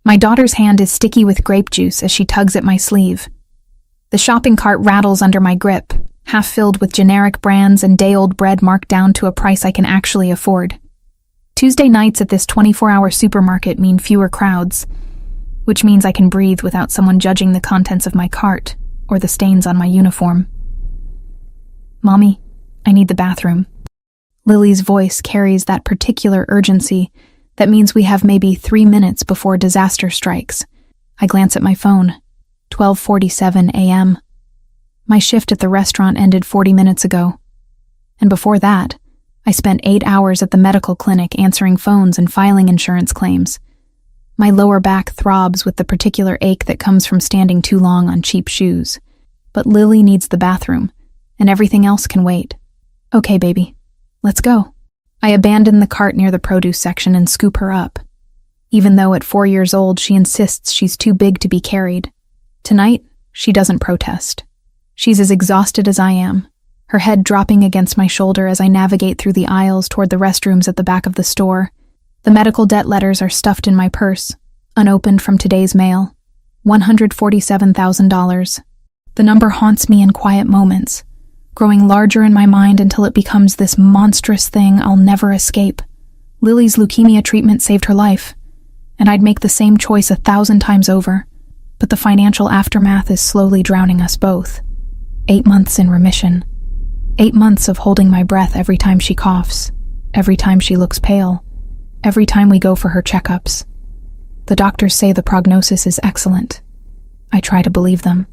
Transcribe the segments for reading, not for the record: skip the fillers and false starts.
My daughter's hand is sticky with grape juice as she tugs at my sleeve. The shopping cart rattles under my grip, half filled with generic brands and day-old bread marked down to a price I can actually afford. Tuesday nights at this 24-hour supermarket mean fewer crowds, which means I can breathe without someone judging the contents of my cart or the stains on my uniform. "Mommy, I need the bathroom." Lily's voice carries that particular urgency that means we have maybe 3 minutes before disaster strikes. I glance at my phone. 12:47 a.m. My shift at the restaurant ended 40 minutes ago. And before that, I spent 8 hours at the medical clinic answering phones and filing insurance claims. My lower back throbs with the particular ache that comes from standing too long on cheap shoes. But Lily needs the bathroom, and everything else can wait. "Okay, baby, let's go." I abandon the cart near the produce section and scoop her up. Even though at 4 years old she insists she's too big to be carried. Tonight, she doesn't protest. She's as exhausted as I am, her head dropping against my shoulder as I navigate through the aisles toward the restrooms at the back of the store. The medical debt letters are stuffed in my purse, unopened from today's mail. $147,000. The number haunts me in quiet moments, growing larger in my mind until it becomes this monstrous thing I'll never escape. Lily's leukemia treatment saved her life, and I'd make the same choice 1,000 times over, but the financial aftermath is slowly drowning us both. 8 months in remission. 8 months of holding my breath every time she coughs, every time she looks pale, every time we go for her checkups. The doctors say the prognosis is excellent. I try to believe them.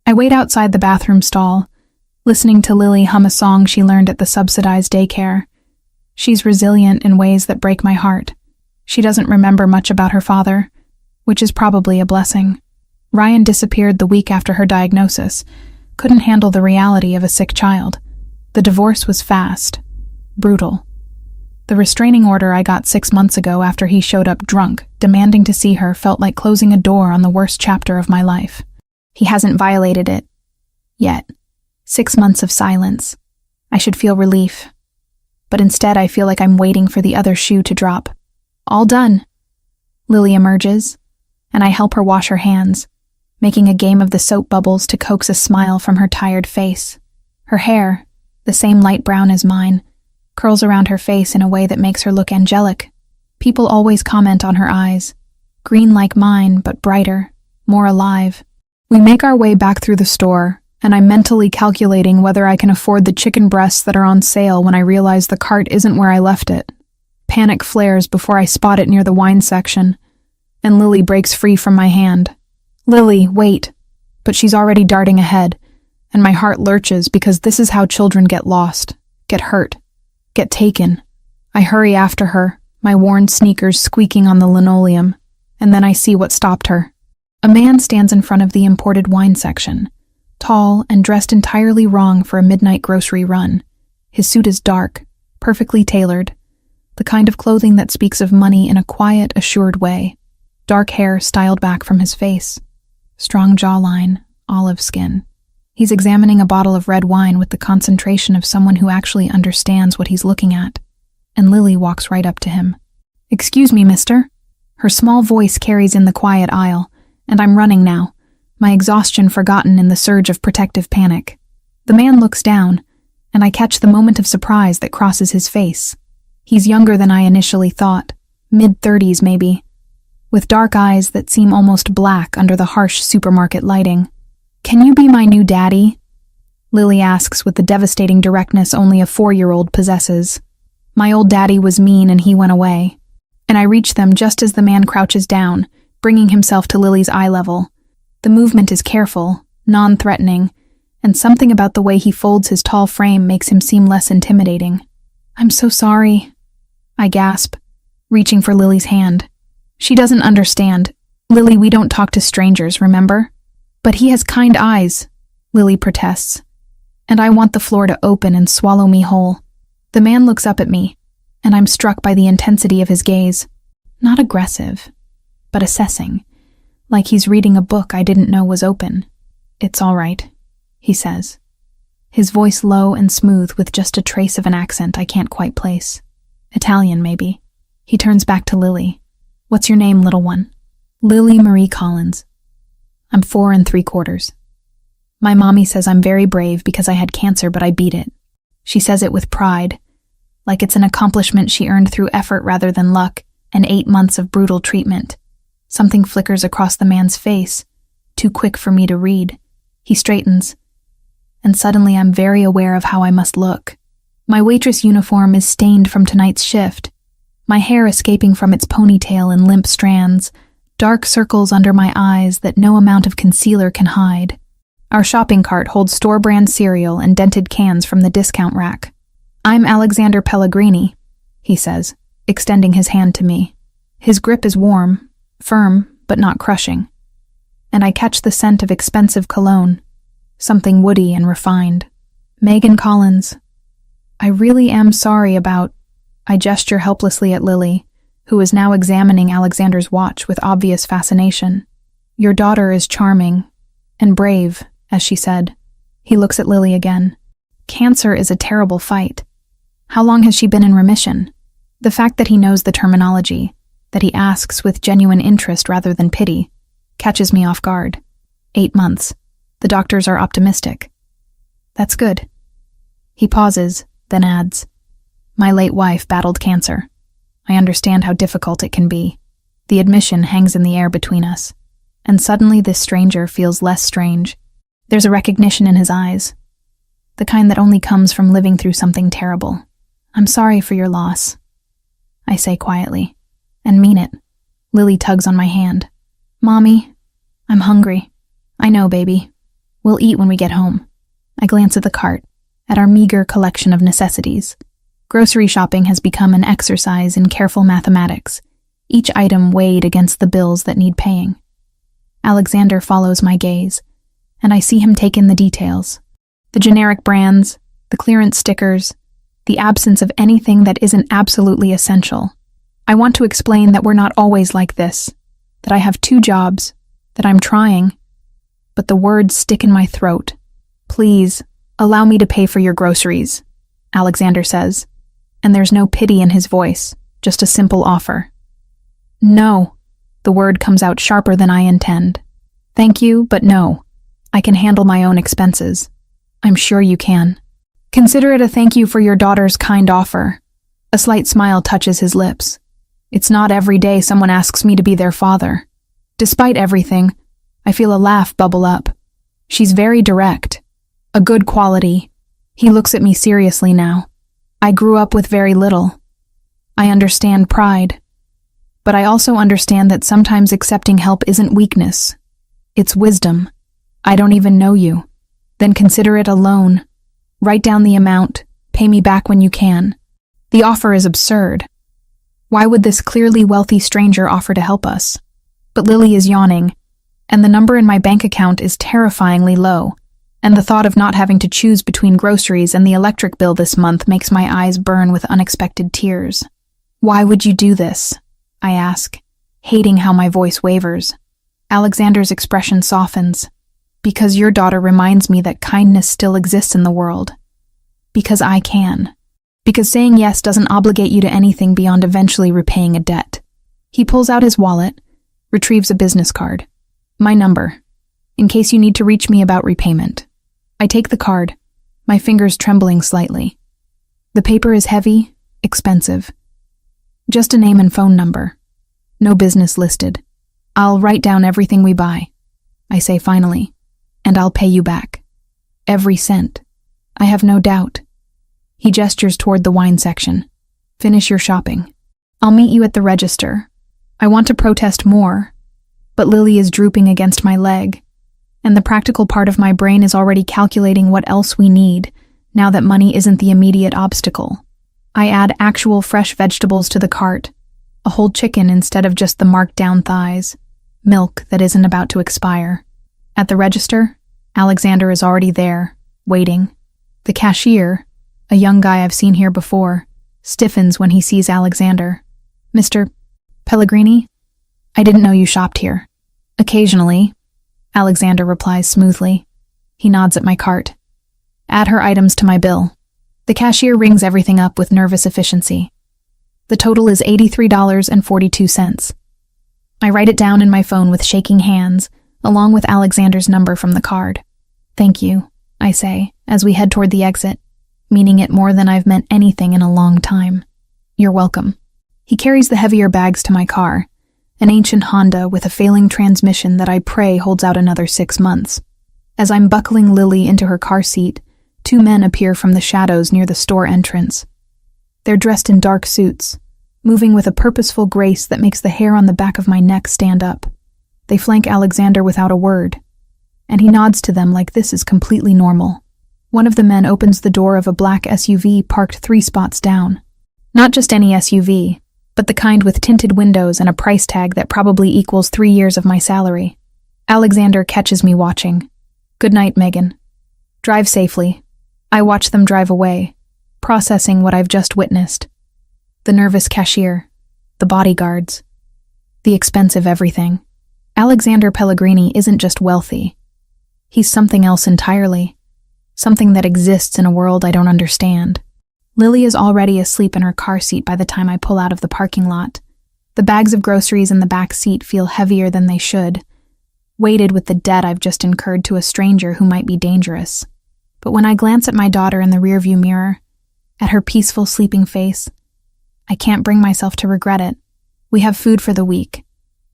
I wait outside the bathroom stall, listening to Lily hum a song she learned at the subsidized daycare. She's resilient in ways that break my heart. She doesn't remember much about her father, which is probably a blessing. Ryan disappeared the week after her diagnosis, couldn't handle the reality of a sick child. The divorce was fast, brutal. The restraining order I got 6 months ago after he showed up drunk, demanding to see her, felt like closing a door on the worst chapter of my life. He hasn't violated it. Yet. 6 months of silence. I should feel relief. But instead I feel like I'm waiting for the other shoe to drop. "All done." Lily emerges, and I help her wash her hands, making a game of the soap bubbles to coax a smile from her tired face. Her hair, the same light brown as mine, curls around her face in a way that makes her look angelic. People always comment on her eyes. Green like mine, but brighter, more alive. We make our way back through the store, and I'm mentally calculating whether I can afford the chicken breasts that are on sale when I realize the cart isn't where I left it. Panic flares before I spot it near the wine section, and Lily breaks free from my hand. "Lily, wait." But she's already darting ahead, and my heart lurches because this is how children get lost, get hurt, get taken. I hurry after her, my worn sneakers squeaking on the linoleum, and then I see what stopped her. A man stands in front of the imported wine section, tall and dressed entirely wrong for a midnight grocery run. His suit is dark, perfectly tailored, the kind of clothing that speaks of money in a quiet, assured way. Dark hair styled back from his face. Strong jawline, olive skin. He's examining a bottle of red wine with the concentration of someone who actually understands what he's looking at. And Lily walks right up to him. "Excuse me, mister." Her small voice carries in the quiet aisle, and I'm running now, my exhaustion forgotten in the surge of protective panic. The man looks down, and I catch the moment of surprise that crosses his face. He's younger than I initially thought, mid-30s maybe, with dark eyes that seem almost black under the harsh supermarket lighting. "Can you be my new daddy?" Lily asks with the devastating directness only a 4-year-old possesses. My old daddy was mean and he went away. And I reach them just as the man crouches down, bringing himself to Lily's eye level. The movement is careful, non-threatening, and something about the way he folds his tall frame makes him seem less intimidating. "I'm so sorry," I gasp, reaching for Lily's hand. She doesn't understand. "Lily, we don't talk to strangers, remember?" "But he has kind eyes," Lily protests, "and I want the floor to open and swallow me whole." The man looks up at me, and I'm struck by the intensity of his gaze. Not aggressive, but assessing, like he's reading a book I didn't know was open. "It's all right," he says, his voice low and smooth with just a trace of an accent I can't quite place. Italian, maybe. He turns back to Lily. "What's your name, little one?" Lily Marie Collins. I'm 4 3/4. My mommy says I'm very brave because I had cancer, but I beat it. She says it with pride, like it's an accomplishment she earned through effort rather than luck and 8 months of brutal treatment. Something flickers across the man's face, too quick for me to read. He straightens, and suddenly I'm very aware of how I must look. My waitress uniform is stained from tonight's shift, my hair escaping from its ponytail in limp strands, dark circles under my eyes that no amount of concealer can hide. Our shopping cart holds store-brand cereal and dented cans from the discount rack. I'm Alexander Pellegrini, he says, extending his hand to me. His grip is warm, firm, but not crushing. And I catch the scent of expensive cologne, something woody and refined. Megan Collins. I really am sorry about... I gesture helplessly at Lily, who is now examining Alexander's watch with obvious fascination. Your daughter is charming and brave, as she said. He looks at Lily again. Cancer is a terrible fight. How long has she been in remission? The fact that he knows the terminology, that he asks with genuine interest rather than pity, catches me off guard. 8 months. The doctors are optimistic. That's good. He pauses, then adds, My late wife battled cancer. I understand how difficult it can be. The admission hangs in the air between us. And suddenly this stranger feels less strange. There's a recognition in his eyes, the kind that only comes from living through something terrible. I'm sorry for your loss, I say quietly, and mean it. Lily tugs on my hand. Mommy, I'm hungry. I know, baby. We'll eat when we get home. I glance at the cart, at our meager collection of necessities. Grocery shopping has become an exercise in careful mathematics, each item weighed against the bills that need paying. Alexander follows my gaze, and I see him take in the details. The generic brands, the clearance stickers, the absence of anything that isn't absolutely essential. I want to explain that we're not always like this, that I have 2 jobs, that I'm trying, but the words stick in my throat. Please, allow me to pay for your groceries, Alexander says, and there's no pity in his voice, just a simple offer. No, the word comes out sharper than I intend. Thank you, but no. I can handle my own expenses. I'm sure you can. Consider it a thank you for your daughter's kind offer. A slight smile touches his lips. It's not every day someone asks me to be their father. Despite everything, I feel a laugh bubble up. She's very direct. A good quality. He looks at me seriously now. I grew up with very little. I understand pride. But I also understand that sometimes accepting help isn't weakness. It's wisdom. I don't even know you. Then consider it a loan. Write down the amount. Pay me back when you can. The offer is absurd. Why would this clearly wealthy stranger offer to help us? But Lily is yawning, and the number in my bank account is terrifyingly low, and the thought of not having to choose between groceries and the electric bill this month makes my eyes burn with unexpected tears. Why would you do this? I ask, hating how my voice wavers. Alexander's expression softens. Because your daughter reminds me that kindness still exists in the world. Because I can. Because saying yes doesn't obligate you to anything beyond eventually repaying a debt. He pulls out his wallet, retrieves a business card. My number, in case you need to reach me about repayment. I take the card, my fingers trembling slightly. The paper is heavy, expensive. Just a name and phone number. No business listed. I'll write down everything we buy, I say finally, and I'll pay you back. Every cent. I have no doubt. He gestures toward the wine section. Finish your shopping. I'll meet you at the register. I want to protest more, but Lily is drooping against my leg, and the practical part of my brain is already calculating what else we need, now that money isn't the immediate obstacle. I add actual fresh vegetables to the cart, a whole chicken instead of just the marked down thighs, milk that isn't about to expire. At the register, Alexander is already there, waiting. The cashier, a young guy I've seen here before, stiffens when he sees Alexander. Mr. Pellegrini? I didn't know you shopped here. Occasionally, Alexander replies smoothly. He nods at my cart. Add her items to my bill. The cashier rings everything up with nervous efficiency. The total is $83.42. I write it down in my phone with shaking hands, along with Alexander's number from the card. "Thank you," I say, as we head toward the exit, meaning it more than I've meant anything in a long time. "You're welcome." He carries the heavier bags to my car, an ancient Honda with a failing transmission that I pray holds out another 6 months. As I'm buckling Lily into her car seat, 2 men appear from the shadows near the store entrance. They're dressed in dark suits, moving with a purposeful grace that makes the hair on the back of my neck stand up. They flank Alexander without a word, and he nods to them like this is completely normal. One of the men opens the door of a black SUV parked 3 spots down. Not just any SUV, but the kind with tinted windows and a price tag that probably equals 3 years of my salary. Alexander catches me watching. "Good night, Megan. Drive safely." I watch them drive away, processing what I've just witnessed. The nervous cashier, the bodyguards, the expensive everything. Alexander Pellegrini isn't just wealthy. He's something else entirely, something that exists in a world I don't understand. Lily is already asleep in her car seat by the time I pull out of the parking lot. The bags of groceries in the back seat feel heavier than they should, weighted with the debt I've just incurred to a stranger who might be dangerous. But when I glance at my daughter in the rearview mirror, at her peaceful sleeping face, I can't bring myself to regret it. We have food for the week.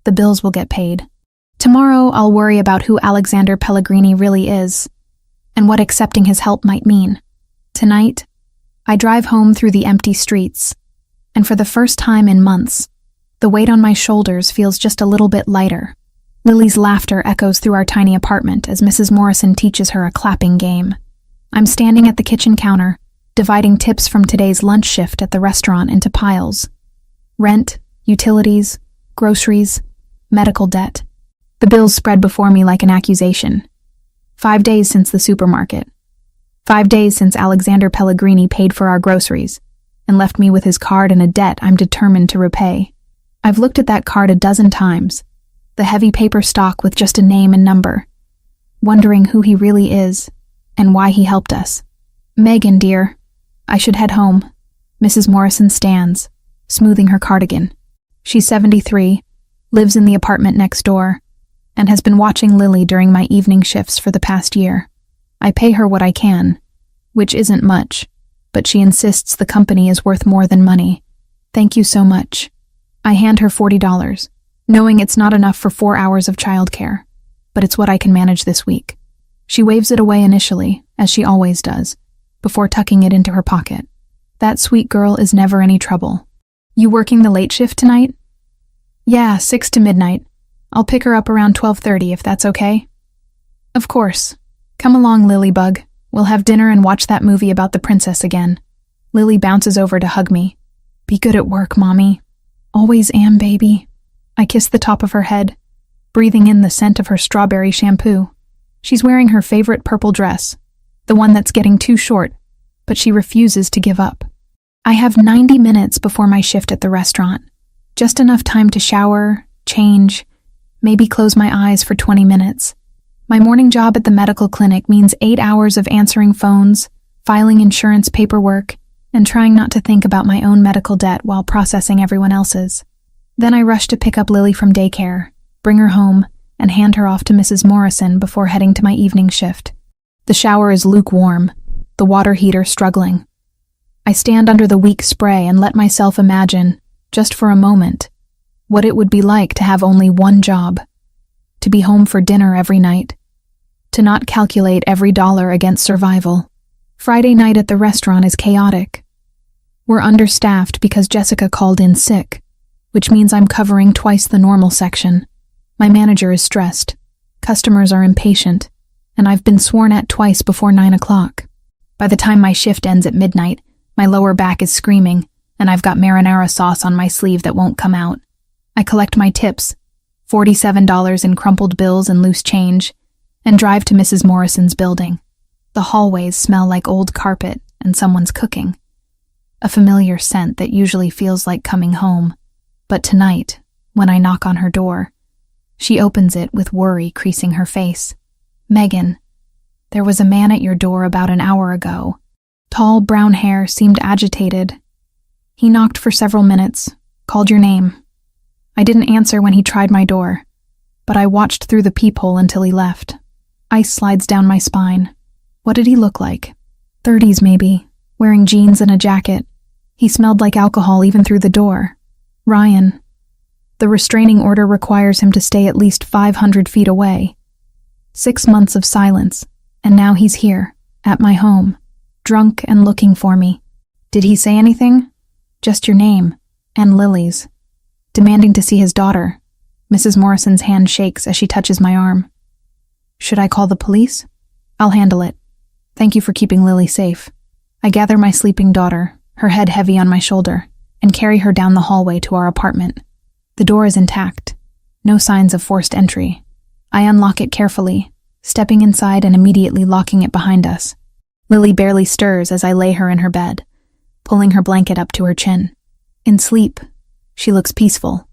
The bills will get paid. Tomorrow I'll worry about who Alexander Pellegrini really is, and what accepting his help might mean. Tonight, I drive home through the empty streets, and for the first time in months, the weight on my shoulders feels just a little bit lighter. Lily's laughter echoes through our tiny apartment as Mrs. Morrison teaches her a clapping game. I'm standing at the kitchen counter, dividing tips from today's lunch shift at the restaurant into piles. Rent, utilities, groceries, medical debt. The bills spread before me like an accusation. 5 days since the supermarket. 5 days since Alexander Pellegrini paid for our groceries and left me with his card and a debt I'm determined to repay. I've looked at that card a dozen times, the heavy paper stock with just a name and number, wondering who he really is and why he helped us. "Megan, dear, I should head home." Mrs. Morrison stands, smoothing her cardigan. She's 73, lives in the apartment next door, and has been watching Lily during my evening shifts for the past year. I pay her what I can, which isn't much, but she insists the company is worth more than money. "Thank you so much." I hand her $40, knowing it's not enough for 4 hours of childcare, but it's what I can manage this week. She waves it away initially, as she always does, before tucking it into her pocket. That sweet girl is never any trouble. "You working the late shift tonight?" "Yeah, 6 to midnight. I'll pick her up around 12:30 if that's okay." "Of course. Come along, Lilybug. We'll have dinner and watch that movie about the princess again." Lily bounces over to hug me. "Be good at work, Mommy." "Always am, baby." I kiss the top of her head, breathing in the scent of her strawberry shampoo. She's wearing her favorite purple dress, the one that's getting too short, but she refuses to give up. I have 90 minutes before my shift at the restaurant, just enough time to shower, change, maybe close my eyes for 20 minutes. My morning job at the medical clinic means 8 hours of answering phones, filing insurance paperwork, and trying not to think about my own medical debt while processing everyone else's. Then I rush to pick up Lily from daycare, bring her home, and hand her off to Mrs. Morrison before heading to my evening shift. The shower is lukewarm, the water heater struggling. I stand under the weak spray and let myself imagine, just for a moment, what it would be like to have only one job, to be home for dinner every night, to not calculate every dollar against survival. Friday night at the restaurant is chaotic. We're understaffed because Jessica called in sick, which means I'm covering twice the normal section. My manager is stressed, customers are impatient, and I've been sworn at twice before 9 o'clock. By the time my shift ends at midnight, my lower back is screaming, and I've got marinara sauce on my sleeve that won't come out. I collect my tips, $47 in crumpled bills and loose change, and drive to Mrs. Morrison's building. The hallways smell like old carpet and someone's cooking. A familiar scent that usually feels like coming home. But tonight, when I knock on her door, she opens it with worry creasing her face. "Megan, there was a man at your door about an hour ago." Tall brown hair seemed agitated. "He knocked for several minutes, called your name." I didn't answer when he tried my door, but I watched through the peephole until he left. Ice slides down my spine. What did he look like? 30s maybe, wearing jeans and a jacket. He smelled like alcohol even through the door. Ryan. The restraining order requires him to stay at least 500 feet away. 6 months of silence, and now he's here, at my home, drunk and looking for me. Did he say anything? Just your name, and Lily's. Demanding to see his daughter. Mrs. Morrison's hand shakes as she touches my arm. Should I call the police? I'll handle it. Thank you for keeping Lily safe. I gather my sleeping daughter, her head heavy on my shoulder, and carry her down the hallway to our apartment. The door is intact. No signs of forced entry. I unlock it carefully, stepping inside and immediately locking it behind us. Lily barely stirs as I lay her in her bed, pulling her blanket up to her chin. In sleep, she looks peaceful,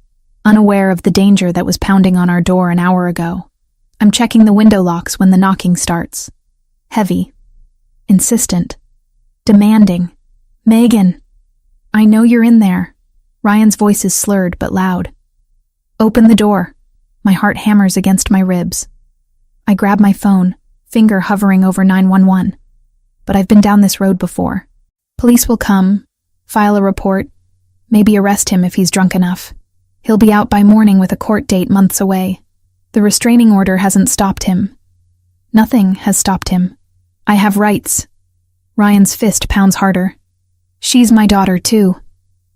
unaware of the danger that was pounding on our door an hour ago. I'm checking the window locks when the knocking starts. Heavy. Insistent. Demanding. Megan! I know you're in there. Ryan's voice is slurred but loud. Open the door. My heart hammers against my ribs. I grab my phone, finger hovering over 911. But I've been down this road before. Police will come, file a report, maybe arrest him if he's drunk enough. He'll be out by morning with a court date months away. The restraining order hasn't stopped him. Nothing has stopped him. I have rights. Ryan's fist pounds harder. She's my daughter, too.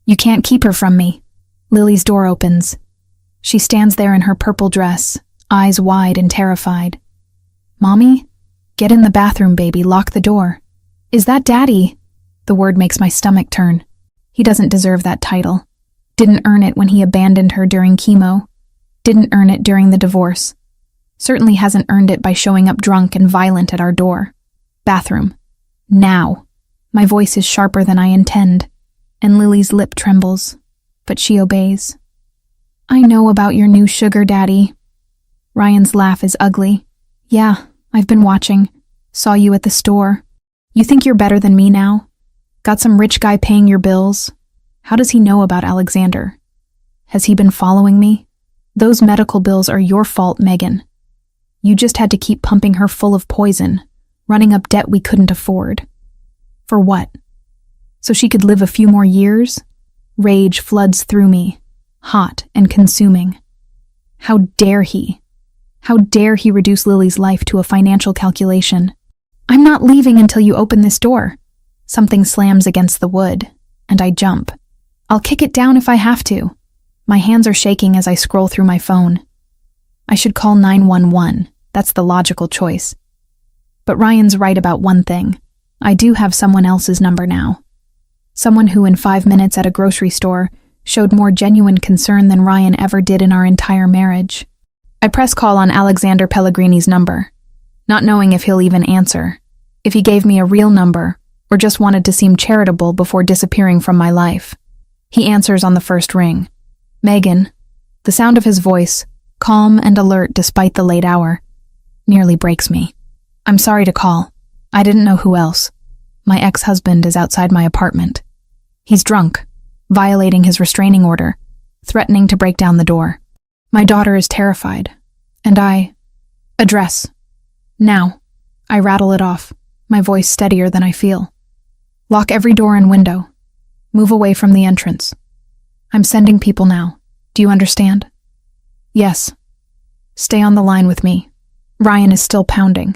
You can't keep her from me. Lily's door opens. She stands there in her purple dress, eyes wide and terrified. Mommy? Get in the bathroom, baby. Lock the door. Is that Daddy? The word makes my stomach turn. He doesn't deserve that title. Didn't earn it when he abandoned her during chemo. Didn't earn it during the divorce. Certainly hasn't earned it by showing up drunk and violent at our door. Bathroom. Now. My voice is sharper than I intend, and Lily's lip trembles, but she obeys. I know about your new sugar daddy. Ryan's laugh is ugly. Yeah, I've been watching. Saw you at the store. You think you're better than me now? Got some rich guy paying your bills? How does he know about Alexander? Has he been following me? Those medical bills are your fault, Megan. You just had to keep pumping her full of poison, running up debt we couldn't afford. For what? So she could live a few more years? Rage floods through me, hot and consuming. How dare he? How dare he reduce Lily's life to a financial calculation? I'm not leaving until you open this door. Something slams against the wood, and I jump. I'll kick it down if I have to. My hands are shaking as I scroll through my phone. I should call 911. That's the logical choice. But Ryan's right about one thing. I do have someone else's number now. Someone who in 5 minutes at a grocery store showed more genuine concern than Ryan ever did in our entire marriage. I press call on Alexander Pellegrini's number, not knowing if he'll even answer, if he gave me a real number, or just wanted to seem charitable before disappearing from my life. He answers on the first ring. Megan. The sound of his voice, calm and alert despite the late hour, nearly breaks me. I'm sorry to call. I didn't know who else. My ex-husband is outside my apartment. He's drunk, violating his restraining order, threatening to break down the door. My daughter is terrified, and address. Now. I rattle it off, my voice steadier than I feel. Lock every door and window. Move away from the entrance. I'm sending people now. Do you understand? Yes. Stay on the line with me. Ryan is still pounding,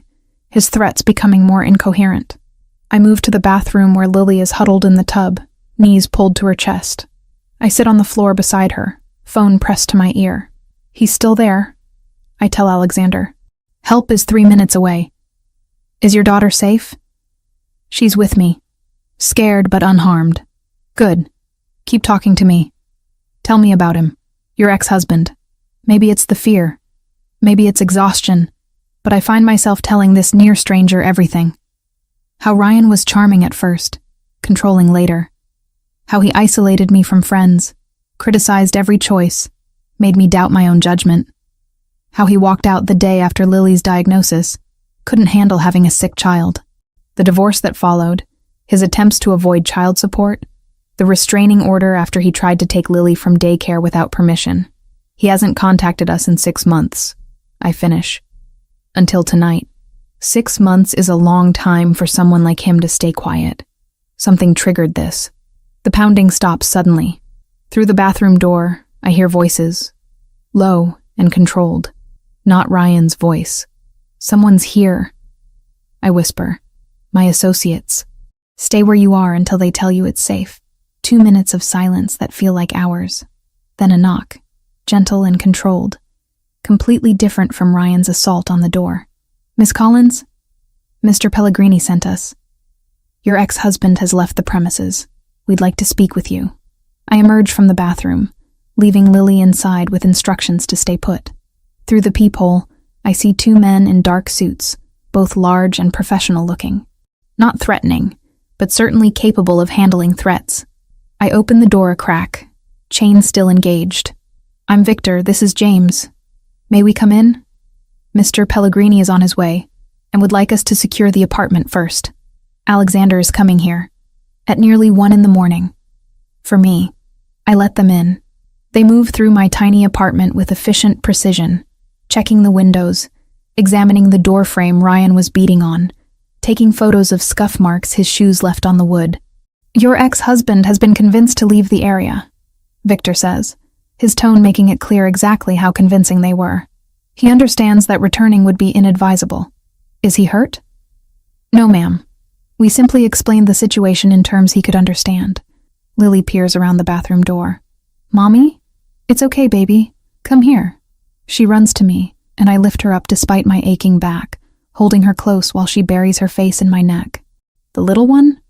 his threats becoming more incoherent. I move to the bathroom where Lily is huddled in the tub, knees pulled to her chest. I sit on the floor beside her, phone pressed to my ear. He's still there, I tell Alexander. Help is 3 minutes away. Is your daughter safe? She's with me, scared but unharmed. Good. Keep talking to me. Tell me about him, your ex-husband. Maybe it's the fear. Maybe it's exhaustion. But I find myself telling this near stranger everything. How Ryan was charming at first, controlling later. How he isolated me from friends, criticized every choice, made me doubt my own judgment. How he walked out the day after Lily's diagnosis, couldn't handle having a sick child. The divorce that followed, his attempts to avoid child support, the restraining order after he tried to take Lily from daycare without permission. He hasn't contacted us in 6 months. I finish. Until tonight. 6 months is a long time for someone like him to stay quiet. Something triggered this. The pounding stops suddenly. Through the bathroom door, I hear voices. Low and controlled. Not Ryan's voice. Someone's here. I whisper. My associates. Stay where you are until they tell you it's safe. 2 minutes of silence that feel like hours. Then a knock. Gentle and controlled. Completely different from Ryan's assault on the door. Miss Collins? Mr. Pellegrini sent us. Your ex-husband has left the premises. We'd like to speak with you. I emerge from the bathroom, leaving Lily inside with instructions to stay put. Through the peephole, I see 2 men in dark suits, both large and professional-looking. Not threatening, but certainly capable of handling threats. I open the door a crack, chain still engaged. I'm Victor, this is James. May we come in? Mr. Pellegrini is on his way, and would like us to secure the apartment first. Alexander is coming here. At nearly 1 a.m. For me, I let them in. They move through my tiny apartment with efficient precision, checking the windows, examining the door frame Ryan was beating on, taking photos of scuff marks his shoes left on the wood. Your ex-husband has been convinced to leave the area, Victor says, his tone making it clear exactly how convincing they were. He understands that returning would be inadvisable. Is he hurt? No, ma'am. We simply explained the situation in terms he could understand. Lily peers around the bathroom door. Mommy? It's okay, baby. Come here. She runs to me, and I lift her up despite my aching back, holding her close while she buries her face in my neck. The little one?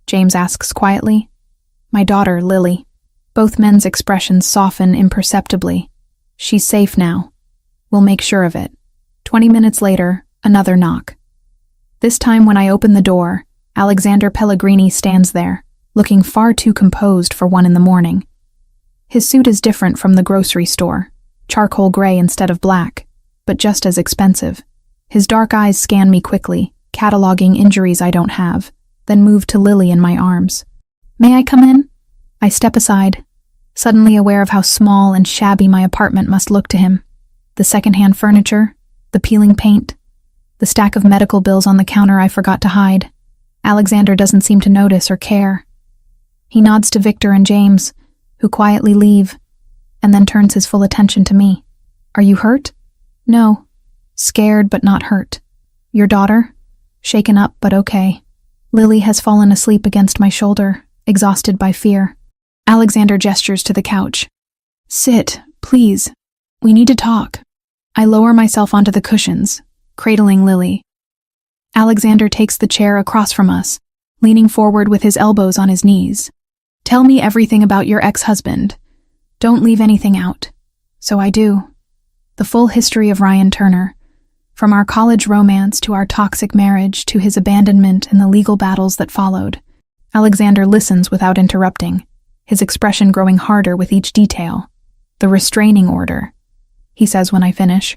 James asks quietly. My daughter, Lily. Both men's expressions soften imperceptibly. She's safe now. We'll make sure of it. 20 minutes later, another knock. This time when I open the door, Alexander Pellegrini stands there, looking far too composed for 1 a.m. His suit is different from the grocery store, charcoal gray instead of black, but just as expensive. His dark eyes scan me quickly, cataloging injuries I don't have, then move to Lily in my arms. May I come in? I step aside, suddenly aware of how small and shabby my apartment must look to him. The secondhand furniture, the peeling paint, the stack of medical bills on the counter I forgot to hide. Alexander doesn't seem to notice or care. He nods to Victor and James, who quietly leave, and then turns his full attention to me. Are you hurt? No. Scared but not hurt. Your daughter? Shaken up but okay. Lily has fallen asleep against my shoulder, exhausted by fear. Alexander gestures to the couch. Sit, please. We need to talk. I lower myself onto the cushions, cradling Lily. Alexander takes the chair across from us, leaning forward with his elbows on his knees. Tell me everything about your ex-husband. Don't leave anything out. So I do. The full history of Ryan Turner, from our college romance to our toxic marriage to his abandonment and the legal battles that followed. Alexander listens without interrupting, his expression growing harder with each detail. The restraining order, he says when I finish.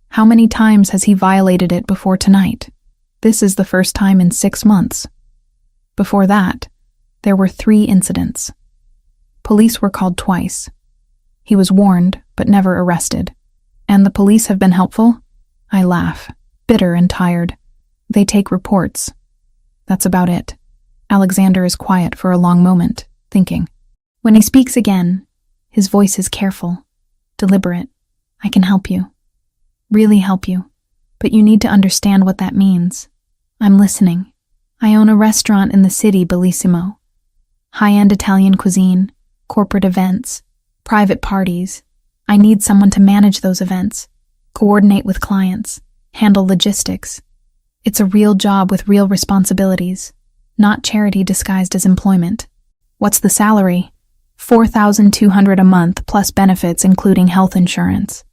How many times has he violated it before tonight? This is the first time in 6 months. Before that, there were 3 incidents. Police were called twice. He was warned, but never arrested. And the police have been helpful? I laugh, bitter and tired. They take reports. That's about it. Alexander is quiet for a long moment, thinking. When he speaks again, his voice is careful, deliberate. I can help you. Really help you. But you need to understand what that means. I'm listening. I own a restaurant in the city, Bellissimo. High-end Italian cuisine, corporate events, private parties. I need someone to manage those events, coordinate with clients, handle logistics. It's a real job with real responsibilities, not charity disguised as employment. What's the salary? $4,200 a month plus benefits including health insurance.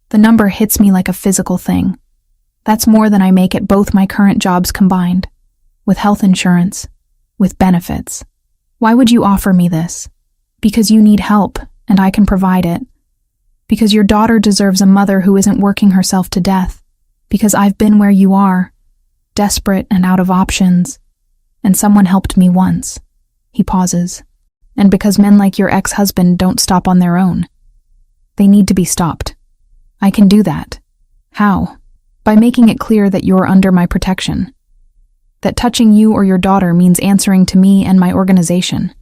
The number hits me like a physical thing. That's more than I make at both my current jobs combined, with health insurance, with benefits. Why would you offer me this? Because you need help, and I can provide it. Because your daughter deserves a mother who isn't working herself to death. Because I've been where you are, desperate and out of options. And someone helped me once. He pauses. And because men like your ex-husband don't stop on their own. They need to be stopped. I can do that. How? By making it clear that you're under my protection. That touching you or your daughter means answering to me and my organization.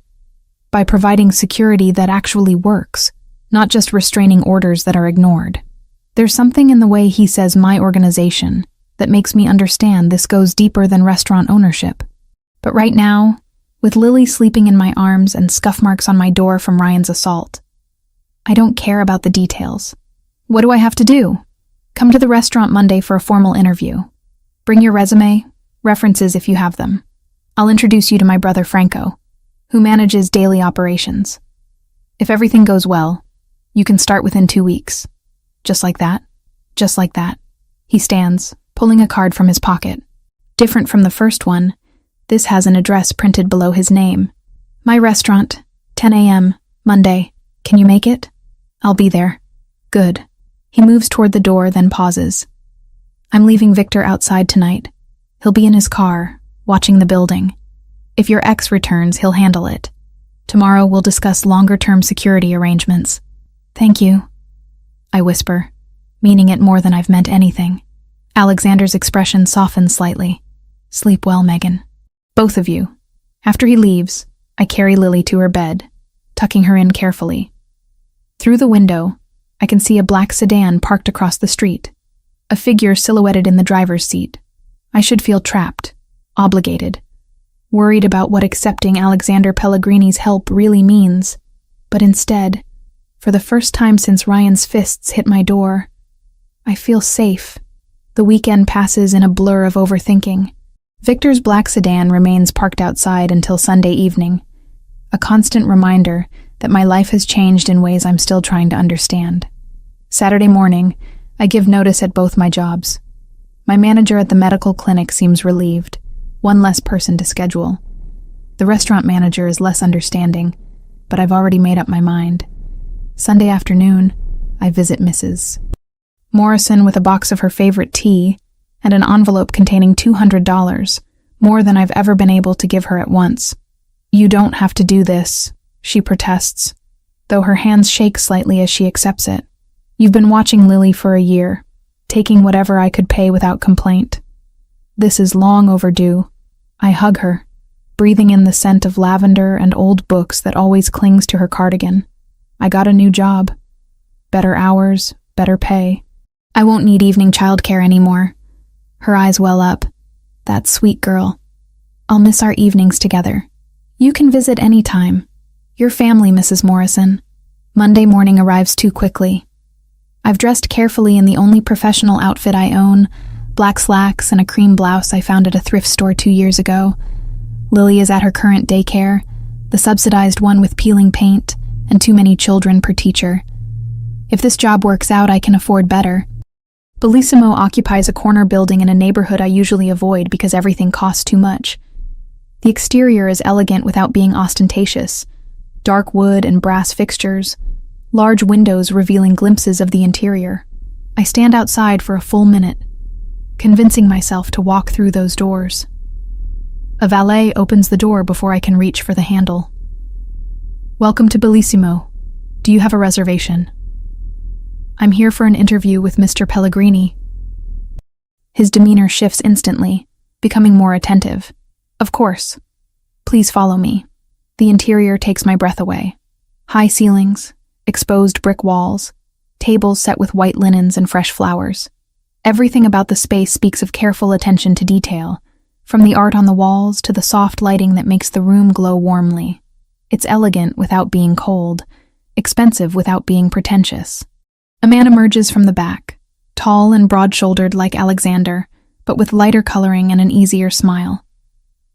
By providing security that actually works, not just restraining orders that are ignored. There's something in the way he says my organization that makes me understand this goes deeper than restaurant ownership. But right now, with Lily sleeping in my arms and scuff marks on my door from Ryan's assault, I don't care about the details. What do I have to do? Come to the restaurant Monday for a formal interview. Bring your resume, references if you have them. I'll introduce you to my brother Franco, who manages daily operations. If everything goes well, you can start within 2 weeks. Just like that. Just like that. He stands, pulling a card from his pocket. Different from the first one, this has an address printed below his name. My restaurant, 10 a.m., Monday. Can you make it? I'll be there. Good. He moves toward the door, then pauses. I'm leaving Victor outside tonight. He'll be in his car, watching the building. If your ex returns, he'll handle it. Tomorrow we'll discuss longer-term security arrangements. Thank you, I whisper, meaning it more than I've meant anything. Alexander's expression softens slightly. Sleep well, Megan. Both of you. After he leaves, I carry Lily to her bed, tucking her in carefully. Through the window, I can see a black sedan parked across the street, a figure silhouetted in the driver's seat. I should feel trapped, obligated, worried about what accepting Alexander Pellegrini's help really means. But instead, for the first time since Ryan's fists hit my door, I feel safe. The weekend passes in a blur of overthinking. Victor's black sedan remains parked outside until Sunday evening, a constant reminder that my life has changed in ways I'm still trying to understand. Saturday morning, I give notice at both my jobs. My manager at the medical clinic seems relieved, one less person to schedule. The restaurant manager is less understanding, but I've already made up my mind. Sunday afternoon, I visit Mrs. Morrison with a box of her favorite tea and an envelope containing $200, more than I've ever been able to give her at once. You don't have to do this, she protests, though her hands shake slightly as she accepts it. You've been watching Lily for a year, taking whatever I could pay without complaint. This is long overdue. I hug her, breathing in the scent of lavender and old books that always clings to her cardigan. I got a new job. Better hours, better pay. I won't need evening childcare anymore. Her eyes well up. That sweet girl. I'll miss our evenings together. You can visit any time. Your family, Mrs. Morrison. Monday morning arrives too quickly. I've dressed carefully in the only professional outfit I own, black slacks and a cream blouse I found at a thrift store 2 years ago. Lily is at her current daycare, the subsidized one with peeling paint and too many children per teacher. If this job works out, I can afford better. Bellissimo occupies a corner building in a neighborhood I usually avoid because everything costs too much. The exterior is elegant without being ostentatious. Dark wood and brass fixtures, large windows revealing glimpses of the interior. I stand outside for a full minute, convincing myself to walk through those doors. A valet opens the door before I can reach for the handle. Welcome to Bellissimo. Do you have a reservation? I'm here for an interview with Mr. Pellegrini. His demeanor shifts instantly, becoming more attentive. Of course. Please follow me. The interior takes my breath away. High ceilings, exposed brick walls, tables set with white linens and fresh flowers. Everything about the space speaks of careful attention to detail, from the art on the walls to the soft lighting that makes the room glow warmly. It's elegant without being cold, expensive without being pretentious. A man emerges from the back, tall and broad-shouldered like Alexander, but with lighter coloring and an easier smile.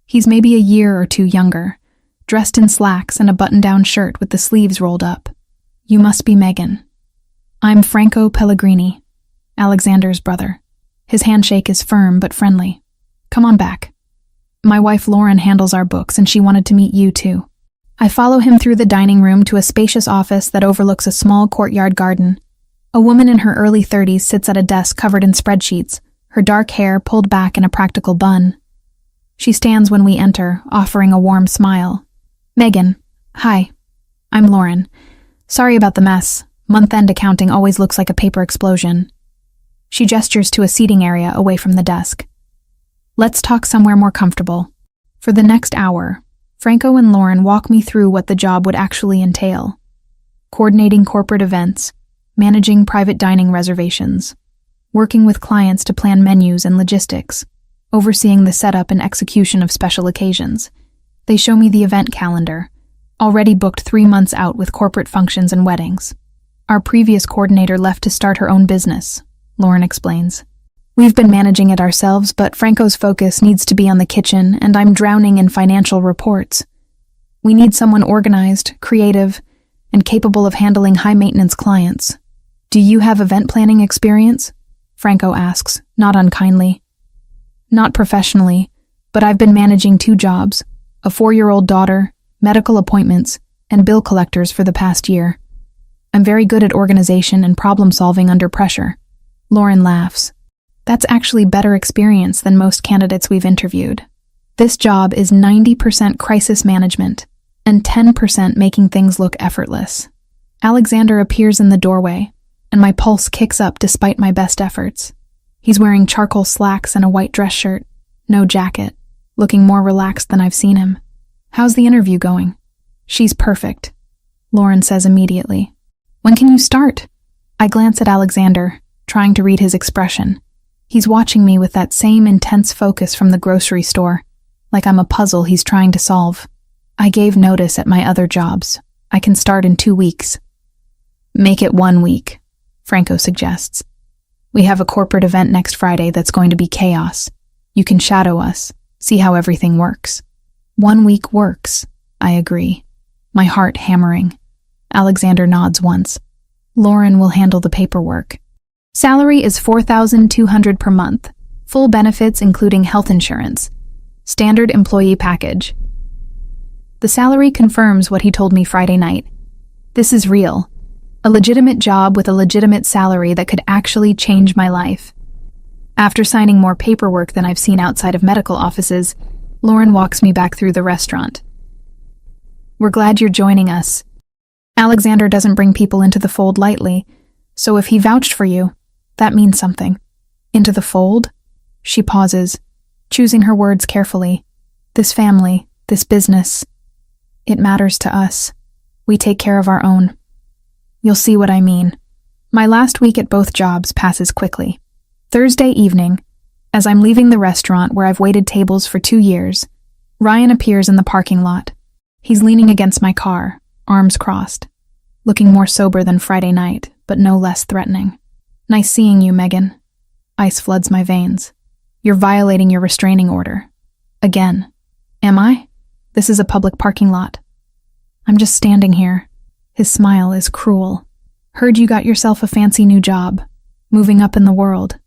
He's maybe a year or two younger, dressed in slacks and a button-down shirt with the sleeves rolled up. You must be Megan. I'm Franco Pellegrini, Alexander's brother. His handshake is firm but friendly. Come on back. My wife Lauren handles our books and she wanted to meet you too. I follow him through the dining room to a spacious office that overlooks a small courtyard garden. A woman in her early 30s sits at a desk covered in spreadsheets, her dark hair pulled back in a practical bun. She stands when we enter, offering a warm smile. Megan. Hi. I'm Lauren. Sorry about the mess. Month-end accounting always looks like a paper explosion. She gestures to a seating area away from the desk. Let's talk somewhere more comfortable. For the next hour, Franco and Lauren walk me through what the job would actually entail. Coordinating corporate events, managing private dining reservations, working with clients to plan menus and logistics, overseeing the setup and execution of special occasions. They show me the event calendar, already booked 3 months out with corporate functions and weddings. Our previous coordinator left to start her own business, Lauren explains. We've been managing it ourselves, but Franco's focus needs to be on the kitchen, and I'm drowning in financial reports. We need someone organized, creative, and capable of handling high-maintenance clients. Do you have event planning experience? Franco asks, not unkindly. Not professionally, but I've been managing 2 jobs, a 4-year-old daughter, medical appointments, and bill collectors for the past year. I'm very good at organization and problem-solving under pressure. Lauren laughs. That's actually better experience than most candidates we've interviewed. This job is 90% crisis management and 10% making things look effortless. Alexander appears in the doorway, and my pulse kicks up despite my best efforts. He's wearing charcoal slacks and a white dress shirt, no jacket, looking more relaxed than I've seen him. How's the interview going? She's perfect, Lauren says immediately. When can you start? I glance at Alexander, trying to read his expression. He's watching me with that same intense focus from the grocery store, like I'm a puzzle he's trying to solve. I gave notice at my other jobs. I can start in 2 weeks. Make it 1 week, Franco suggests. We have a corporate event next Friday that's going to be chaos. You can shadow us, see how everything works. 1 week works, I agree, my heart hammering. Alexander nods once. Lauren will handle the paperwork. Salary is $4,200 per month, full benefits including health insurance, standard employee package. The salary confirms what he told me Friday night. This is real. A legitimate job with a legitimate salary that could actually change my life. After signing more paperwork than I've seen outside of medical offices, Lauren walks me back through the restaurant. We're glad you're joining us. Alexander doesn't bring people into the fold lightly, so if he vouched for you, that means something. Into the fold? She pauses, choosing her words carefully. This family, this business, it matters to us. We take care of our own. You'll see what I mean. My last week at both jobs passes quickly. Thursday evening, as I'm leaving the restaurant where I've waited tables for 2 years, Ryan appears in the parking lot. He's leaning against my car, arms crossed, looking more sober than Friday night, but no less threatening. Nice seeing you, Megan. Ice floods my veins. You're violating your restraining order. Again. Am I? This is a public parking lot. I'm just standing here. His smile is cruel. Heard you got yourself a fancy new job. Moving up in the world.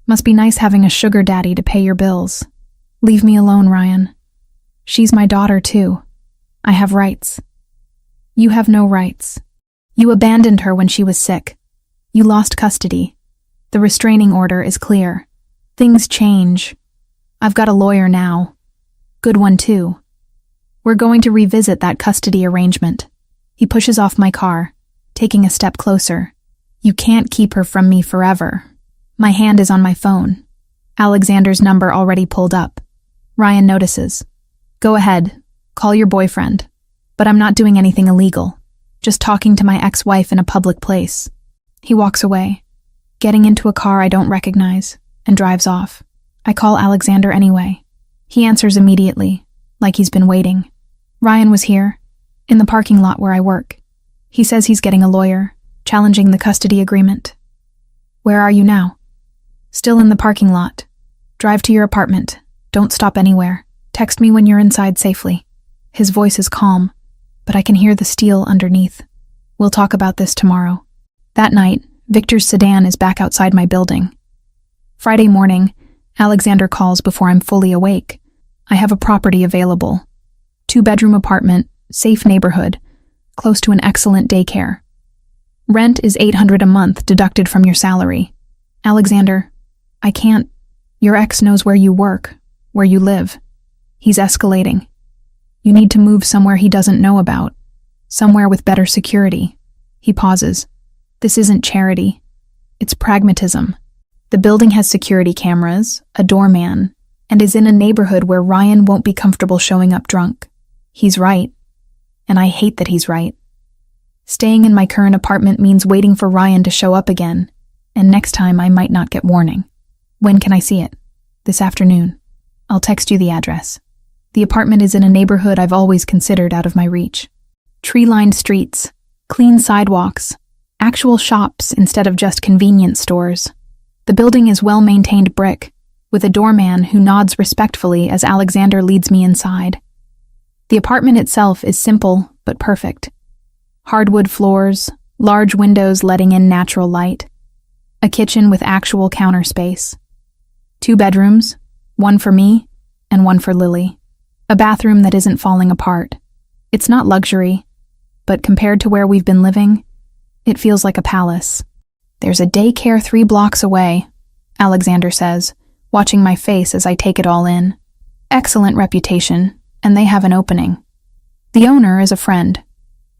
Must be nice having a sugar daddy to pay your bills. Leave me alone, Ryan. She's my daughter, too. I have rights. You have no rights. You abandoned her when she was sick. You lost custody. The restraining order is clear. Things change. I've got a lawyer now. Good one, too. We're going to revisit that custody arrangement. He pushes off my car, taking a step closer. You can't keep her from me forever. My hand is on my phone. Alexander's number already pulled up. Ryan notices. Go ahead. Call your boyfriend. But I'm not doing anything illegal. Just talking to my ex-wife in a public place. He walks away, getting into a car I don't recognize, and drives off. I call Alexander anyway. He answers immediately, like he's been waiting. Ryan was here, in the parking lot where I work. He says he's getting a lawyer, challenging the custody agreement. Where are you now? Still in the parking lot. Drive to your apartment. Don't stop anywhere. Text me when you're inside safely. His voice is calm, but I can hear the steel underneath. We'll talk about this tomorrow. That night, Victor's sedan is back outside my building. Friday morning, Alexander calls before I'm fully awake. I have a property available. 2-bedroom apartment, safe neighborhood, close to an excellent daycare. Rent is $800 a month deducted from your salary. Alexander, I can't. Your ex knows where you work, where you live. He's escalating. You need to move somewhere he doesn't know about. Somewhere with better security. He pauses. This isn't charity. It's pragmatism. The building has security cameras, a doorman, and is in a neighborhood where Ryan won't be comfortable showing up drunk. He's right. And I hate that he's right. Staying in my current apartment means waiting for Ryan to show up again, and next time I might not get warning. When can I see it? This afternoon. I'll text you the address. The apartment is in a neighborhood I've always considered out of my reach. Tree-lined streets, clean sidewalks, actual shops instead of just convenience stores. The building is well-maintained brick, with a doorman who nods respectfully as Alexander leads me inside. The apartment itself is simple but perfect. Hardwood floors, large windows letting in natural light, a kitchen with actual counter space, 2 bedrooms, one for me and one for Lily, a bathroom that isn't falling apart. It's not luxury, but compared to where we've been living, it feels like a palace. There's a daycare 3 blocks away, Alexander says, watching my face as I take it all in. Excellent reputation, and they have an opening. The owner is a friend.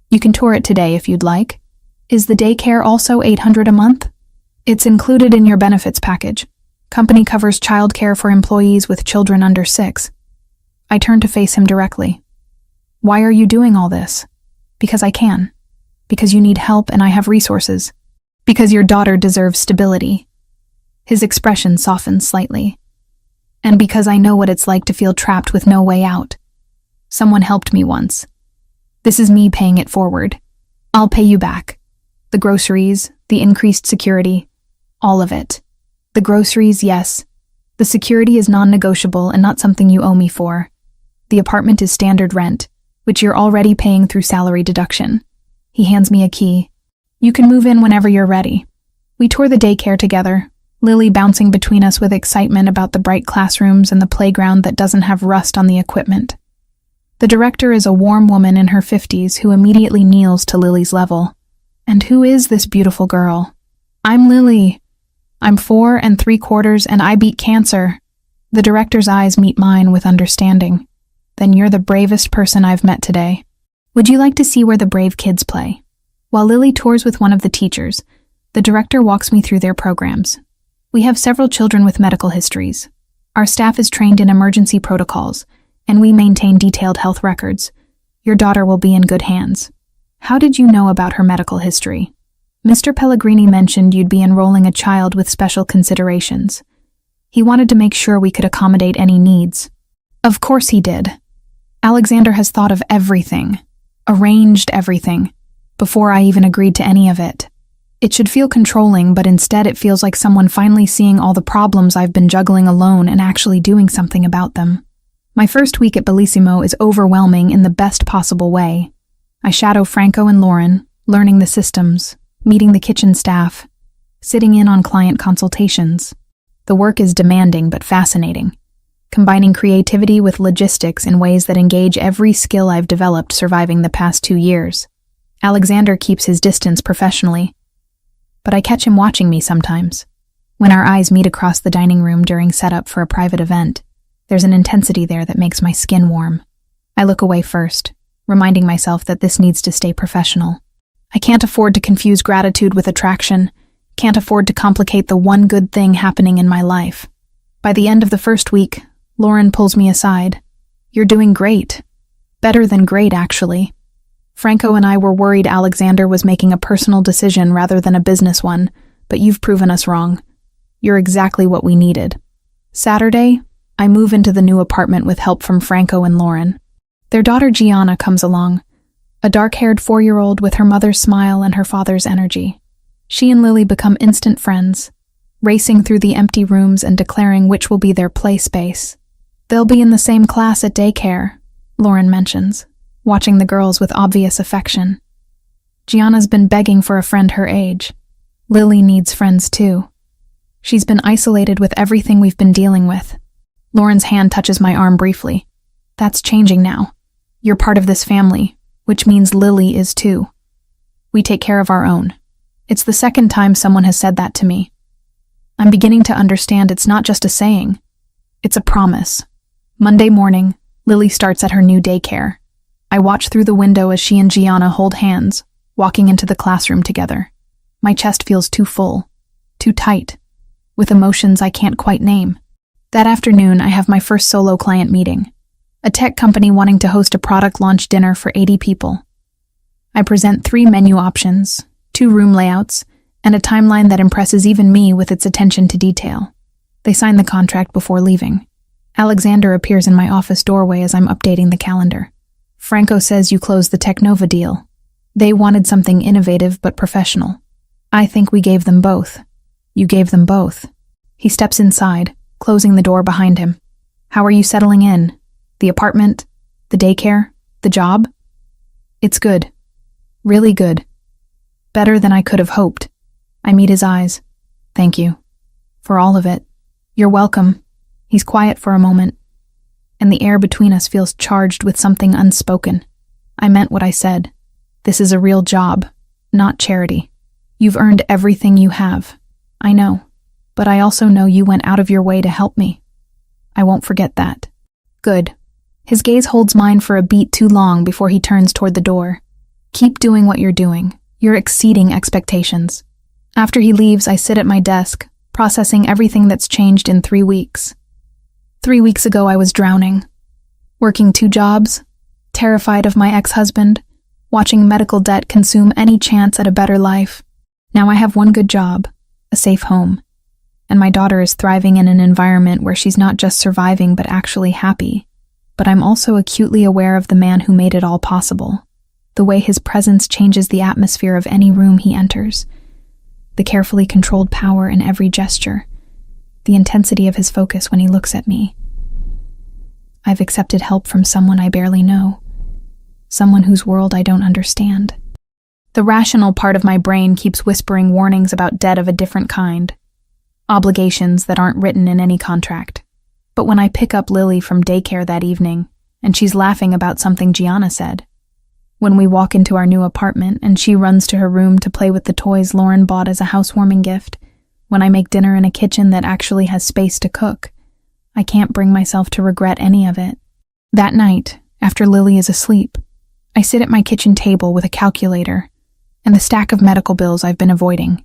You can tour it today if you'd like. Is the daycare also $800 a month? It's included in your benefits package. Company covers childcare for employees with children under 6. I turn to face him directly. Why are you doing all this? Because I can. Because you need help and I have resources. Because your daughter deserves stability. His expression softens slightly. And because I know what it's like to feel trapped with no way out. Someone helped me once. This is me paying it forward. I'll pay you back. The groceries, the increased security, all of it. The groceries, yes. The security is non-negotiable and not something you owe me for. The apartment is standard rent, which you're already paying through salary deduction. He hands me a key. You can move in whenever you're ready. We tour the daycare together, Lily bouncing between us with excitement about the bright classrooms and the playground that doesn't have rust on the equipment. The director is a warm woman in her 50s who immediately kneels to Lily's level. And who is this beautiful girl? I'm Lily. I'm 4 3/4 and I beat cancer. The director's eyes meet mine with understanding. Then you're the bravest person I've met today. Would you like to see where the brave kids play? While Lily tours with one of the teachers, the director walks me through their programs. We have several children with medical histories. Our staff is trained in emergency protocols, and we maintain detailed health records. Your daughter will be in good hands. How did you know about her medical history? Mr. Pellegrini mentioned you'd be enrolling a child with special considerations. He wanted to make sure we could accommodate any needs. Of course he did. Alexander has thought of everything, arranged everything, before I even agreed to any of it. It should feel controlling, but instead it feels like someone finally seeing all the problems I've been juggling alone and actually doing something about them. My first week at Bellissimo is overwhelming in the best possible way. I shadow Franco and Lauren, learning the systems, meeting the kitchen staff, sitting in on client consultations. The work is demanding but fascinating, combining creativity with logistics in ways that engage every skill I've developed surviving the past 2 years. Alexander keeps his distance professionally, but I catch him watching me sometimes. When our eyes meet across the dining room during setup for a private event, there's an intensity there that makes my skin warm. I look away first, reminding myself that this needs to stay professional. I can't afford to confuse gratitude with attraction, can't afford to complicate the one good thing happening in my life. By the end of the first week, Lauren pulls me aside. You're doing great. Better than great, actually. Franco and I were worried Alexander was making a personal decision rather than a business one, but you've proven us wrong. You're exactly what we needed. Saturday, I move into the new apartment with help from Franco and Lauren. Their daughter Gianna comes along, a dark-haired 4-year-old with her mother's smile and her father's energy. She and Lily become instant friends, racing through the empty rooms and declaring which will be their play space. They'll be in the same class at daycare, Lauren mentions, watching the girls with obvious affection. Gianna's been begging for a friend her age. Lily needs friends too. She's been isolated with everything we've been dealing with. Lauren's hand touches my arm briefly. That's changing now. You're part of this family, which means Lily is too. We take care of our own. It's the second time someone has said that to me. I'm beginning to understand it's not just a saying. It's a promise. Monday morning, Lily starts at her new daycare. I watch through the window as she and Gianna hold hands, walking into the classroom together. My chest feels too full, too tight, with emotions I can't quite name. That afternoon, I have my first solo client meeting. A tech company wanting to host a product launch dinner for 80 people. I present 3 menu options, 2 room layouts, and a timeline that impresses even me with its attention to detail. They sign the contract before leaving. Alexander appears in my office doorway as I'm updating the calendar. Franco says you closed the Technova deal. They wanted something innovative but professional. I think we gave them both. You gave them both. He steps inside, closing the door behind him. How are you settling in? The apartment? The daycare? The job? It's good. Really good. Better than I could have hoped. I meet his eyes. Thank you. For all of it. You're welcome. He's quiet for a moment, and the air between us feels charged with something unspoken. I meant what I said. This is a real job, not charity. You've earned everything you have. I know, but I also know you went out of your way to help me. I won't forget that. Good. His gaze holds mine for a beat too long before he turns toward the door. Keep doing what you're doing. You're exceeding expectations. After he leaves, I sit at my desk, processing everything that's changed in 3 weeks. 3 weeks ago, I was drowning. Working 2 jobs, terrified of my ex-husband, watching medical debt consume any chance at a better life. Now I have 1 good job, a safe home, and my daughter is thriving in an environment where she's not just surviving but actually happy. But I'm also acutely aware of the man who made it all possible, the way his presence changes the atmosphere of any room he enters, the carefully controlled power in every gesture, the intensity of his focus when he looks at me. I've accepted help from someone I barely know, someone whose world I don't understand. The rational part of my brain keeps whispering warnings about debt of a different kind, obligations that aren't written in any contract. But when I pick up Lily from daycare that evening, and she's laughing about something Gianna said, when we walk into our new apartment and she runs to her room to play with the toys Lauren bought as a housewarming gift, when I make dinner in a kitchen that actually has space to cook, I can't bring myself to regret any of it. That night, after Lily is asleep, I sit at my kitchen table with a calculator and the stack of medical bills I've been avoiding.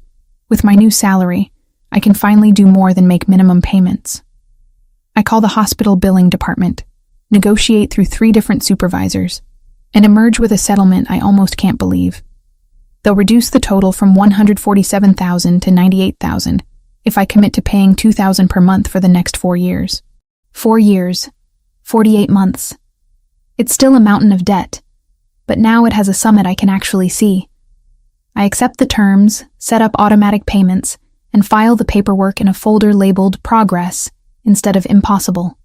With my new salary, I can finally do more than make minimum payments. I call the hospital billing department, negotiate through 3 different supervisors, and emerge with a settlement I almost can't believe. They'll reduce the total from $147,000 to $98,000 if I commit to paying $2,000 per month for the next 4 years. 4 years, 48 months. It's still a mountain of debt, but now it has a summit I can actually see. I accept the terms, set up automatic payments, and file the paperwork in a folder labeled Progress instead of Impossible.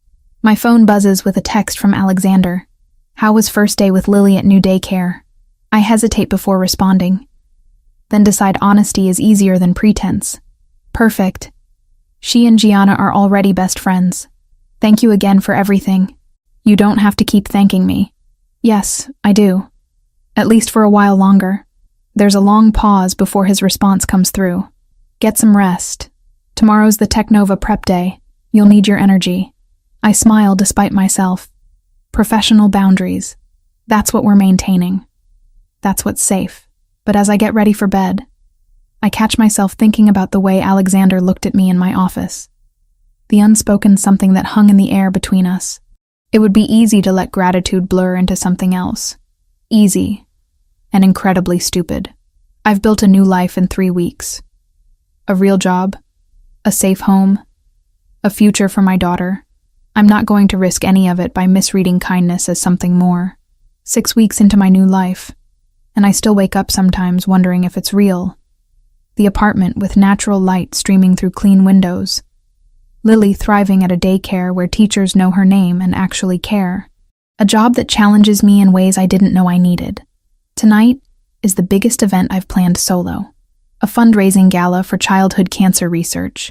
My phone buzzes with a text from Alexander. How was first day with Lily at new daycare? I hesitate before responding, then decide honesty is easier than pretense. Perfect. She and Gianna are already best friends. Thank you again for everything. You don't have to keep thanking me. Yes, I do. At least for a while longer. There's a long pause before his response comes through. Get some rest. Tomorrow's the Technova prep day. You'll need your energy. I smile despite myself. Professional boundaries. That's what we're maintaining. That's what's safe. But as I get ready for bed, I catch myself thinking about the way Alexander looked at me in my office. The unspoken something that hung in the air between us. It would be easy to let gratitude blur into something else. Easy. And incredibly stupid. I've built a new life in 3 weeks. A real job. A safe home. A future for my daughter. I'm not going to risk any of it by misreading kindness as something more. 6 weeks into my new life, and I still wake up sometimes wondering if it's real. The apartment with natural light streaming through clean windows. Lily thriving at a daycare where teachers know her name and actually care. A job that challenges me in ways I didn't know I needed. Tonight is the biggest event I've planned solo. A fundraising gala for childhood cancer research.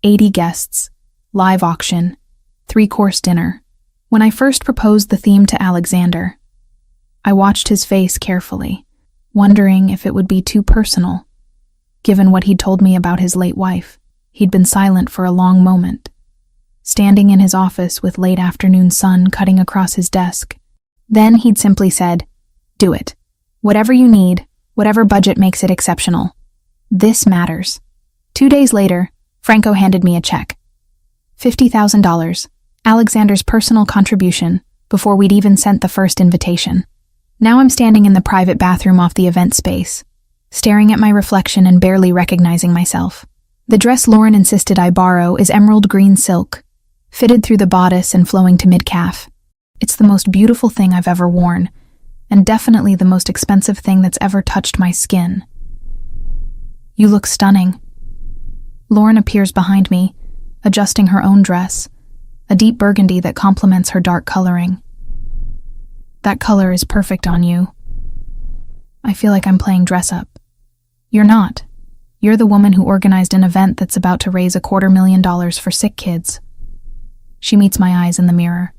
80 guests. Live auction. 3-course dinner. When I first proposed the theme to Alexander, I watched his face carefully, wondering if it would be too personal. Given what he'd told me about his late wife, he'd been silent for a long moment, standing in his office with late afternoon sun cutting across his desk. Then he'd simply said, "Do it. Whatever you need, whatever budget makes it exceptional." This matters. 2 days later, Franco handed me a check. $50,000, Alexander's personal contribution, before we'd even sent the first invitation. Now I'm standing in the private bathroom off the event space, staring at my reflection and barely recognizing myself. The dress Lauren insisted I borrow is emerald green silk, fitted through the bodice and flowing to mid-calf. It's the most beautiful thing I've ever worn, and definitely the most expensive thing that's ever touched my skin. You look stunning. Lauren appears behind me, adjusting her own dress, a deep burgundy that complements her dark coloring. That color is perfect on you. I feel like I'm playing dress-up. You're not. You're the woman who organized an event that's about to raise $250,000 for sick kids. She meets my eyes in the mirror.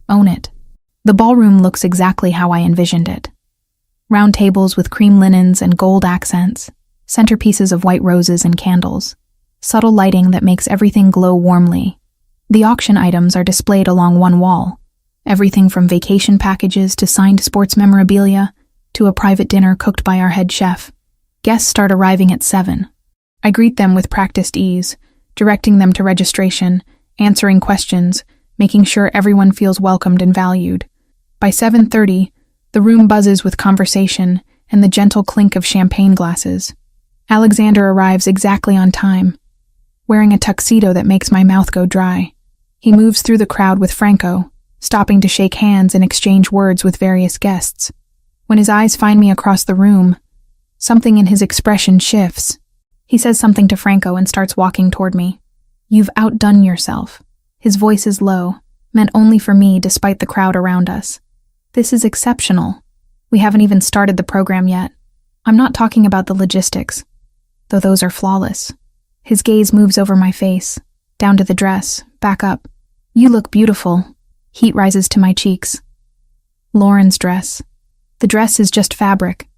Own it. The ballroom looks exactly how I envisioned it. Round tables with cream linens and gold accents, centerpieces of white roses and candles, subtle lighting that makes everything glow warmly. The auction items are displayed along one wall, everything from vacation packages to signed sports memorabilia to a private dinner cooked by our head chef. Guests start arriving at 7. I greet them with practiced ease, directing them to registration, answering questions, making sure everyone feels welcomed and valued. By 7:30, the room buzzes with conversation and the gentle clink of champagne glasses. Alexander arrives exactly on time, wearing a tuxedo that makes my mouth go dry. He moves through the crowd with Franco, stopping to shake hands and exchange words with various guests. When his eyes find me across the room, something in his expression shifts. He says something to Franco and starts walking toward me. You've outdone yourself. His voice is low, meant only for me despite the crowd around us. This is exceptional. We haven't even started the program yet. I'm not talking about the logistics, though those are flawless. His gaze moves over my face, down to the dress, back up. You look beautiful. Heat rises to my cheeks. Lauren's dress. The dress is just fabric.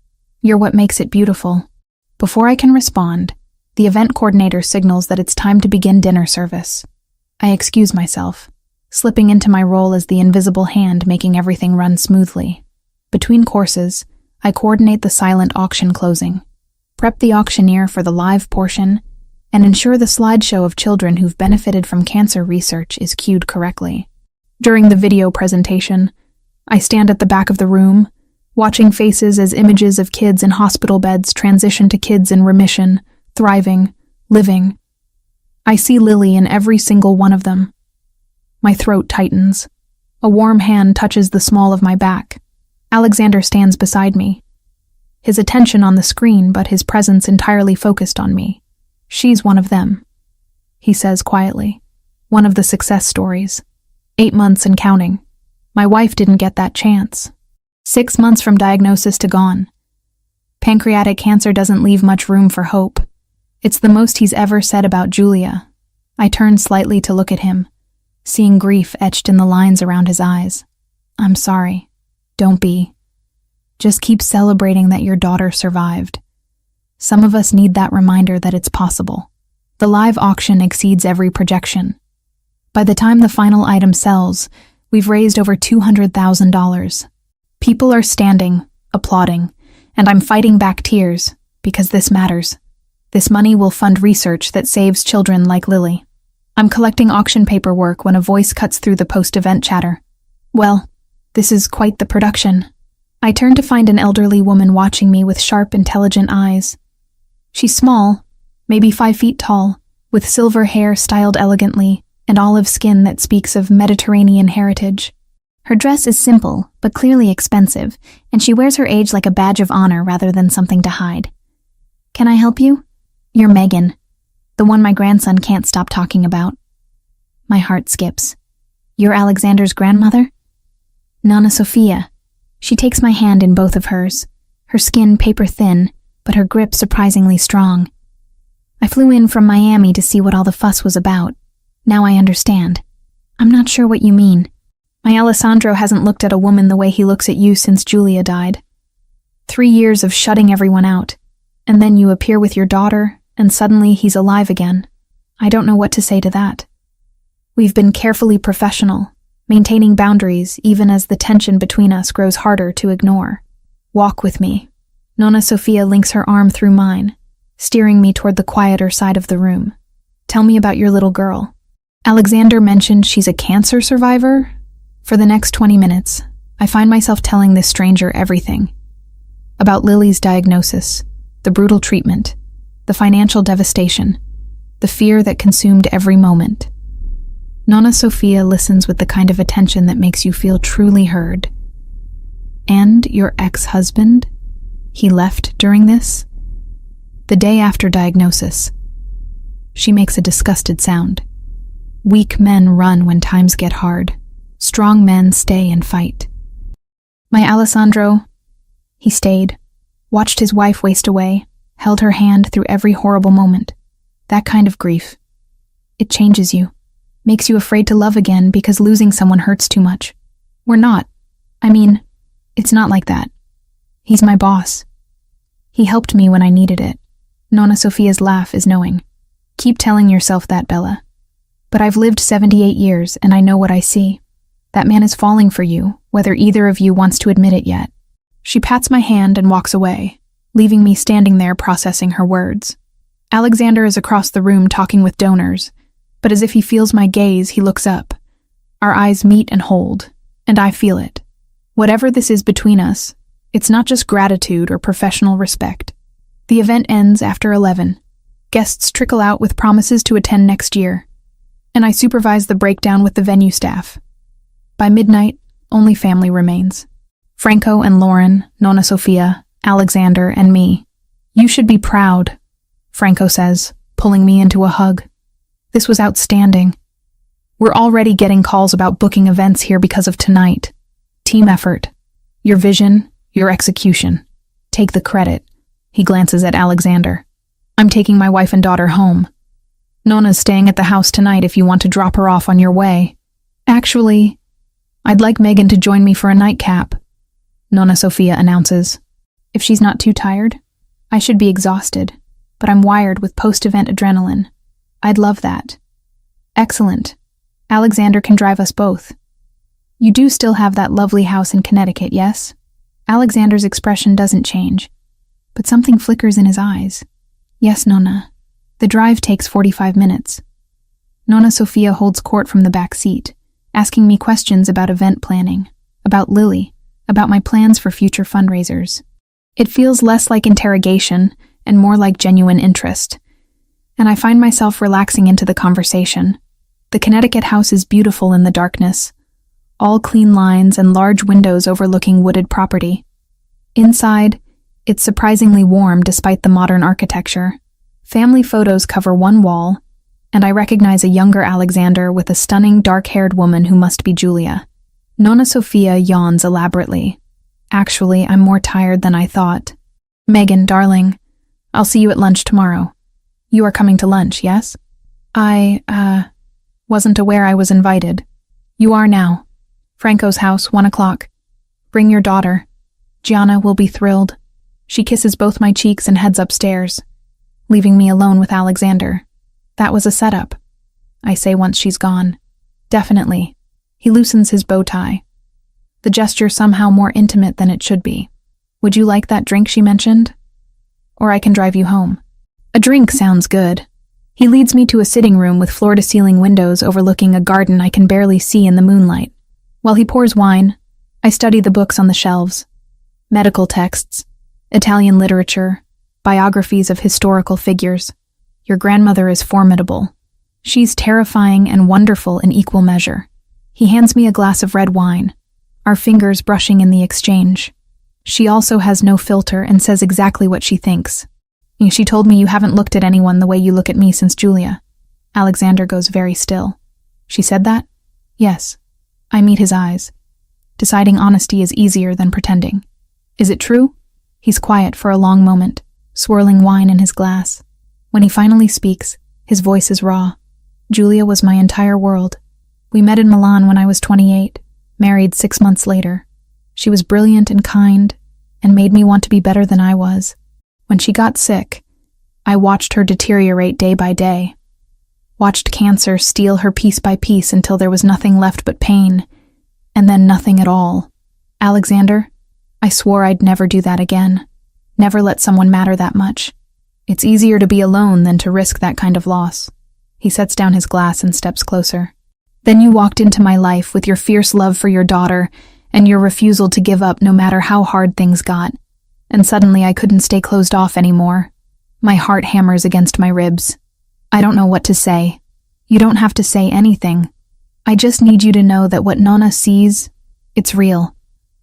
You're what makes it beautiful. Before I can respond, the event coordinator signals that it's time to begin dinner service. I excuse myself, slipping into my role as the invisible hand making everything run smoothly. Between courses, I coordinate the silent auction closing, prep the auctioneer for the live portion, and ensure the slideshow of children who've benefited from cancer research is cued correctly. During the video presentation, I stand at the back of the room, watching faces as images of kids in hospital beds transition to kids in remission, thriving, living. I see Lily in every single one of them. My throat tightens. A warm hand touches the small of my back. Alexander stands beside me, his attention on the screen but his presence entirely focused on me. She's one of them, he says quietly. One of the success stories. 8 months and counting. My wife didn't get that chance. 6 months from diagnosis to gone. Pancreatic cancer doesn't leave much room for hope. It's the most he's ever said about Julia. I turn slightly to look at him, seeing grief etched in the lines around his eyes. I'm sorry. Don't be. Just keep celebrating that your daughter survived. Some of us need that reminder that it's possible. The live auction exceeds every projection. By the time the final item sells, we've raised over $200,000. People are standing, applauding, and I'm fighting back tears because this matters. This money will fund research that saves children like Lily. I'm collecting auction paperwork when a voice cuts through the post-event chatter. Well, this is quite the production. I turn to find an elderly woman watching me with sharp, intelligent eyes. She's small, maybe 5 feet tall, with silver hair styled elegantly and olive skin that speaks of Mediterranean heritage. Her dress is simple, but clearly expensive, and she wears her age like a badge of honor rather than something to hide. Can I help you? You're Megan, the one my grandson can't stop talking about. My heart skips. You're Alexander's grandmother? Nana Sophia. She takes my hand in both of hers, her skin paper thin, but her grip surprisingly strong. I flew in from Miami to see what all the fuss was about. Now I understand. I'm not sure what you mean. My Alessandro hasn't looked at a woman the way he looks at you since Julia died. 3 years of shutting everyone out, and then you appear with your daughter, and suddenly he's alive again. I don't know what to say to that. We've been carefully professional, maintaining boundaries even as the tension between us grows harder to ignore. Walk with me. Nona Sophia links her arm through mine, steering me toward the quieter side of the room. Tell me about your little girl. Alexander mentioned she's a cancer survivor. For the next 20 minutes, I find myself telling this stranger everything. About Lily's diagnosis, the brutal treatment, the financial devastation, the fear that consumed every moment. Nonna Sophia listens with the kind of attention that makes you feel truly heard. And your ex-husband? He left during this? The day after diagnosis. She makes a disgusted sound. Weak men run when times get hard. Strong men stay and fight. My Alessandro, he stayed, watched his wife waste away, held her hand through every horrible moment. That kind of grief. It changes you, makes you afraid to love again because losing someone hurts too much. We're not. It's not like that. He's my boss. He helped me when I needed it. Nonna Sophia's laugh is knowing. Keep telling yourself that, Bella. But I've lived 78 years and I know what I see. That man is falling for you, whether either of you wants to admit it yet. She pats my hand and walks away, leaving me standing there processing her words. Alexander is across the room talking with donors, but as if he feels my gaze, he looks up. Our eyes meet and hold, and I feel it. Whatever this is between us, it's not just gratitude or professional respect. The event ends after 11. Guests trickle out with promises to attend next year, and I supervise the breakdown with the venue staff. By midnight, only family remains. Franco and Lauren, Nonna Sophia, Alexander, and me. You should be proud, Franco says, pulling me into a hug. This was outstanding. We're already getting calls about booking events here because of tonight. Team effort. Your vision, your execution. Take the credit. He glances at Alexander. I'm taking my wife and daughter home. Nonna's staying at the house tonight if you want to drop her off on your way. Actually, I'd like Megan to join me for a nightcap, Nonna Sophia announces. If she's not too tired, I should be exhausted, but I'm wired with post-event adrenaline. I'd love that. Excellent. Alexander can drive us both. You do still have that lovely house in Connecticut, yes? Alexander's expression doesn't change, but something flickers in his eyes. Yes, Nonna. The drive takes 45 minutes. Nonna Sophia holds court from the back seat, asking me questions about event planning, about Lily, about my plans for future fundraisers. It feels less like interrogation and more like genuine interest, and I find myself relaxing into the conversation. The Connecticut house is beautiful in the darkness, all clean lines and large windows overlooking wooded property. Inside, it's surprisingly warm despite the modern architecture. Family photos cover one wall, and I recognize a younger Alexander with a stunning dark-haired woman who must be Julia. Nonna Sophia yawns elaborately. Actually, I'm more tired than I thought. Megan, darling, I'll see you at lunch tomorrow. You are coming to lunch, yes? I wasn't aware I was invited. You are now. Franco's house, 1 o'clock. Bring your daughter. Gianna will be thrilled. She kisses both my cheeks and heads upstairs, leaving me alone with Alexander. That was a setup, I say once she's gone. Definitely. He loosens his bow tie. The gesture somehow more intimate than it should be. Would you like that drink she mentioned? Or I can drive you home. A drink sounds good. He leads me to a sitting room with floor-to-ceiling windows overlooking a garden I can barely see in the moonlight. While he pours wine, I study the books on the shelves. Medical texts, Italian literature, biographies of historical figures. Your grandmother is formidable. She's terrifying and wonderful in equal measure. He hands me a glass of red wine, our fingers brushing in the exchange. She also has no filter and says exactly what she thinks. She told me you haven't looked at anyone the way you look at me since Julia. Alexander goes very still. She said that? Yes. I meet his eyes. Deciding honesty is easier than pretending. Is it true? He's quiet for a long moment, swirling wine in his glass. When he finally speaks, his voice is raw. Julia was my entire world. We met in Milan when I was 28, married 6 months later. She was brilliant and kind, and made me want to be better than I was. When she got sick, I watched her deteriorate day by day. Watched cancer steal her piece by piece until there was nothing left but pain, and then nothing at all. Alexander, I swore I'd never do that again. Never let someone matter that much. It's easier to be alone than to risk that kind of loss. He sets down his glass and steps closer. Then you walked into my life with your fierce love for your daughter and your refusal to give up no matter how hard things got. And suddenly I couldn't stay closed off anymore. My heart hammers against my ribs. I don't know what to say. You don't have to say anything. I just need you to know that what Nona sees, it's real.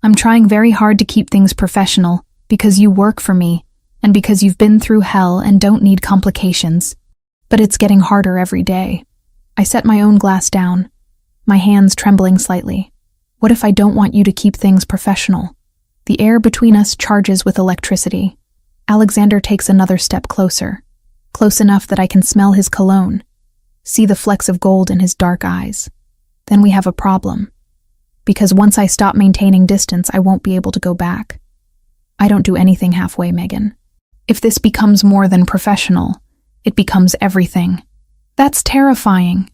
I'm trying very hard to keep things professional because you work for me and because you've been through hell and don't need complications. But it's getting harder every day. I set my own glass down, my hands trembling slightly. What if I don't want you to keep things professional? The air between us charges with electricity. Alexander takes another step closer, close enough that I can smell his cologne, see the flecks of gold in his dark eyes. Then we have a problem. Because once I stop maintaining distance, I won't be able to go back. I don't do anything halfway, Megan. If this becomes more than professional, it becomes everything. That's terrifying.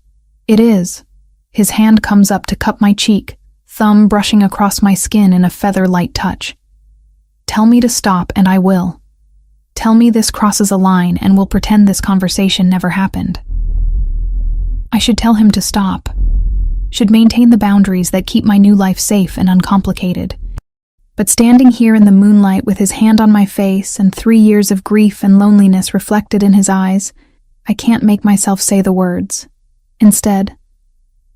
It is. His hand comes up to cup my cheek, thumb brushing across my skin in a feather-light touch. Tell me to stop, and I will. Tell me this crosses a line, and we'll pretend this conversation never happened. I should tell him to stop. Should maintain the boundaries that keep my new life safe and uncomplicated. But standing here in the moonlight with his hand on my face and 3 years of grief and loneliness reflected in his eyes, I can't make myself say the words. Instead,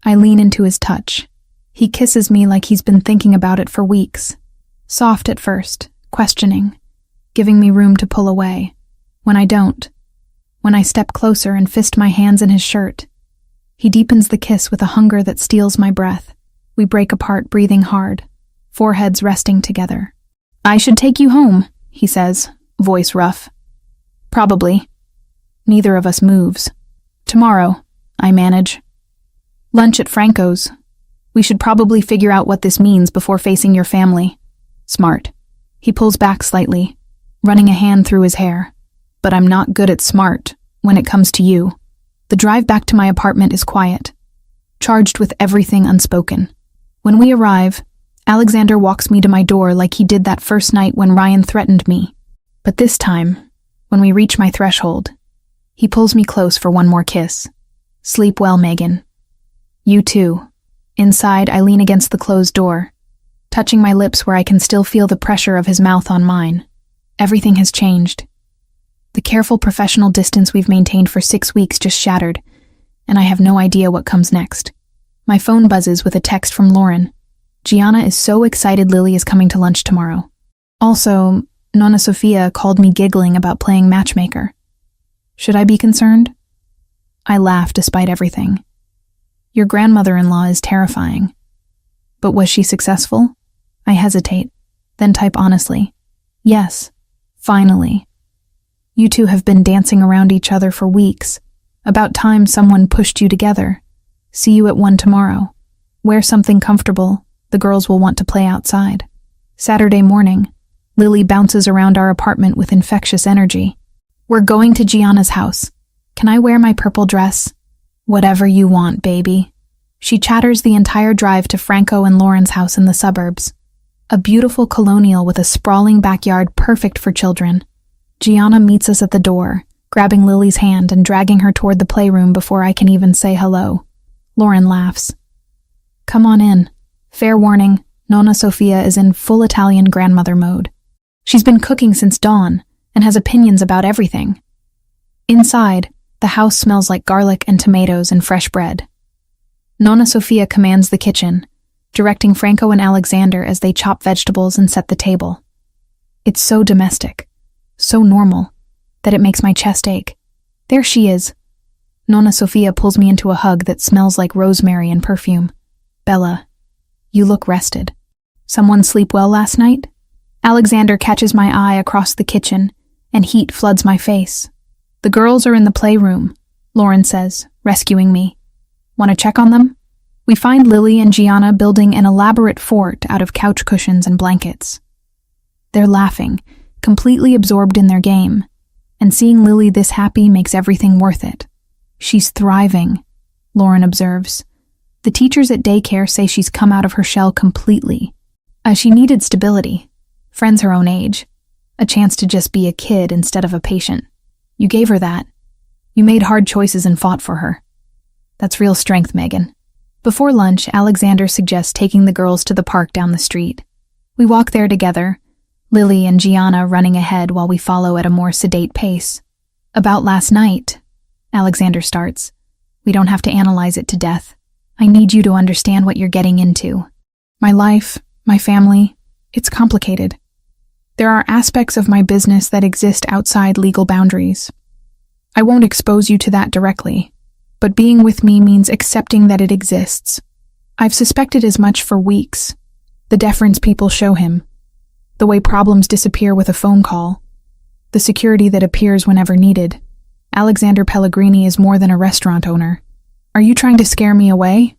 I lean into his touch. He kisses me like he's been thinking about it for weeks. Soft at first, questioning, giving me room to pull away. When I don't, when I step closer and fist my hands in his shirt, he deepens the kiss with a hunger that steals my breath. We break apart, breathing hard, foreheads resting together. I should take you home, he says, voice rough. Probably. Neither of us moves. Tomorrow, I manage. Lunch at Franco's. We should probably figure out what this means before facing your family. Smart. He pulls back slightly, running a hand through his hair. But I'm not good at smart when it comes to you. The drive back to my apartment is quiet, charged with everything unspoken. When we arrive, Alexander walks me to my door like he did that first night when Ryan threatened me. But this time, when we reach my threshold, he pulls me close for one more kiss. Sleep well, Megan. You too. Inside, I lean against the closed door, touching my lips where I can still feel the pressure of his mouth on mine. Everything has changed. The careful professional distance we've maintained for 6 weeks just shattered, and I have no idea what comes next. My phone buzzes with a text from Lauren. Gianna is so excited Lily is coming to lunch tomorrow. Also, Nonna Sofia called me giggling about playing matchmaker. Should I be concerned? I laugh despite everything. Your grandmother-in-law is terrifying. But was she successful? I hesitate, then type honestly. Yes, finally. You two have been dancing around each other for weeks. About time someone pushed you together. See you at 1 tomorrow. Wear something comfortable. The girls will want to play outside. Saturday morning, Lily bounces around our apartment with infectious energy. We're going to Gianna's house. Can I wear my purple dress? Whatever you want, baby. She chatters the entire drive to Franco and Lauren's house in the suburbs. A beautiful colonial with a sprawling backyard perfect for children. Gianna meets us at the door, grabbing Lily's hand and dragging her toward the playroom before I can even say hello. Lauren laughs. Come on in. Fair warning, Nonna Sofia is in full Italian grandmother mode. She's been cooking since dawn and has opinions about everything. Inside, the house smells like garlic and tomatoes and fresh bread. Nonna Sofia commands the kitchen, directing Franco and Alexander as they chop vegetables and set the table. It's so domestic, so normal, that it makes my chest ache. There she is. Nonna Sofia pulls me into a hug that smells like rosemary and perfume. Bella, you look rested. Someone sleep well last night? Alexander catches my eye across the kitchen, and heat floods my face. The girls are in the playroom, Lauren says, rescuing me. Want to check on them? We find Lily and Gianna building an elaborate fort out of couch cushions and blankets. They're laughing, completely absorbed in their game, and seeing Lily this happy makes everything worth it. She's thriving, Lauren observes. The teachers at daycare say she's come out of her shell completely. She needed stability, friends her own age, a chance to just be a kid instead of a patient. You gave her that. You made hard choices and fought for her. That's real strength, Megan. Before lunch, Alexander suggests taking the girls to the park down the street. We walk there together, Lily and Gianna running ahead while we follow at a more sedate pace. About last night, Alexander starts. We don't have to analyze it to death. I need you to understand what you're getting into. My life, my family, it's complicated. There are aspects of my business that exist outside legal boundaries. I won't expose you to that directly, but being with me means accepting that it exists. I've suspected as much for weeks. The deference people show him, the way problems disappear with a phone call, the security that appears whenever needed. Alexander Pellegrini is more than a restaurant owner. Are you trying to scare me away?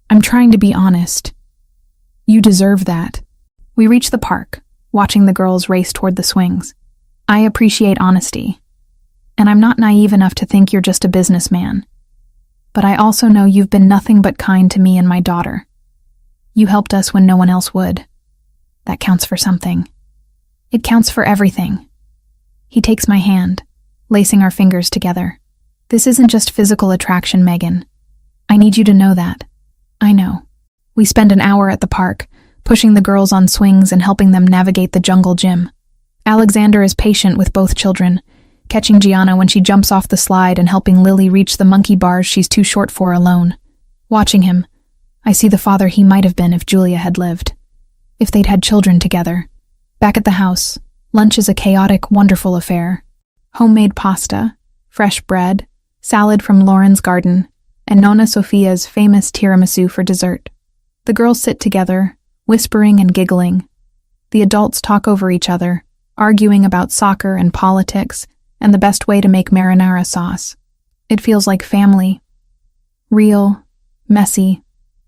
I'm trying to be honest. You deserve that. We reach the park, watching the girls race toward the swings. I appreciate honesty, and I'm not naive enough to think you're just a businessman. But I also know you've been nothing but kind to me and my daughter. You helped us when no one else would. That counts for something. It counts for everything. He takes my hand, lacing our fingers together. This isn't just physical attraction, Megan. I need you to know that. I know. We spend an hour at the park, pushing the girls on swings and helping them navigate the jungle gym. Alexander is patient with both children, catching Gianna when she jumps off the slide and helping Lily reach the monkey bars she's too short for alone. Watching him, I see the father he might have been if Julia had lived. If they'd had children together. Back at the house, lunch is a chaotic, wonderful affair. Homemade pasta, fresh bread, salad from Lauren's garden, and Nonna Sophia's famous tiramisu for dessert. The girls sit together, whispering and giggling. The adults talk over each other, arguing about soccer and politics and the best way to make marinara sauce. It feels like family. Real, messy,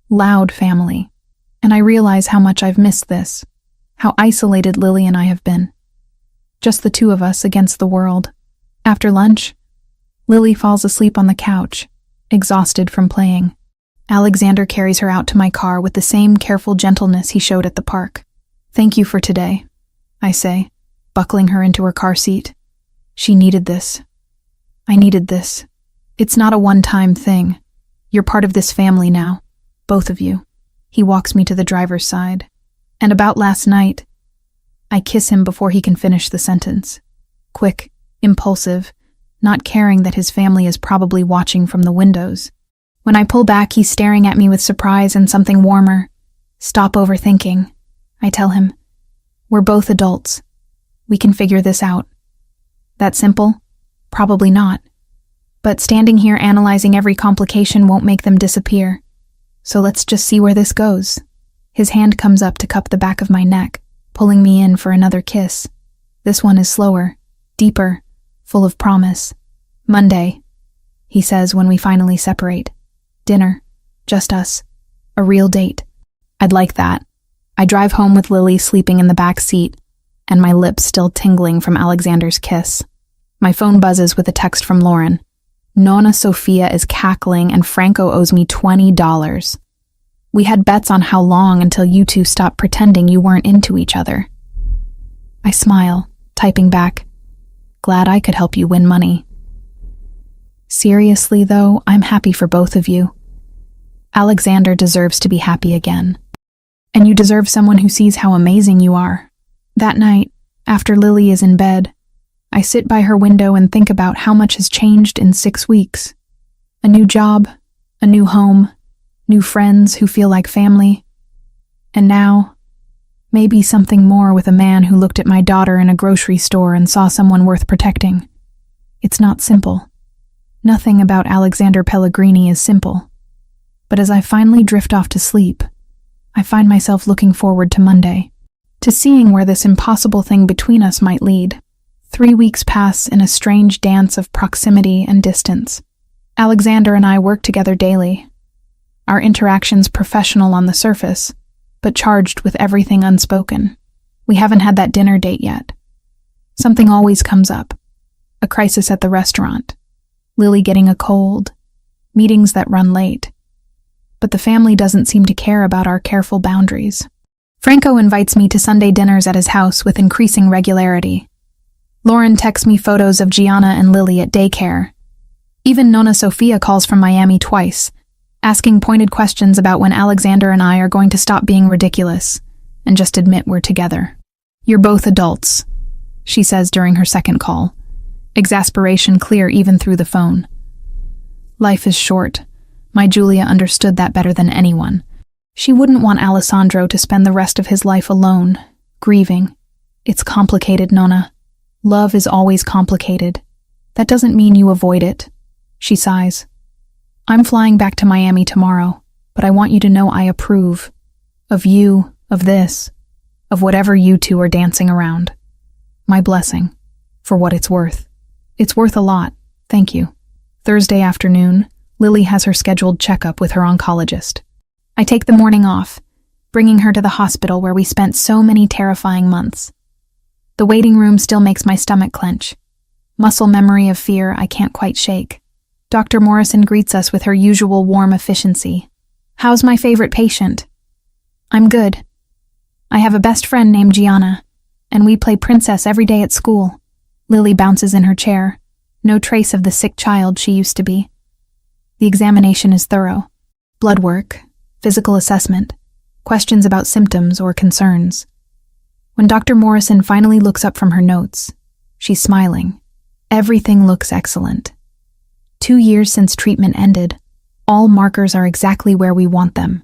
loud family. And I realize how much I've missed this, how isolated Lily and I have been. Just the two of us against the world. After lunch, Lily falls asleep on the couch, exhausted from playing. Alexander carries her out to my car with the same careful gentleness he showed at the park. Thank you for today, I say, buckling her into her car seat. She needed this. I needed this. It's not a one-time thing. You're part of this family now, both of you. He walks me to the driver's side. And about last night, I kiss him before he can finish the sentence. Quick, impulsive, not caring that his family is probably watching from the windows. When I pull back, he's staring at me with surprise and something warmer. Stop overthinking, I tell him. We're both adults. We can figure this out. That simple? Probably not. But standing here analyzing every complication won't make them disappear. So let's just see where this goes. His hand comes up to cup the back of my neck, pulling me in for another kiss. This one is slower, deeper, full of promise. Monday, he says when we finally separate. Dinner. Just us. A real date. I'd like that. I drive home with Lily sleeping in the back seat, and my lips still tingling from Alexander's kiss. My phone buzzes with a text from Lauren. Nonna Sophia is cackling and Franco owes me $20. We had bets on how long until you two stopped pretending you weren't into each other. I smile, typing back, glad I could help you win money. Seriously, though, I'm happy for both of you. Alexander deserves to be happy again. And you deserve someone who sees how amazing you are. That night, after Lily is in bed, I sit by her window and think about how much has changed in 6 weeks. A new job, a new home, new friends who feel like family. And now, maybe something more with a man who looked at my daughter in a grocery store and saw someone worth protecting. It's not simple. Nothing about Alexander Pellegrini is simple. But as I finally drift off to sleep, I find myself looking forward to Monday, to seeing where this impossible thing between us might lead. 3 weeks pass in a strange dance of proximity and distance. Alexander and I work together daily. Our interactions professional on the surface, but charged with everything unspoken. We haven't had that dinner date yet. Something always comes up. A crisis at the restaurant. Lily getting a cold. Meetings that run late. But the family doesn't seem to care about our careful boundaries. Franco invites me to Sunday dinners at his house with increasing regularity. Lauren texts me photos of Gianna and Lily at daycare. Even Nonna Sophia calls from Miami twice, asking pointed questions about when Alexander and I are going to stop being ridiculous and just admit we're together. "You're both adults," she says during her second call, exasperation clear even through the phone. Life is short. My Julia understood that better than anyone. She wouldn't want Alessandro to spend the rest of his life alone, grieving. It's complicated, Nonna. Love is always complicated. That doesn't mean you avoid it. She sighs. I'm flying back to Miami tomorrow, but I want you to know I approve. Of you, of this, of whatever you two are dancing around. My blessing, for what it's worth. It's worth a lot, thank you. Thursday afternoon, Lily has her scheduled checkup with her oncologist. I take the morning off, bringing her to the hospital where we spent so many terrifying months. The waiting room still makes my stomach clench. Muscle memory of fear I can't quite shake. Dr. Morrison greets us with her usual warm efficiency. How's my favorite patient? I'm good. I have a best friend named Gianna, and we play princess every day at school. Lily bounces in her chair. No trace of the sick child she used to be. The examination is thorough. Blood work, physical assessment, questions about symptoms or concerns. When Dr. Morrison finally looks up from her notes, she's smiling. Everything looks excellent. 2 years since treatment ended, all markers are exactly where we want them.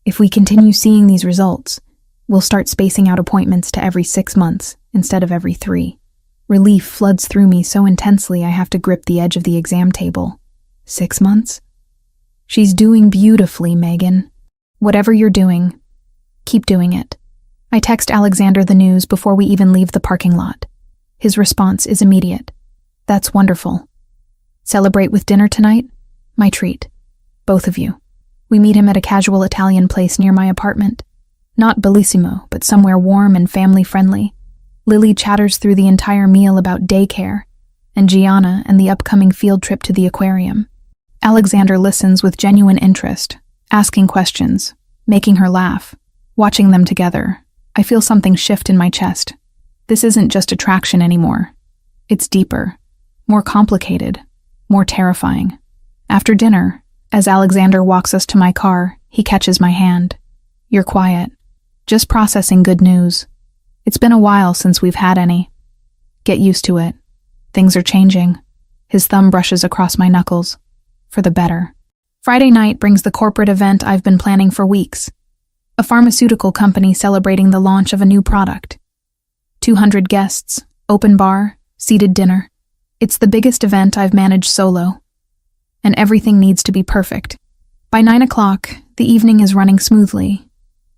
If we continue seeing these results, we'll start spacing out appointments to every 6 months instead of every 3. Relief floods through me so intensely I have to grip the edge of the exam table. 6 months? She's doing beautifully, Megan. Whatever you're doing, keep doing it. I text Alexander the news before we even leave the parking lot. His response is immediate. That's wonderful. Celebrate with dinner tonight? My treat. Both of you. We meet him at a casual Italian place near my apartment. Not bellissimo, but somewhere warm and family-friendly. Lily chatters through the entire meal about daycare, and Gianna and the upcoming field trip to the aquarium. Alexander listens with genuine interest, asking questions, making her laugh. Watching them together, I feel something shift in my chest. This isn't just attraction anymore. It's deeper, more complicated, more terrifying. After dinner, as Alexander walks us to my car, he catches my hand. You're quiet. Just processing good news. It's been a while since we've had any. Get used to it. Things are changing. His thumb brushes across my knuckles. For the better. Friday night brings the corporate event I've been planning for weeks. A pharmaceutical company celebrating the launch of a new product. 200 guests, open bar, seated dinner. It's the biggest event I've managed solo. And everything needs to be perfect. By 9 o'clock, the evening is running smoothly.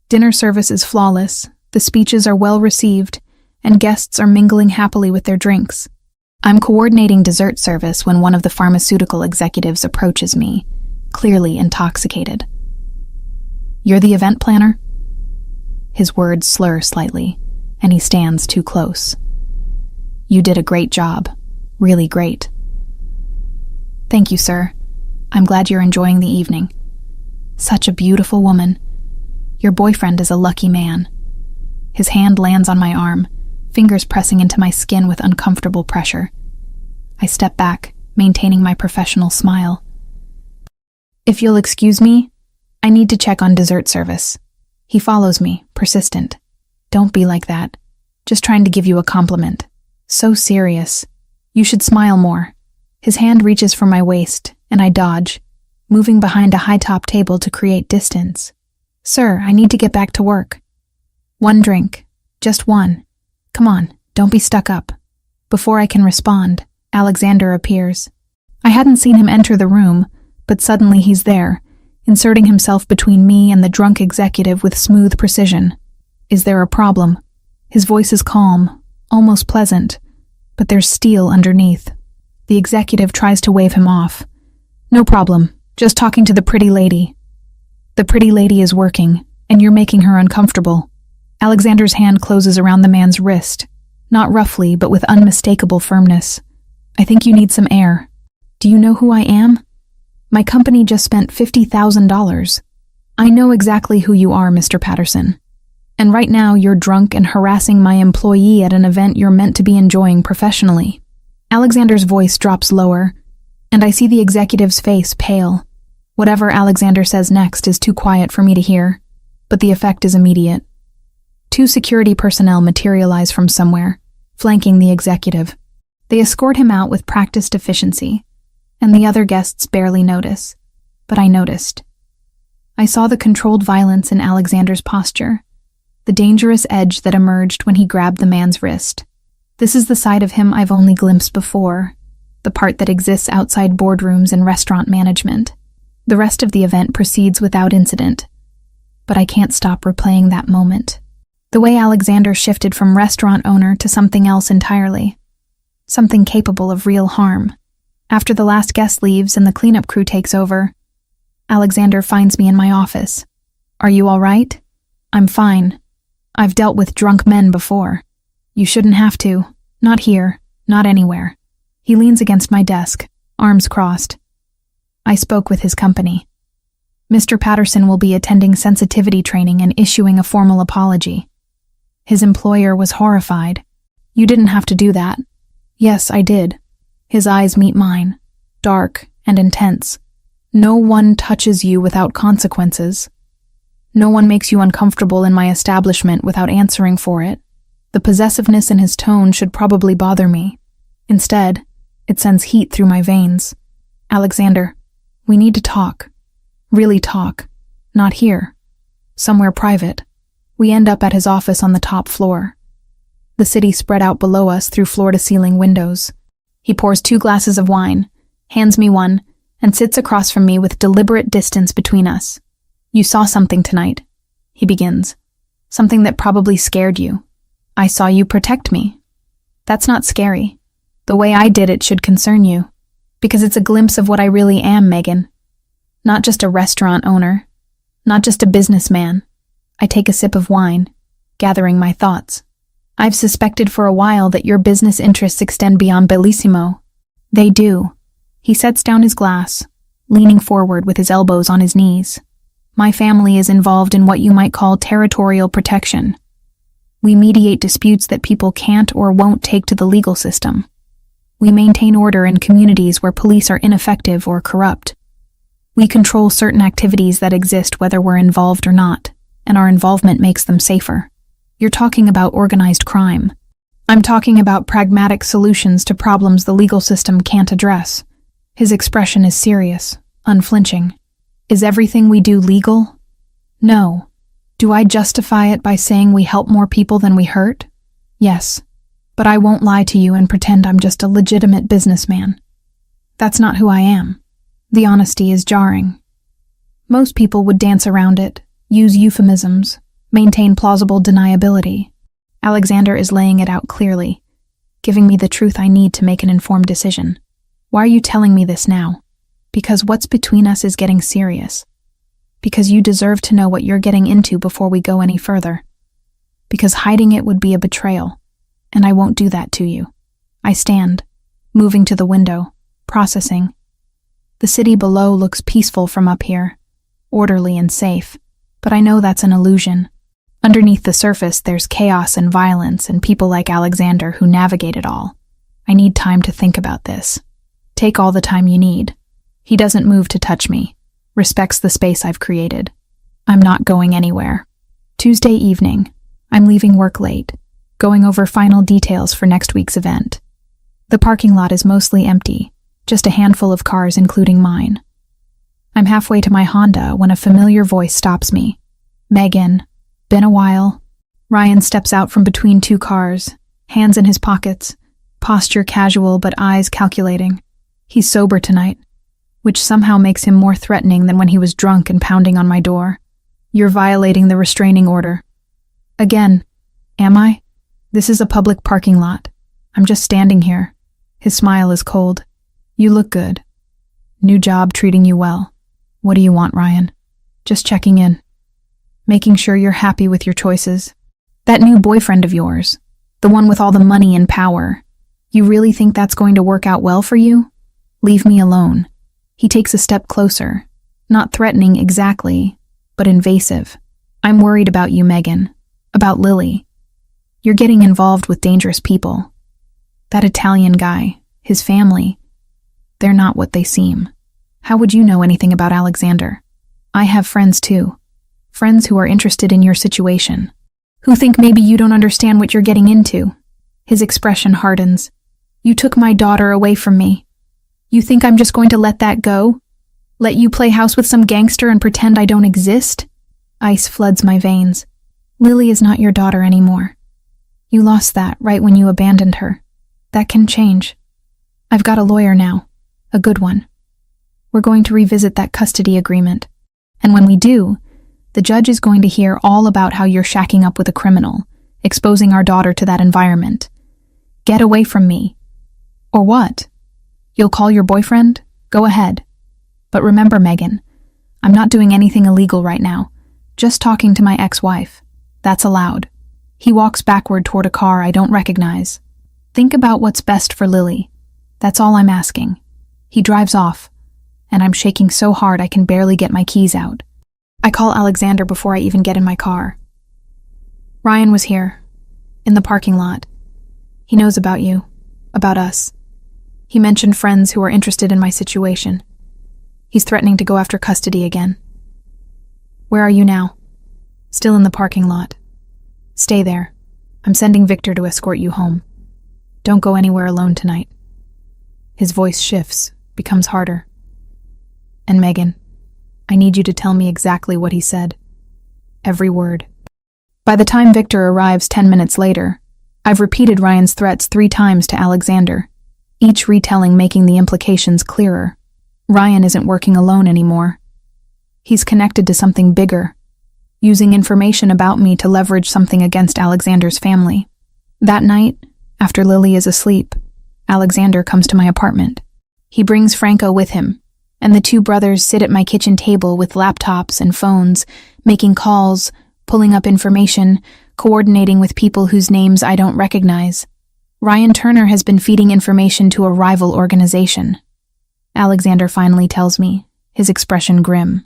Dinner service is flawless, the speeches are well received, and guests are mingling happily with their drinks. I'm coordinating dessert service when one of the pharmaceutical executives approaches me, clearly intoxicated. You're the event planner? His words slur slightly, and he stands too close. You did a great job. Really great. Thank you, sir. I'm glad you're enjoying the evening. Such a beautiful woman. Your boyfriend is a lucky man. His hand lands on my arm, fingers pressing into my skin with uncomfortable pressure. I step back, maintaining my professional smile. If you'll excuse me, I need to check on dessert service. He follows me, persistent. Don't be like that. Just trying to give you a compliment. So serious. You should smile more. His hand reaches for my waist, and I dodge, moving behind a high-top table to create distance. Sir, I need to get back to work. One drink. Just one. Come on, don't be stuck up. Before I can respond, Alexander appears. I hadn't seen him enter the room, but suddenly he's there, inserting himself between me and the drunk executive with smooth precision. Is there a problem? His voice is calm, almost pleasant, but there's steel underneath. The executive tries to wave him off. No problem, just talking to the pretty lady. The pretty lady is working, and you're making her uncomfortable. Alexander's hand closes around the man's wrist, not roughly, but with unmistakable firmness. I think you need some air. Do you know who I am? My company just spent $50,000. I know exactly who you are, Mr. Patterson. And right now you're drunk and harassing my employee at an event you're meant to be enjoying professionally. Alexander's voice drops lower, and I see the executive's face pale. Whatever Alexander says next is too quiet for me to hear, but the effect is immediate. 2 security personnel materialize from somewhere, flanking the executive. They escort him out with practiced efficiency, and the other guests barely notice. But I noticed. I saw the controlled violence in Alexander's posture, the dangerous edge that emerged when he grabbed the man's wrist. This is the side of him I've only glimpsed before, the part that exists outside boardrooms and restaurant management. The rest of the event proceeds without incident, but I can't stop replaying that moment. The way Alexander shifted from restaurant owner to something else entirely. Something capable of real harm. After the last guest leaves and the cleanup crew takes over, Alexander finds me in my office. "Are you all right?" "I'm fine. I've dealt with drunk men before." "You shouldn't have to. Not here. Not anywhere." He leans against my desk, arms crossed. I spoke with his company. Mr. Patterson will be attending sensitivity training and issuing a formal apology. His employer was horrified. "You didn't have to do that." "Yes, I did." His eyes meet mine, dark and intense. "No one touches you without consequences. No one makes you uncomfortable in my establishment without answering for it." The possessiveness in his tone should probably bother me. Instead, it sends heat through my veins. "Alexander, we need to talk. Really talk. Not here. Somewhere private." We end up at his office on the top floor. The city spread out below us through floor-to-ceiling windows. He pours 2 glasses of wine, hands me one, and sits across from me with deliberate distance between us. "You saw something tonight," he begins. "Something that probably scared you. I saw you protect me. That's not scary. The way I did it should concern you, because it's a glimpse of what I really am, Megan. Not just a restaurant owner, not just a businessman." I take a sip of wine, gathering my thoughts. "I've suspected for a while that your business interests extend beyond Bellissimo." "They do." He sets down his glass, leaning forward with his elbows on his knees. "My family is involved in what you might call territorial protection. We mediate disputes that people can't or won't take to the legal system. We maintain order in communities where police are ineffective or corrupt. We control certain activities that exist whether we're involved or not, and our involvement makes them safer." "You're talking about organized crime." "I'm talking about pragmatic solutions to problems the legal system can't address." His expression is serious, unflinching. "Is everything we do legal?" "No." "Do I justify it by saying we help more people than we hurt?" "Yes. But I won't lie to you and pretend I'm just a legitimate businessman. That's not who I am." The honesty is jarring. Most people would dance around it, use euphemisms, maintain plausible deniability. Alexander is laying it out clearly, giving me the truth I need to make an informed decision. "Why are you telling me this now?" "Because what's between us is getting serious. Because you deserve to know what you're getting into before we go any further. Because hiding it would be a betrayal, and I won't do that to you." I stand, moving to the window, processing. The city below looks peaceful from up here, orderly and safe, but I know that's an illusion. Underneath the surface, there's chaos and violence and people like Alexander who navigate it all. I need time to think about this. "Take all the time you need." He doesn't move to touch me, respects the space I've created. I'm not going anywhere. Tuesday evening, I'm leaving work late, going over final details for next week's event. The parking lot is mostly empty, just a handful of cars including mine. I'm halfway to my Honda when a familiar voice stops me. "Megan, been a while." Ryan steps out from between 2 cars, hands in his pockets, posture casual but eyes calculating. He's sober tonight, which somehow makes him more threatening than when he was drunk and pounding on my door. "You're violating the restraining order." "Again, am I? This is a public parking lot. I'm just standing here." His smile is cold. "You look good. New job treating you well." "What do you want, Ryan?" "Just checking in. Making sure you're happy with your choices. That new boyfriend of yours, the one with all the money and power, you really think that's going to work out well for you? Leave me alone." He takes a step closer, not threatening exactly, but invasive. "I'm worried about you, Megan. About Lily. You're getting involved with dangerous people. That Italian guy, his family, they're not what they seem. How would you know anything about Alexander? I have friends too. Friends who are interested in your situation. Who think maybe you don't understand what you're getting into. His expression hardens. You took my daughter away from me. You think I'm just going to let that go? Let you play house with some gangster and pretend I don't exist? Ice floods my veins. Lily is not your daughter anymore. You lost that right when you abandoned her. That can change. I've got a lawyer now. A good one. We're going to revisit that custody agreement. And when we do, the judge is going to hear all about how you're shacking up with a criminal, exposing our daughter to that environment. Get away from me. Or what? You'll call your boyfriend? Go ahead. But remember, Megan, I'm not doing anything illegal right now. Just talking to my ex-wife. That's allowed. He walks backward toward a car I don't recognize. Think about what's best for Lily. That's all I'm asking. He drives off, and I'm shaking so hard I can barely get my keys out. I call Alexander before I even get in my car. Ryan was here, in the parking lot. He knows about you, about us. He mentioned friends who are interested in my situation. He's threatening to go after custody again. Where are you now? Still in the parking lot. Stay there. I'm sending Victor to escort you home. Don't go anywhere alone tonight. His voice shifts, becomes harder. And Megan, I need you to tell me exactly what he said. Every word. By the time Victor arrives 10 minutes later, I've repeated Ryan's threats 3 times to Alexander, each retelling making the implications clearer. Ryan isn't working alone anymore. He's connected to something bigger, using information about me to leverage something against Alexander's family. That night, after Lily is asleep, Alexander comes to my apartment. He brings Franco with him, and the 2 brothers sit at my kitchen table with laptops and phones, making calls, pulling up information, coordinating with people whose names I don't recognize. Ryan Turner has been feeding information to a rival organization. Alexander finally tells me, his expression grim.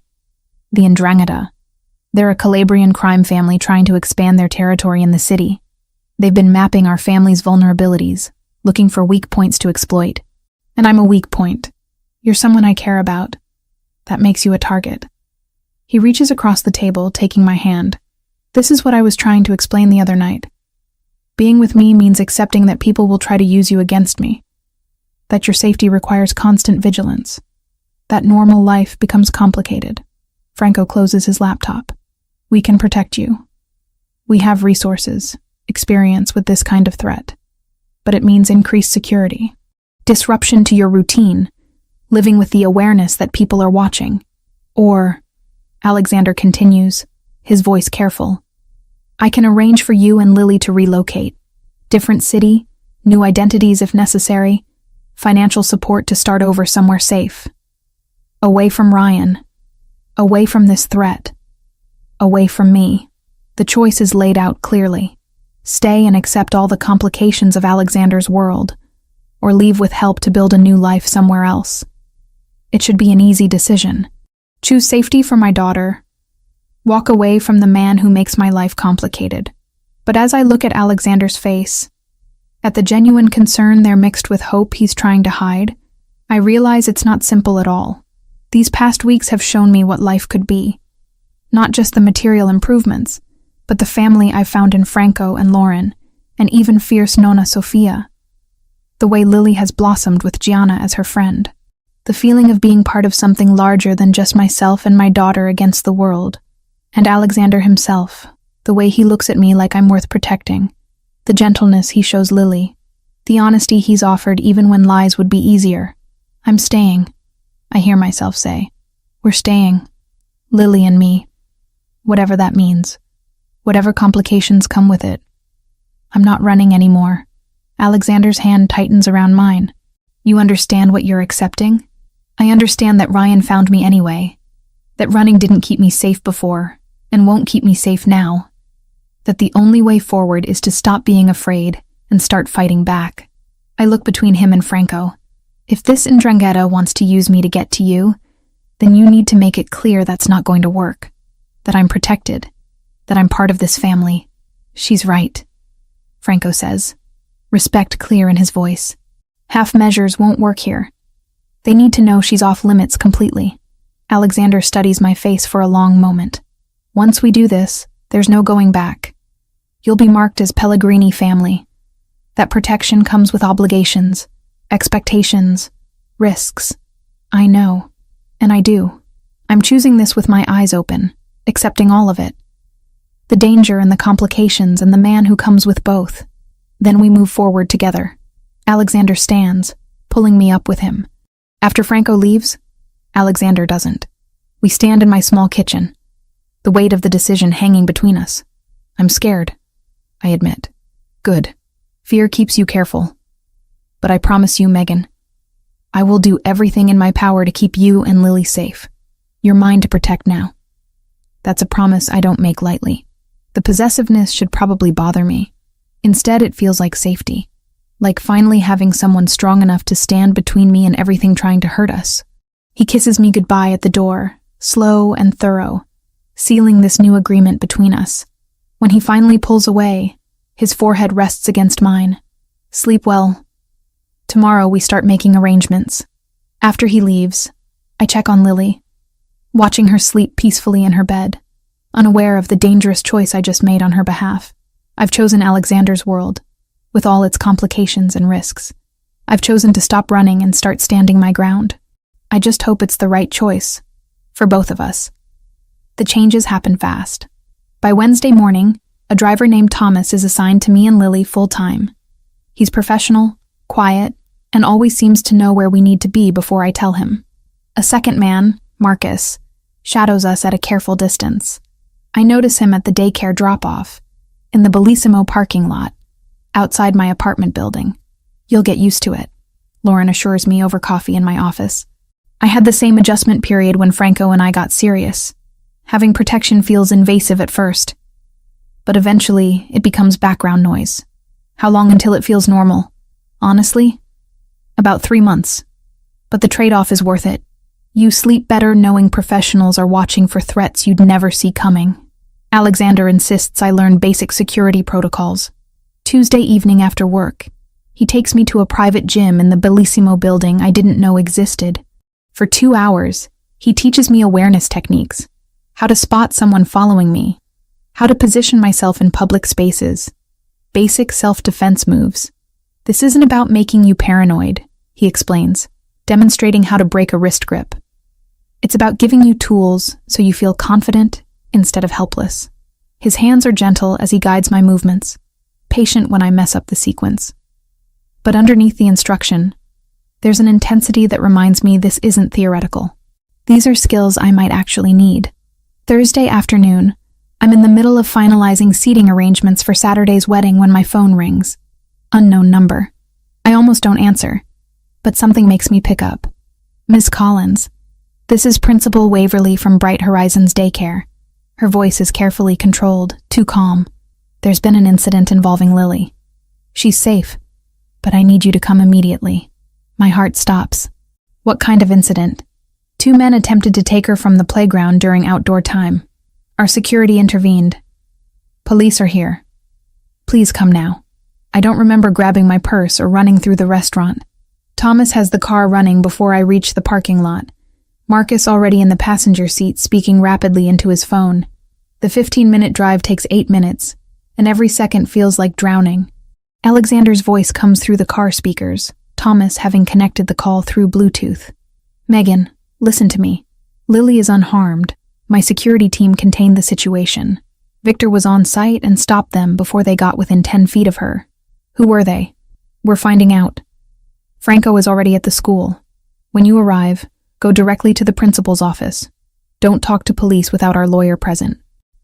The 'Ndrangheta. They're a Calabrian crime family trying to expand their territory in the city. They've been mapping our family's vulnerabilities, looking for weak points to exploit. And I'm a weak point. You're someone I care about. That makes you a target. He reaches across the table, taking my hand. This is what I was trying to explain the other night. Being with me means accepting that people will try to use you against me. That your safety requires constant vigilance. That normal life becomes complicated. Franco closes his laptop. We can protect you. We have resources, experience with this kind of threat. But it means increased security. Disruption to your routine, living with the awareness that people are watching. Or, Alexander continues, his voice careful, I can arrange for you and Lily to relocate. Different city, new identities if necessary, financial support to start over somewhere safe. Away from Ryan. Away from this threat. Away from me. The choice is laid out clearly. Stay and accept all the complications of Alexander's world, or leave with help to build a new life somewhere else. It should be an easy decision. Choose safety for my daughter. Walk away from the man who makes my life complicated. But as I look at Alexander's face, at the genuine concern there mixed with hope he's trying to hide, I realize it's not simple at all. These past weeks have shown me what life could be. Not just the material improvements, but the family I've found in Franco and Lauren, and even fierce Nonna Sofia. The way Lily has blossomed with Gianna as her friend. The feeling of being part of something larger than just myself and my daughter against the world. And Alexander himself, the way he looks at me like I'm worth protecting. The gentleness he shows Lily. The honesty he's offered even when lies would be easier. I'm staying, I hear myself say. We're staying. Lily and me. Whatever that means. Whatever complications come with it. I'm not running anymore. Alexander's hand tightens around mine. You understand what you're accepting? I understand that Ryan found me anyway. That running didn't keep me safe before, and won't keep me safe now. That the only way forward is to stop being afraid and start fighting back. I look between him and Franco. If this 'Ndrangheta wants to use me to get to you, then you need to make it clear that's not going to work. That I'm protected. That I'm part of this family. She's right, Franco says, respect clear in his voice. Half measures won't work here. They need to know she's off limits completely. Alexander studies my face for a long moment. Once we do this, there's no going back. You'll be marked as Pellegrini family. That protection comes with obligations, expectations, risks. I know, and I do. I'm choosing this with my eyes open, accepting all of it. The danger and the complications and the man who comes with both. Then we move forward together. Alexander stands, pulling me up with him. After Franco leaves, Alexander doesn't. We stand in my small kitchen, the weight of the decision hanging between us. I'm scared, I admit. Good. Fear keeps you careful. But I promise you, Megan, I will do everything in my power to keep you and Lily safe. You're mine to protect now. That's a promise I don't make lightly. The possessiveness should probably bother me. Instead, it feels like safety. Like finally having someone strong enough to stand between me and everything trying to hurt us. He kisses me goodbye at the door, slow and thorough, sealing this new agreement between us. When he finally pulls away, his forehead rests against mine. Sleep well. Tomorrow we start making arrangements. After he leaves, I check on Lily, watching her sleep peacefully in her bed, unaware of the dangerous choice I just made on her behalf. I've chosen Alexander's world, with all its complications and risks. I've chosen to stop running and start standing my ground. I just hope it's the right choice, for both of us. The changes happen fast. By Wednesday morning, a driver named Thomas is assigned to me and Lily full-time. He's professional, quiet, and always seems to know where we need to be before I tell him. A second man, Marcus, shadows us at a careful distance. I notice him at the daycare drop-off, in the Bellissimo parking lot, outside my apartment building. You'll get used to it, Lauren assures me over coffee in my office. I had the same adjustment period when Franco and I got serious. Having protection feels invasive at first, but eventually it becomes background noise. How long until it feels normal? Honestly, about 3 months. But the trade-off is worth it. You sleep better knowing professionals are watching for threats you'd never see coming. Alexander insists I learn basic security protocols. Tuesday evening after work, he takes me to a private gym in the Bellissimo building I didn't know existed. For 2 hours, he teaches me awareness techniques, how to spot someone following me, how to position myself in public spaces, basic self-defense moves. This isn't about making you paranoid, he explains, demonstrating how to break a wrist grip. It's about giving you tools so you feel confident instead of helpless. His hands are gentle as he guides my movements, patient when I mess up the sequence. But underneath the instruction, there's an intensity that reminds me this isn't theoretical. These are skills I might actually need. Thursday afternoon, I'm in the middle of finalizing seating arrangements for Saturday's wedding when my phone rings. Unknown number. I almost don't answer, but something makes me pick up. Miss Collins. This is Principal Waverly from Bright Horizons Daycare. Her voice is carefully controlled, too calm. There's been an incident involving Lily. She's safe, but I need you to come immediately. My heart stops. What kind of incident? 2 men attempted to take her from the playground during outdoor time. Our security intervened. Police are here. Please come now. I don't remember grabbing my purse or running through the restaurant. Thomas has the car running before I reach the parking lot. Marcus already in the passenger seat speaking rapidly into his phone. The 15-minute drive takes 8 minutes, and every second feels like drowning. Alexander's voice comes through the car speakers, Thomas having connected the call through Bluetooth. Megan, listen to me. Lily is unharmed. My security team contained the situation. Victor was on site and stopped them before they got within 10 feet of her. Who were they? We're finding out. Franco is already at the school. When you arrive, go directly to the principal's office. Don't talk to police without our lawyer present.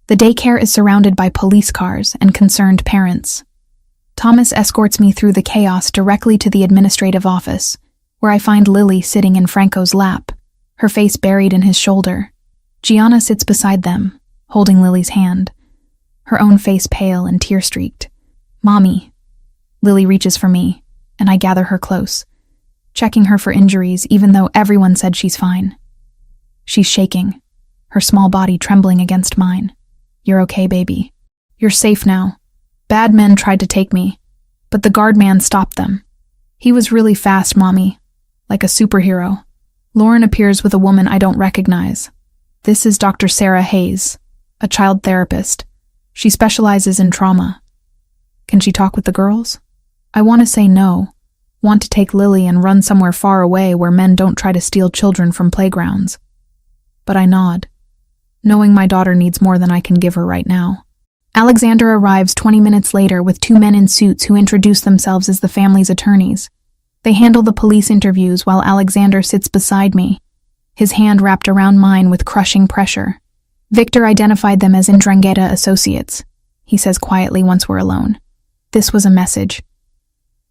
The daycare is surrounded by police cars and concerned parents. Thomas escorts me through the chaos directly to the administrative office, where I find Lily sitting in Franco's lap, her face buried in his shoulder. Gianna sits beside them, holding Lily's hand, her own face pale and tear-streaked. Mommy. Lily reaches for me, and I gather her close, checking her for injuries even though everyone said she's fine. She's shaking, her small body trembling against mine. You're okay, baby. You're safe now, Bad men tried to take me, but the guard man stopped them. He was really fast, Mommy, like a superhero. Lauren appears with a woman I don't recognize. This is Dr. Sarah Hayes, a child therapist. She specializes in trauma. Can she talk with the girls? I want to say no. Want to take Lily and run somewhere far away where men don't try to steal children from playgrounds. But I nod, knowing my daughter needs more than I can give her right now. Alexander arrives 20 minutes later with two men in suits who introduce themselves as the family's attorneys. They handle the police interviews while Alexander sits beside me, his hand wrapped around mine with crushing pressure. Victor identified them as Ndrangheta associates, he says quietly once we're alone. This was a message.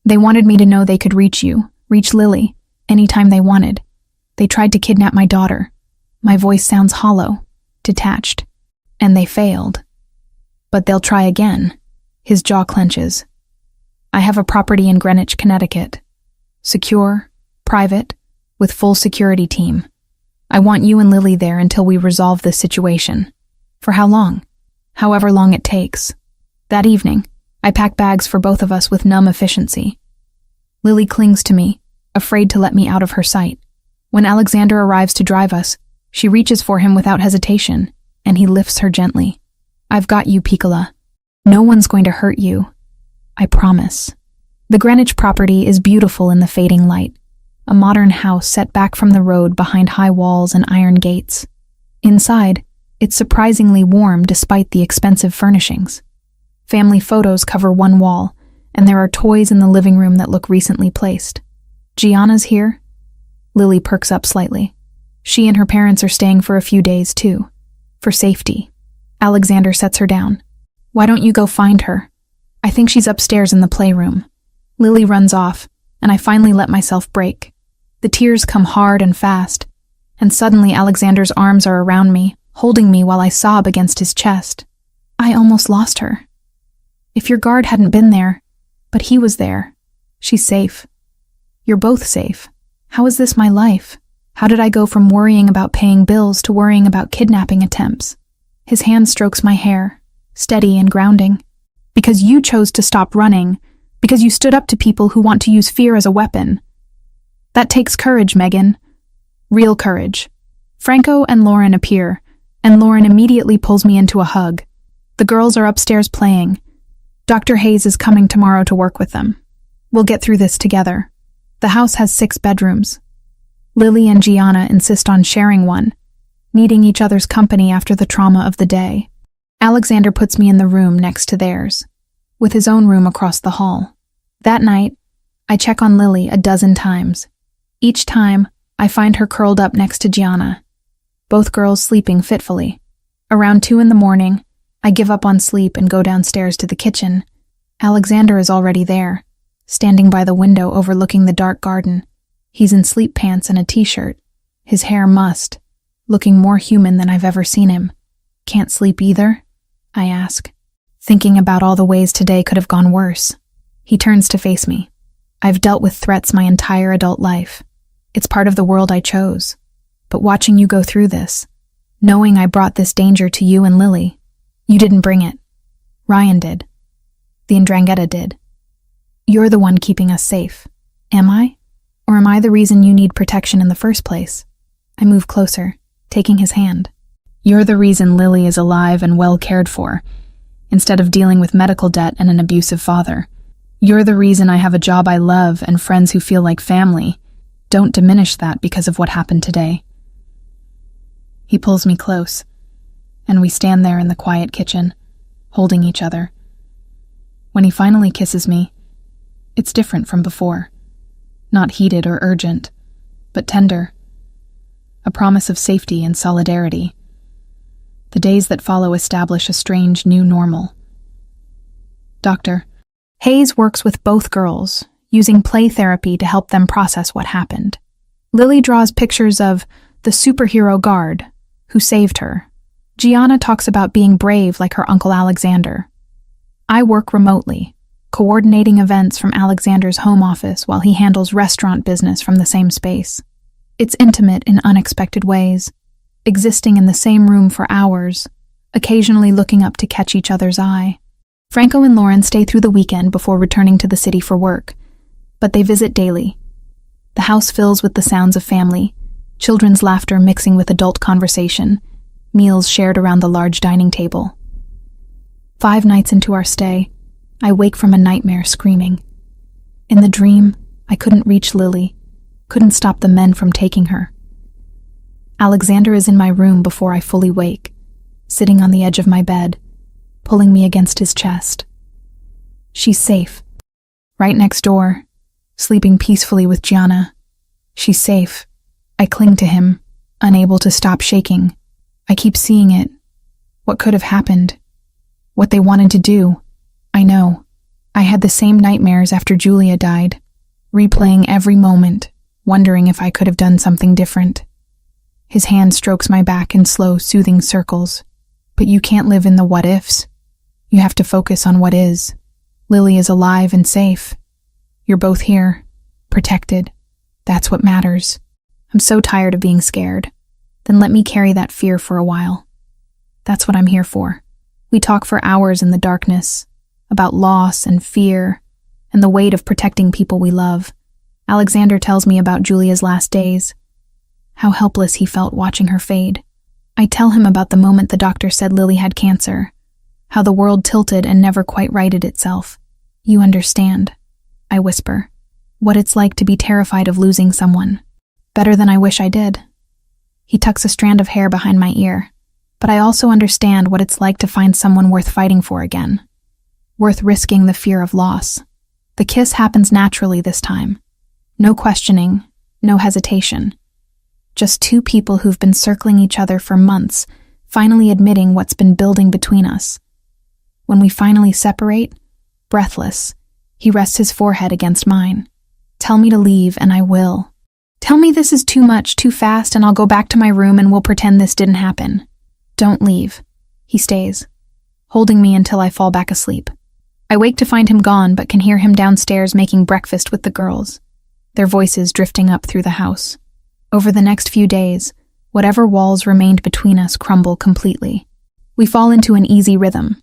They wanted me to know they could reach you, reach Lily, anytime they wanted. They tried to kidnap my daughter. My voice sounds hollow, detached. And they failed. But they'll try again. His jaw clenches. I have a property in Greenwich, Connecticut. Secure, private, with full security team. I want you and Lily there until we resolve this situation. For how long? However long it takes. That evening, I pack bags for both of us with numb efficiency. Lily clings to me, afraid to let me out of her sight. When Alexander arrives to drive us, she reaches for him without hesitation, and he lifts her gently. I've got you, Piccola. No one's going to hurt you. I promise. The Greenwich property is beautiful in the fading light, a modern house set back from the road behind high walls and iron gates. Inside, it's surprisingly warm despite the expensive furnishings. Family photos cover one wall, and there are toys in the living room that look recently placed. Gianna's here? Lily perks up slightly. She and her parents are staying for a few days, too. For safety. Alexander sets her down. Why don't you go find her? I think she's upstairs in the playroom. Lily runs off, and I finally let myself break. The tears come hard and fast, and suddenly Alexander's arms are around me, holding me while I sob against his chest. I almost lost her. If your guard hadn't been there, but he was there. She's safe. You're both safe. How is this my life? How did I go from worrying about paying bills to worrying about kidnapping attempts? His hand strokes my hair, steady and grounding. Because you chose to stop running, because you stood up to people who want to use fear as a weapon. That takes courage, Megan. Real courage. Franco and Lauren appear, and Lauren immediately pulls me into a hug. The girls are upstairs playing. Dr. Hayes is coming tomorrow to work with them. We'll get through this together. The house has 6 bedrooms. Lily and Gianna insist on sharing one, needing each other's company after the trauma of the day. Alexander puts me in the room next to theirs, with his own room across the hall. That night, I check on Lily a dozen times. Each time, I find her curled up next to Gianna, both girls sleeping fitfully. Around 2 a.m, I give up on sleep and go downstairs to the kitchen. Alexander is already there, standing by the window overlooking the dark garden. He's in sleep pants and a t-shirt, his hair mussed, looking more human than I've ever seen him. Can't sleep either? I ask, thinking about all the ways today could have gone worse. He turns to face me. I've dealt with threats my entire adult life. It's part of the world I chose. But watching you go through this, knowing I brought this danger to you and Lily, you didn't bring it. Ryan did. The Ndrangheta did. You're the one keeping us safe. Am I? Or am I the reason you need protection in the first place? I move closer, taking his hand. You're the reason Lily is alive and well cared for, instead of dealing with medical debt and an abusive father. You're the reason I have a job I love and friends who feel like family. Don't diminish that because of what happened today. He pulls me close, and we stand there in the quiet kitchen, holding each other. When he finally kisses me, it's different from before. Not heated or urgent, but tender. A promise of safety and solidarity. The days that follow establish a strange new normal. Dr. Hayes works with both girls, using play therapy to help them process what happened. Lily draws pictures of the superhero guard who saved her. Gianna talks about being brave like her Uncle Alexander. I work remotely, coordinating events from Alexander's home office while he handles restaurant business from the same space. It's intimate in unexpected ways, existing in the same room for hours, occasionally looking up to catch each other's eye. Franco and Lauren stay through the weekend before returning to the city for work, but they visit daily. The house fills with the sounds of family, children's laughter mixing with adult conversation, meals shared around the large dining table. 5 nights into our stay, I wake from a nightmare screaming. In the dream, I couldn't reach Lily, couldn't stop the men from taking her. Alexander is in my room before I fully wake, sitting on the edge of my bed, pulling me against his chest. She's safe, right next door, sleeping peacefully with Gianna. She's safe. I cling to him, unable to stop shaking. I keep seeing it. What could have happened? What they wanted to do. I know. I had the same nightmares after Julia died, replaying every moment, wondering if I could have done something different. His hand strokes my back in slow, soothing circles. But you can't live in the what-ifs. You have to focus on what is. Lily is alive and safe. You're both here, protected. That's what matters. I'm so tired of being scared. Then let me carry that fear for a while. That's what I'm here for. We talk for hours in the darkness, about loss and fear, and the weight of protecting people we love. Alexander tells me about Julia's last days, how helpless he felt watching her fade. I tell him about the moment the doctor said Lily had cancer, how the world tilted and never quite righted itself. You understand, I whisper, what it's like to be terrified of losing someone. Better than I wish I did. He tucks a strand of hair behind my ear, but I also understand what it's like to find someone worth fighting for again, worth risking the fear of loss. The kiss happens naturally this time. No questioning, no hesitation. Just 2 people who've been circling each other for months, finally admitting what's been building between us. When we finally separate, breathless, he rests his forehead against mine. Tell me to leave and I will. Tell me this is too much, too fast, and I'll go back to my room and we'll pretend this didn't happen. Don't leave. He stays, holding me until I fall back asleep. I wake to find him gone, but can hear him downstairs making breakfast with the girls, their voices drifting up through the house. Over the next few days, whatever walls remained between us crumble completely. We fall into an easy rhythm,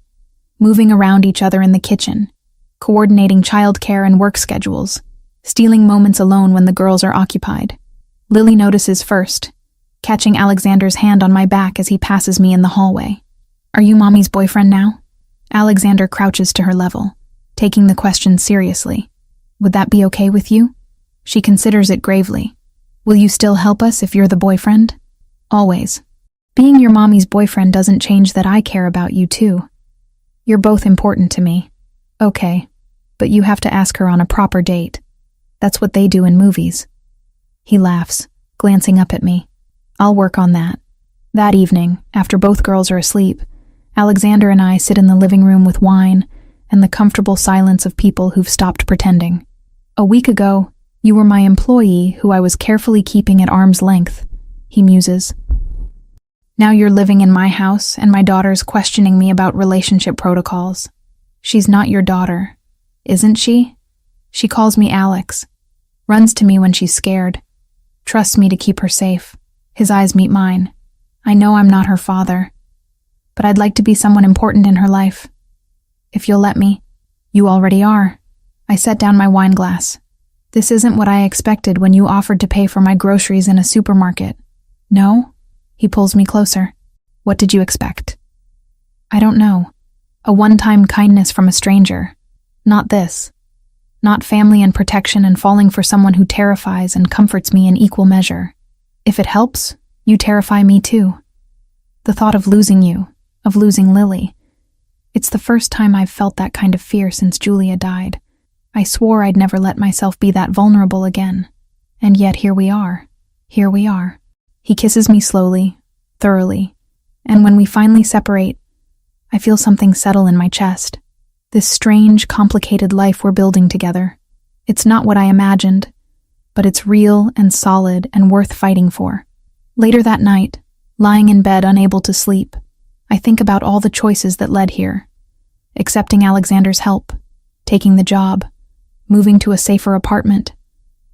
moving around each other in the kitchen, coordinating childcare and work schedules, stealing moments alone when the girls are occupied. Lily notices first, catching Alexander's hand on my back as he passes me in the hallway. Are you Mommy's boyfriend now? Alexander crouches to her level, taking the question seriously. Would that be okay with you? She considers it gravely. Will you still help us if you're the boyfriend? Always. Being your mommy's boyfriend doesn't change that I care about you too. You're both important to me. Okay, but you have to ask her on a proper date. That's what they do in movies. He laughs, glancing up at me. I'll work on that. That evening, after both girls are asleep, Alexander and I sit in the living room with wine and the comfortable silence of people who've stopped pretending. A week ago, you were my employee who I was carefully keeping at arm's length, he muses. Now you're living in my house and my daughter's questioning me about relationship protocols. She's not your daughter, isn't she? She calls me Alex, runs to me when she's scared, trusts me to keep her safe. His eyes meet mine. I know I'm not her father, but I'd like to be someone important in her life. If you'll let me. You already are. I set down my wine glass. This isn't what I expected when you offered to pay for my groceries in a supermarket. No? He pulls me closer. What did you expect? I don't know. A one-time kindness from a stranger. Not this. Not family and protection and falling for someone who terrifies and comforts me in equal measure. If it helps, you terrify me too. The thought of losing you, of losing Lily. It's the first time I've felt that kind of fear since Julia died. I swore I'd never let myself be that vulnerable again. And yet here we are. Here we are. He kisses me slowly, thoroughly, and when we finally separate, I feel something settle in my chest. This strange, complicated life we're building together. It's not what I imagined, but it's real and solid and worth fighting for. Later that night, lying in bed unable to sleep, I think about all the choices that led here. Accepting Alexander's help, taking the job, moving to a safer apartment,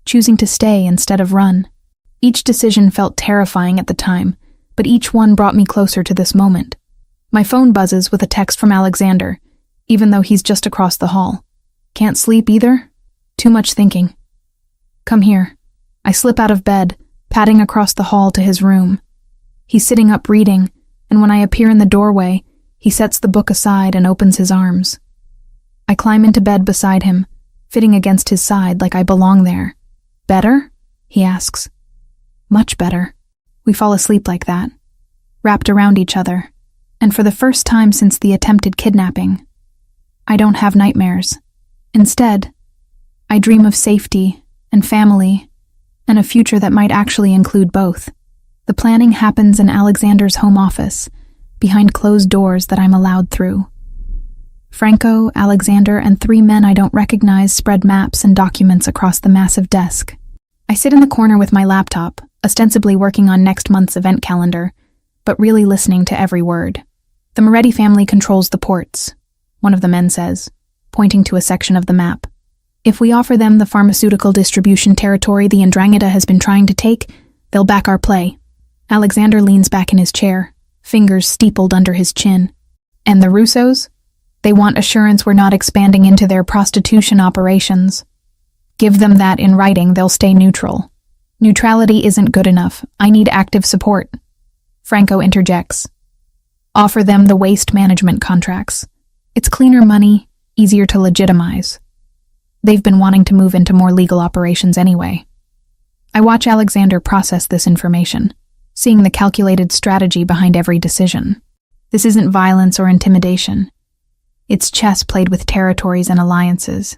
choosing to stay instead of run. Each decision felt terrifying at the time, but each one brought me closer to this moment. My phone buzzes with a text from Alexander, even though he's just across the hall. Can't sleep either? Too much thinking. Come here. I slip out of bed, padding across the hall to his room. He's sitting up reading, and when I appear in the doorway, he sets the book aside and opens his arms. I climb into bed beside him, fitting against his side like I belong there. Better? He asks. Much better. We fall asleep like that, wrapped around each other, and for the first time since the attempted kidnapping, I don't have nightmares. Instead, I dream of safety and family and a future that might actually include both. The planning happens in Alexander's home office, behind closed doors that I'm allowed through. Franco, Alexander, and 3 men I don't recognize spread maps and documents across the massive desk. I sit in the corner with my laptop, ostensibly working on next month's event calendar, but really listening to every word. The Moretti family controls the ports, one of the men says, pointing to a section of the map. If we offer them the pharmaceutical distribution territory the Ndrangheta has been trying to take, they'll back our play. Alexander leans back in his chair, fingers steepled under his chin. And the Russos? They want assurance we're not expanding into their prostitution operations. Give them that in writing, they'll stay neutral. Neutrality isn't good enough. I need active support. Franco interjects. Offer them the waste management contracts. It's cleaner money, easier to legitimize. They've been wanting to move into more legal operations anyway. I watch Alexander process this information, seeing the calculated strategy behind every decision. This isn't violence or intimidation. It's chess played with territories and alliances,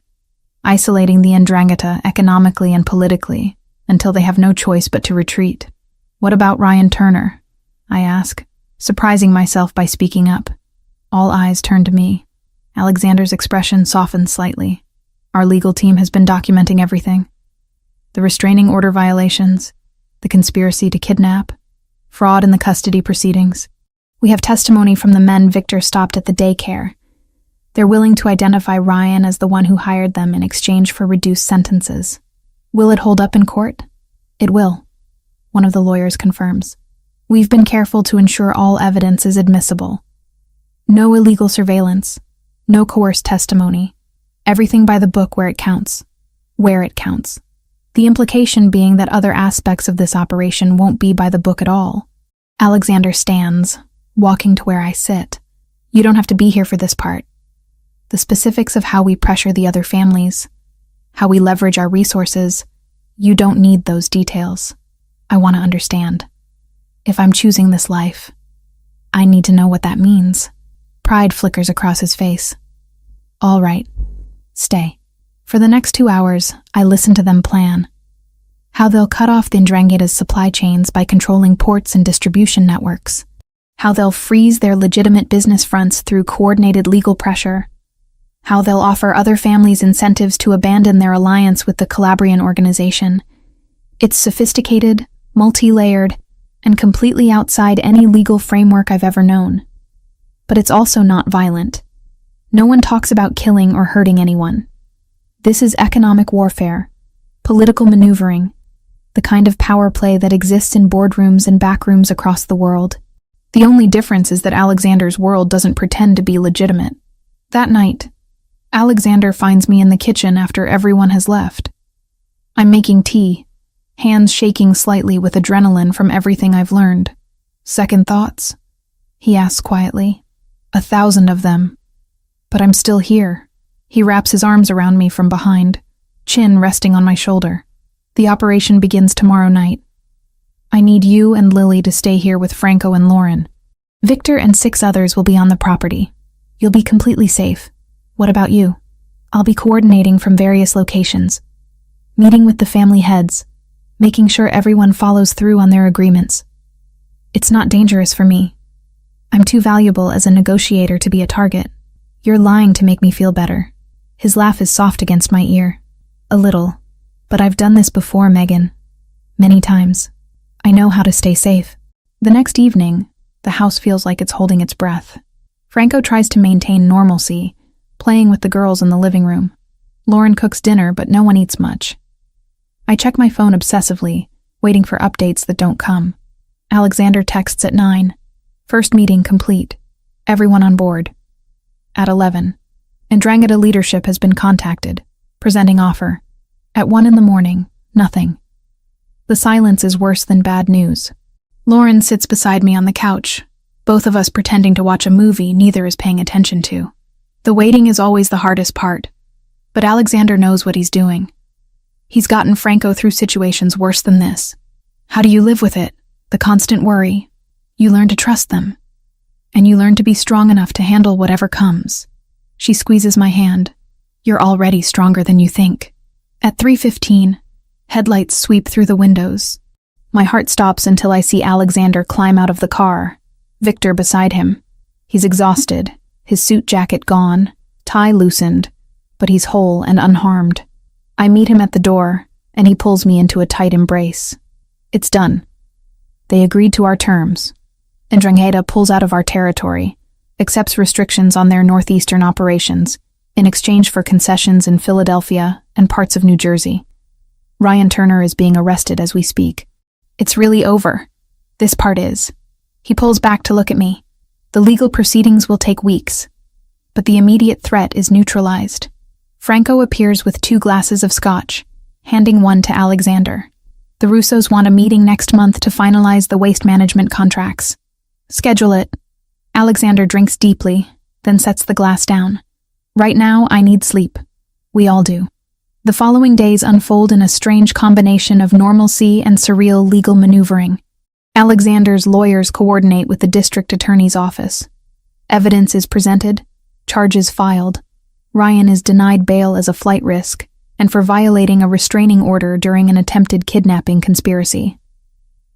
isolating the Ndrangheta economically and politically until they have no choice but to retreat. What about Ryan Turner? I ask, surprising myself by speaking up. All eyes turn to me. Alexander's expression softens slightly. Our legal team has been documenting everything. The restraining order violations, the conspiracy to kidnap, fraud in the custody proceedings. We have testimony from the men Victor stopped at the daycare. They're willing to identify Ryan as the one who hired them in exchange for reduced sentences. Will it hold up in court? It will, one of the lawyers confirms. We've been careful to ensure all evidence is admissible. No illegal surveillance, no coerced testimony. Everything by the book where it counts. Where it counts. The implication being that other aspects of this operation won't be by the book at all. Alexander stands, walking to where I sit. You don't have to be here for this part. The specifics of how we pressure the other families, how we leverage our resources, you don't need those details. I want to understand. If I'm choosing this life, I need to know what that means. Pride flickers across his face. All right. Stay. For the next 2 hours, I listen to them plan. How they'll cut off the Ndrangheta's supply chains by controlling ports and distribution networks. How they'll freeze their legitimate business fronts through coordinated legal pressure. How they'll offer other families incentives to abandon their alliance with the Calabrian organization. It's sophisticated, multi-layered, and completely outside any legal framework I've ever known. But it's also not violent. No one talks about killing or hurting anyone. This is economic warfare, political maneuvering, the kind of power play that exists in boardrooms and backrooms across the world. The only difference is that Alexander's world doesn't pretend to be legitimate. That night, Alexander finds me in the kitchen after everyone has left. I'm making tea, hands shaking slightly with adrenaline from everything I've learned. Second thoughts? He asks quietly. 1,000 of them. But I'm still here. He wraps his arms around me from behind, chin resting on my shoulder. The operation begins tomorrow night. I need you and Lily to stay here with Franco and Lauren. Victor and 6 others will be on the property. You'll be completely safe. What about you? I'll be coordinating from various locations, meeting with the family heads, making sure everyone follows through on their agreements. It's not dangerous for me. I'm too valuable as a negotiator to be a target. You're lying to make me feel better. His laugh is soft against my ear. A little. But I've done this before, Megan. Many times. I know how to stay safe. The next evening, the house feels like it's holding its breath. Franco tries to maintain normalcy, playing with the girls in the living room. Lauren cooks dinner, but no one eats much. I check my phone obsessively, waiting for updates that don't come. Alexander texts at 9. First meeting complete. Everyone on board. At 11. Ndrangheta leadership has been contacted, presenting offer. At 1 a.m, nothing. The silence is worse than bad news. Lauren sits beside me on the couch, both of us pretending to watch a movie neither is paying attention to. The waiting is always the hardest part, but Alexander knows what he's doing. He's gotten Franco through situations worse than this. How do you live with it? The constant worry. You learn to trust them. And you learn to be strong enough to handle whatever comes. She squeezes my hand. You're already stronger than you think. At 3:15, headlights sweep through the windows. My heart stops until I see Alexander climb out of the car, Victor beside him. He's exhausted, his suit jacket gone, tie loosened, but he's whole and unharmed. I meet him at the door, and he pulls me into a tight embrace. It's done. They agreed to our terms. Ndrangheta pulls out of our territory, accepts restrictions on their northeastern operations, in exchange for concessions in Philadelphia and parts of New Jersey. Ryan Turner is being arrested as we speak. It's really over. This part is. He pulls back to look at me. The legal proceedings will take weeks, but the immediate threat is neutralized. Franco appears with 2 glasses of scotch, handing one to Alexander. The Russos want a meeting next month to finalize the waste management contracts. Schedule it. Alexander drinks deeply, then sets the glass down. Right now, I need sleep. We all do. The following days unfold in a strange combination of normalcy and surreal legal maneuvering. Alexander's lawyers coordinate with the district attorney's office. Evidence is presented, charges filed. Ryan is denied bail as a flight risk and for violating a restraining order during an attempted kidnapping conspiracy.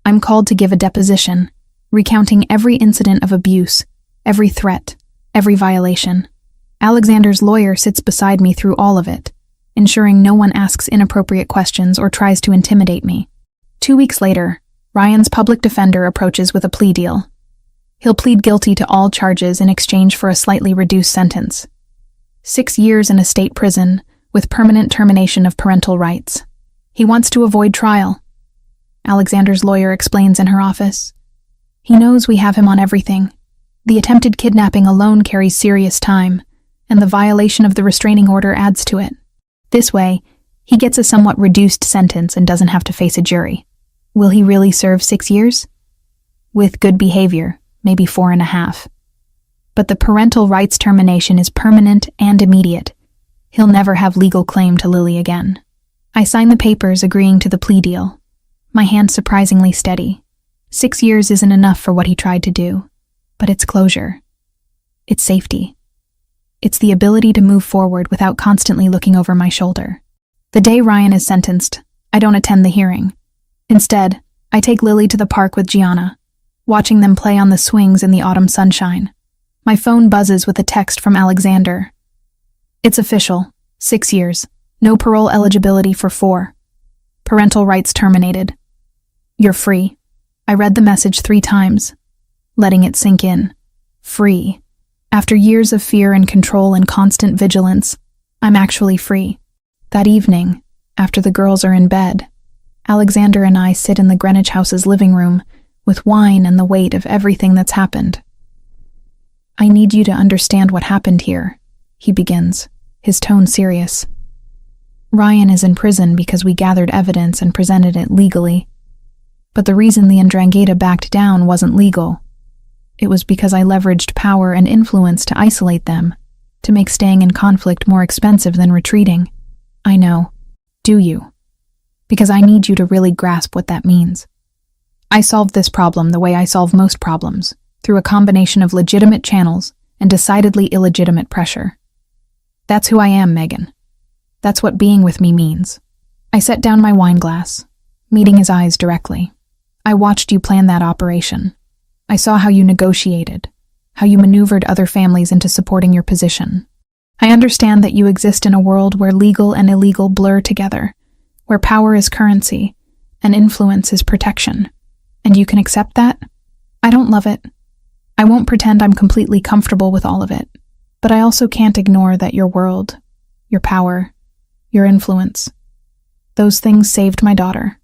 I'm called to give a deposition, recounting every incident of abuse, every threat, every violation. Alexander's lawyer sits beside me through all of it, ensuring no one asks inappropriate questions or tries to intimidate me. 2 weeks later, Ryan's public defender approaches with a plea deal. He'll plead guilty to all charges in exchange for a slightly reduced sentence. 6 years in a state prison with permanent termination of parental rights. He wants to avoid trial. Alexander's lawyer explains in her office. He knows we have him on everything. The attempted kidnapping alone carries serious time, and the violation of the restraining order adds to it. This way, he gets a somewhat reduced sentence and doesn't have to face a jury. Will he really serve 6 years? With good behavior, maybe 4.5. But the parental rights termination is permanent and immediate. He'll never have legal claim to Lily again. I sign the papers agreeing to the plea deal. My hand surprisingly steady. 6 years isn't enough for what he tried to do, but it's closure. It's safety. It's the ability to move forward without constantly looking over my shoulder. The day Ryan is sentenced, I don't attend the hearing. Instead, I take Lily to the park with Gianna, watching them play on the swings in the autumn sunshine. My phone buzzes with a text from Alexander. It's official. 6 years. No parole eligibility for 4. Parental rights terminated. You're free. I read the message 3 times, letting it sink in. Free. After years of fear and control and constant vigilance, I'm actually free. That evening, after the girls are in bed, Alexander and I sit in the Greenwich House's living room with wine and the weight of everything that's happened. I need you to understand what happened here, he begins, his tone serious. Ryan is in prison because we gathered evidence and presented it legally. But the reason the Ndrangheta backed down wasn't legal. It was because I leveraged power and influence to isolate them, to make staying in conflict more expensive than retreating. I know. Do you? Because I need you to really grasp what that means. I solved this problem the way I solve most problems, through a combination of legitimate channels and decidedly illegitimate pressure. That's who I am, Megan. That's what being with me means. I set down my wine glass, meeting his eyes directly. I watched you plan that operation. I saw how you negotiated, how you maneuvered other families into supporting your position. I understand that you exist in a world where legal and illegal blur together, where power is currency and influence is protection. And you can accept that? I don't love it. I won't pretend I'm completely comfortable with all of it, but I also can't ignore that your world, your power, your influence, those things saved my daughter,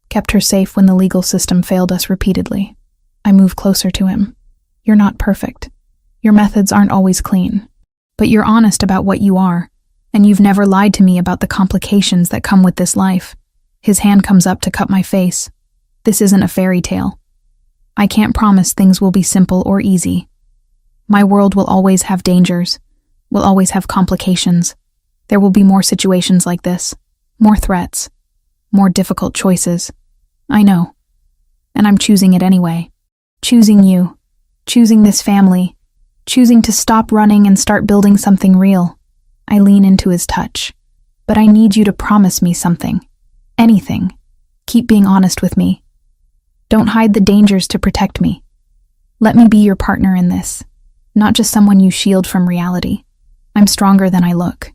kept her safe when the legal system failed us repeatedly. I move closer to him. You're not perfect. Your methods aren't always clean. But you're honest about what you are, and you've never lied to me about the complications that come with this life. His hand comes up to cup my face. This isn't a fairy tale. I can't promise things will be simple or easy. My world will always have dangers, will always have complications. There will be more situations like this, more threats, more difficult choices. I know. And I'm choosing it anyway. Choosing you. Choosing this family. Choosing to stop running and start building something real. I lean into his touch. But I need you to promise me something. Anything. Keep being honest with me. Don't hide the dangers to protect me. Let me be your partner in this, not just someone you shield from reality. I'm stronger than I look.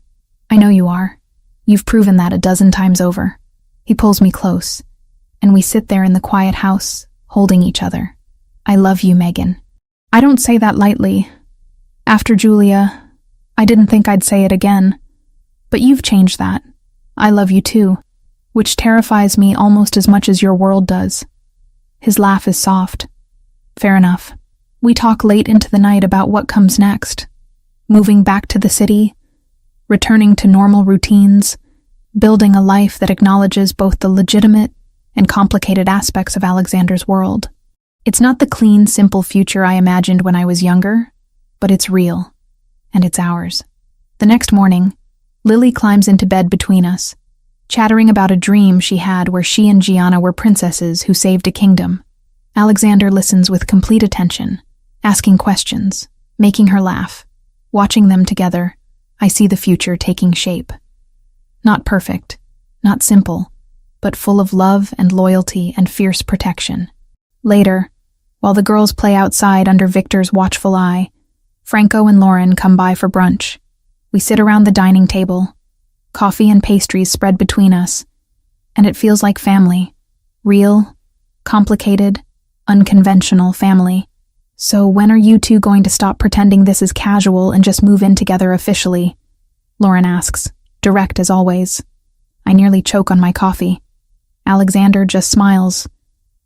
I know you are. You've proven that a dozen times over. He pulls me close, and we sit there in the quiet house, holding each other. I love you, Megan. I don't say that lightly. After Julia, I didn't think I'd say it again. But you've changed that. I love you too, which terrifies me almost as much as your world does. His laugh is soft. Fair enough. We talk late into the night about what comes next. Moving back to the city, returning to normal routines, building a life that acknowledges both the legitimate and complicated aspects of Alexander's world. It's not the clean, simple future I imagined when I was younger, but it's real, and it's ours. The next morning, Lily climbs into bed between us, chattering about a dream she had where she and Gianna were princesses who saved a kingdom. Alexander listens with complete attention, asking questions, making her laugh. Watching them together, I see the future taking shape. Not perfect, not simple, but full of love and loyalty and fierce protection. Later, while the girls play outside under Victor's watchful eye, Franco and Lauren come by for brunch. We sit around the dining table, coffee and pastries spread between us, and it feels like family. Real, complicated, unconventional family. So when are you two going to stop pretending this is casual and just move in together officially? Lauren asks, direct as always. I nearly choke on my coffee. Alexander just smiles.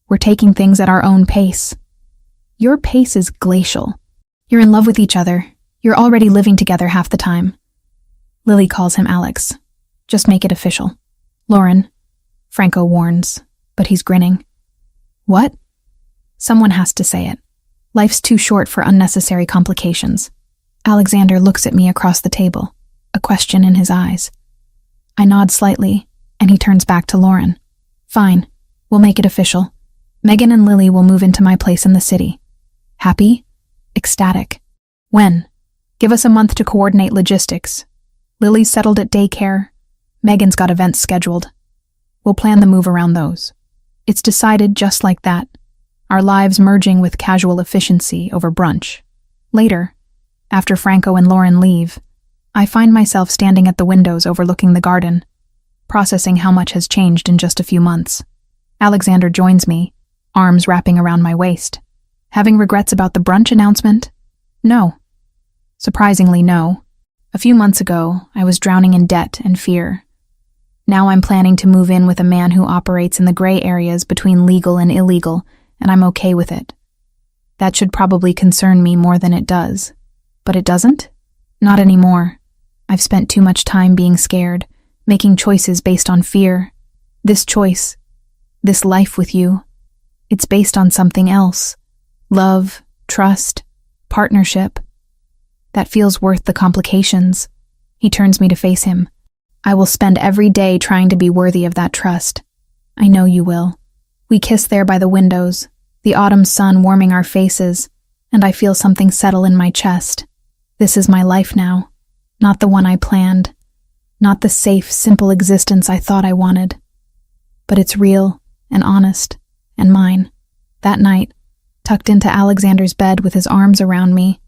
We're taking things at our own pace. Your pace is glacial. You're in love with each other. You're already living together half the time. Lily calls him Alex. Just make it official. Lauren. Franco warns, but he's grinning. What? Someone has to say it. Life's too short for unnecessary complications. Alexander looks at me across the table, a question in his eyes. I nod slightly, and he turns back to Lauren. Fine, we'll make it official. Megan and Lily will move into my place in the city. Happy? Ecstatic. When? Give us a month to coordinate logistics. Lily's settled at daycare. Megan's got events scheduled. We'll plan the move around those. It's decided just like that, our lives merging with casual efficiency over brunch. Later, after Franco and Lauren leave, I find myself standing at the windows overlooking the garden, processing how much has changed in just a few months. Alexander joins me, arms wrapping around my waist. Having regrets about the brunch announcement? No. Surprisingly, no. A few months ago, I was drowning in debt and fear. Now I'm planning to move in with a man who operates in the gray areas between legal and illegal, and I'm okay with it. That should probably concern me more than it does. But it doesn't? Not anymore. I've spent too much time being scared, making choices based on fear. This choice, this life with you, it's based on something else. Love, trust, partnership. That feels worth the complications. He turns me to face him. I will spend every day trying to be worthy of that trust. I know you will. We kiss there by the windows, the autumn sun warming our faces, and I feel something settle in my chest. This is my life now, not the one I planned, not the safe, simple existence I thought I wanted. But it's real and honest and mine. That night, tucked into Alexander's bed with his arms around me,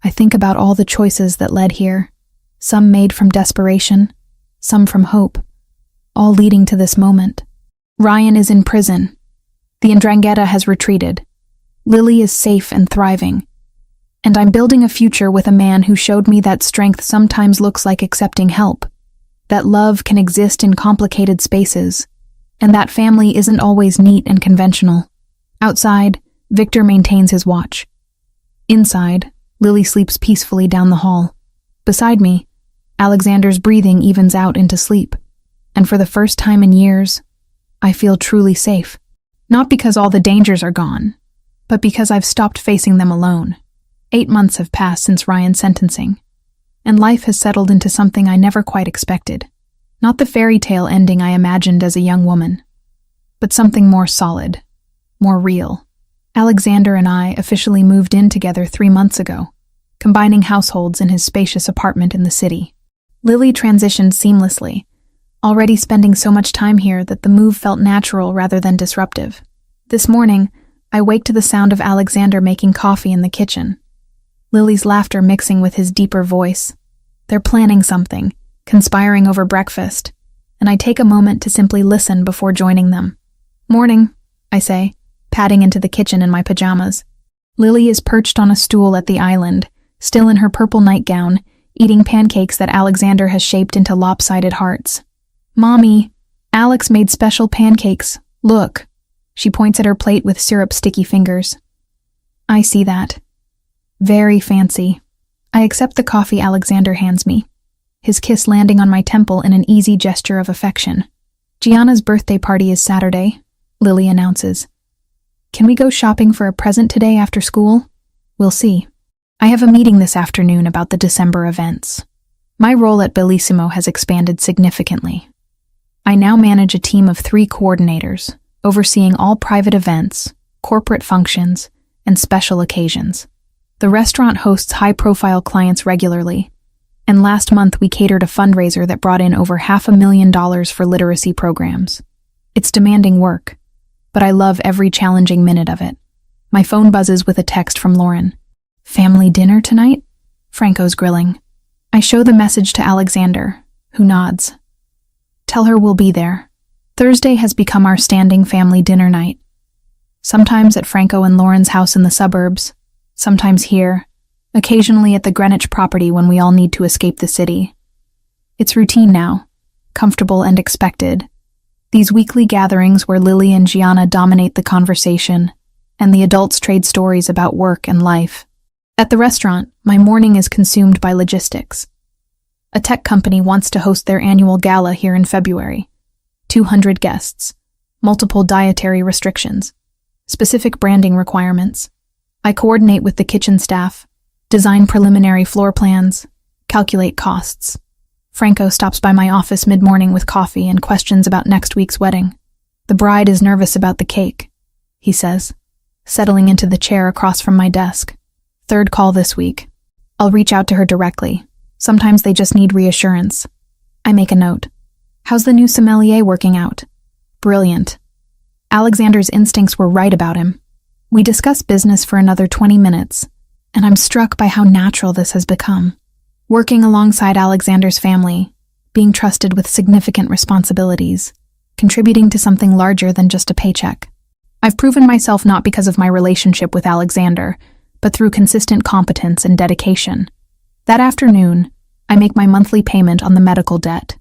I think about all the choices that led here, some made from desperation, some from hope, all leading to this moment. Ryan is in prison. The Ndrangheta has retreated. Lily is safe and thriving. And I'm building a future with a man who showed me that strength sometimes looks like accepting help, that love can exist in complicated spaces, and that family isn't always neat and conventional. Outside, Victor maintains his watch. Inside, Lily sleeps peacefully down the hall. Beside me, Alexander's breathing evens out into sleep, and for the first time in years, I feel truly safe. Not because all the dangers are gone, but because I've stopped facing them alone. 8 months have passed since Ryan's sentencing, and life has settled into something I never quite expected. Not the fairy tale ending I imagined as a young woman, but something more solid, more real. Alexander and I officially moved in together 3 months ago, combining households in his spacious apartment in the city. Lily transitioned seamlessly, already spending so much time here that the move felt natural rather than disruptive. This morning, I wake to the sound of Alexander making coffee in the kitchen, Lily's laughter mixing with his deeper voice. They're planning something, conspiring over breakfast, and I take a moment to simply listen before joining them. "Morning," I say, padding into the kitchen in my pajamas. Lily is perched on a stool at the island, still in her purple nightgown, eating pancakes that Alexander has shaped into lopsided hearts. "Mommy, Alex made special pancakes. Look." She points at her plate with syrup-sticky fingers. I see that. Very fancy. I accept the coffee Alexander hands me, his kiss landing on my temple in an easy gesture of affection. "Gianna's birthday party is Saturday," Lily announces. "Can we go shopping for a present today after school? We'll see." I have a meeting this afternoon about the December events. My role at Bellissimo has expanded significantly. I now manage a team of 3 coordinators, overseeing all private events, corporate functions, and special occasions. The restaurant hosts high-profile clients regularly, and last month we catered a fundraiser that brought in over $500,000 for literacy programs. It's demanding work, but I love every challenging minute of it. My phone buzzes with a text from Lauren. "Family dinner tonight?" Franco's grilling. I show the message to Alexander, who nods. "Tell her we'll be there." Thursday has become our standing family dinner night. Sometimes at Franco and Lauren's house in the suburbs, sometimes here, occasionally at the Greenwich property when we all need to escape the city. It's routine now, comfortable and expected. These weekly gatherings where Lily and Gianna dominate the conversation, and the adults trade stories about work and life. At the restaurant, my morning is consumed by logistics. A tech company wants to host their annual gala here in February. 200 guests, multiple dietary restrictions, specific branding requirements. I coordinate with the kitchen staff, design preliminary floor plans, calculate costs. Franco stops by my office mid-morning with coffee and questions about next week's wedding. "The bride is nervous about the cake," he says, settling into the chair across from my desk. "Third call this week. I'll reach out to her directly. Sometimes they just need reassurance." I make a note. "How's the new sommelier working out?" "Brilliant." Alexander's instincts were right about him. We discuss business for another 20 minutes, and I'm struck by how natural this has become. Working alongside Alexander's family, being trusted with significant responsibilities, contributing to something larger than just a paycheck. I've proven myself not because of my relationship with Alexander, but through consistent competence and dedication. That afternoon, I make my monthly payment on the medical debt.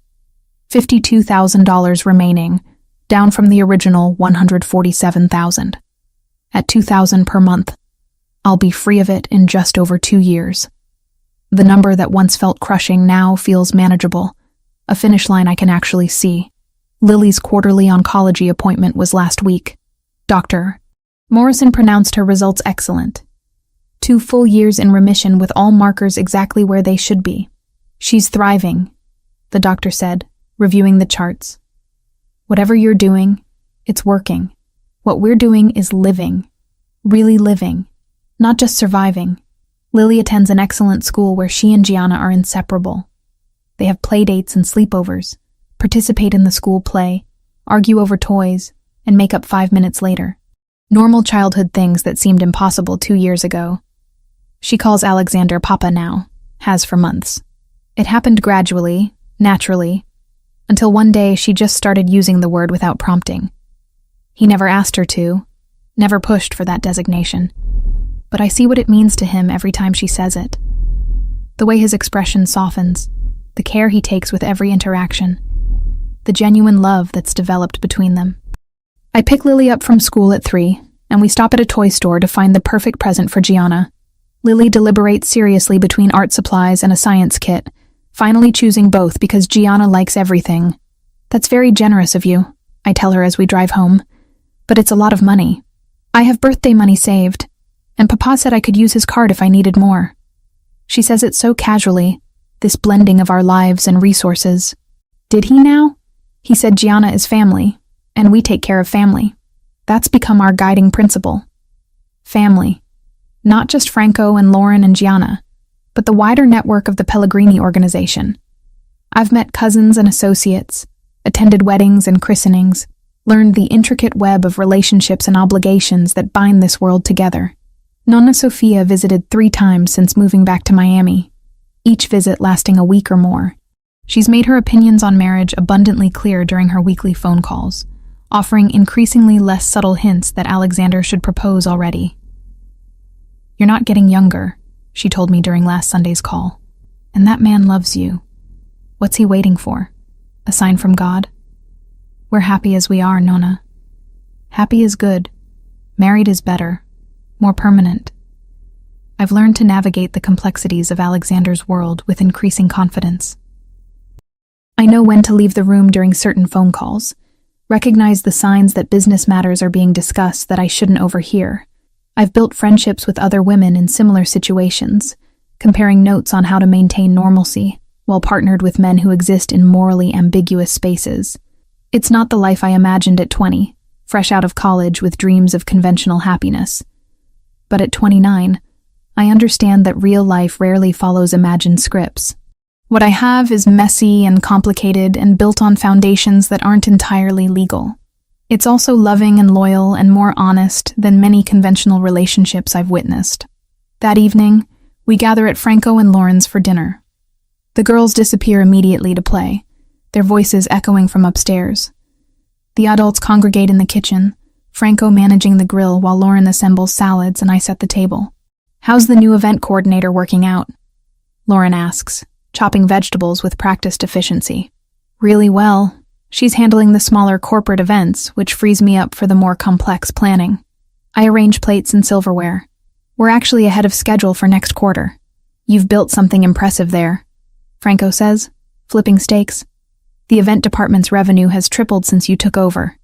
$52,000 remaining, down from the original $147,000. At $2,000 per month, I'll be free of it in just over 2 years. The number that once felt crushing now feels manageable, a finish line I can actually see. Lily's quarterly oncology appointment was last week. Dr. Morrison pronounced her results excellent. 2 full years in remission with all markers exactly where they should be. "She's thriving," the doctor said, reviewing the charts. "Whatever you're doing, it's working. What we're doing is living. Really living. Not just surviving." Lily attends an excellent school where she and Gianna are inseparable. They have play dates and sleepovers, participate in the school play, argue over toys, and make up 5 minutes later. Normal childhood things that seemed impossible 2 years ago. She calls Alexander Papa now, has for months. It happened gradually, naturally, until one day she just started using the word without prompting. He never asked her to, never pushed for that designation. But I see what it means to him every time she says it. The way his expression softens, the care he takes with every interaction, the genuine love that's developed between them. I pick Lily up from school at 3, and we stop at a toy store to find the perfect present for Gianna. Lily deliberates seriously between art supplies and a science kit, finally choosing both because Gianna likes everything. That's very generous of you, I tell her as we drive home. But it's a lot of money. I have birthday money saved, and Papa said I could use his card if I needed more. She says it so casually, this blending of our lives and resources. Did he now? He said Gianna is family, and we take care of family. That's become our guiding principle. Family. Not just Franco and Lauren and Gianna, but the wider network of the Pellegrini organization. I've met cousins and associates, attended weddings and christenings, learned the intricate web of relationships and obligations that bind this world together. Nonna Sofia visited 3 times since moving back to Miami, each visit lasting a week or more. She's made her opinions on marriage abundantly clear during her weekly phone calls, offering increasingly less subtle hints that Alexander should propose already. You're not getting younger, she told me during last Sunday's call. And that man loves you. What's he waiting for? A sign from God? We're happy as we are, Nonna. Happy is good. Married is better. More permanent. I've learned to navigate the complexities of Alexander's world with increasing confidence. I know when to leave the room during certain phone calls, recognize the signs that business matters are being discussed that I shouldn't overhear. I've built friendships with other women in similar situations, comparing notes on how to maintain normalcy, while partnered with men who exist in morally ambiguous spaces. It's not the life I imagined at 20, fresh out of college with dreams of conventional happiness. But at 29, I understand that real life rarely follows imagined scripts. What I have is messy and complicated and built on foundations that aren't entirely legal. It's also loving and loyal and more honest than many conventional relationships I've witnessed. That evening, we gather at Franco and Lauren's for dinner. The girls disappear immediately to play, their voices echoing from upstairs. The adults congregate in the kitchen, Franco managing the grill while Lauren assembles salads and I set the table. How's the new event coordinator working out? Lauren asks, chopping vegetables with practiced efficiency. Really well. She's handling the smaller corporate events, which frees me up for the more complex planning. I arrange plates and silverware. We're actually ahead of schedule for next quarter. You've built something impressive there, Franco says, flipping steaks. The event department's revenue has tripled since you took over.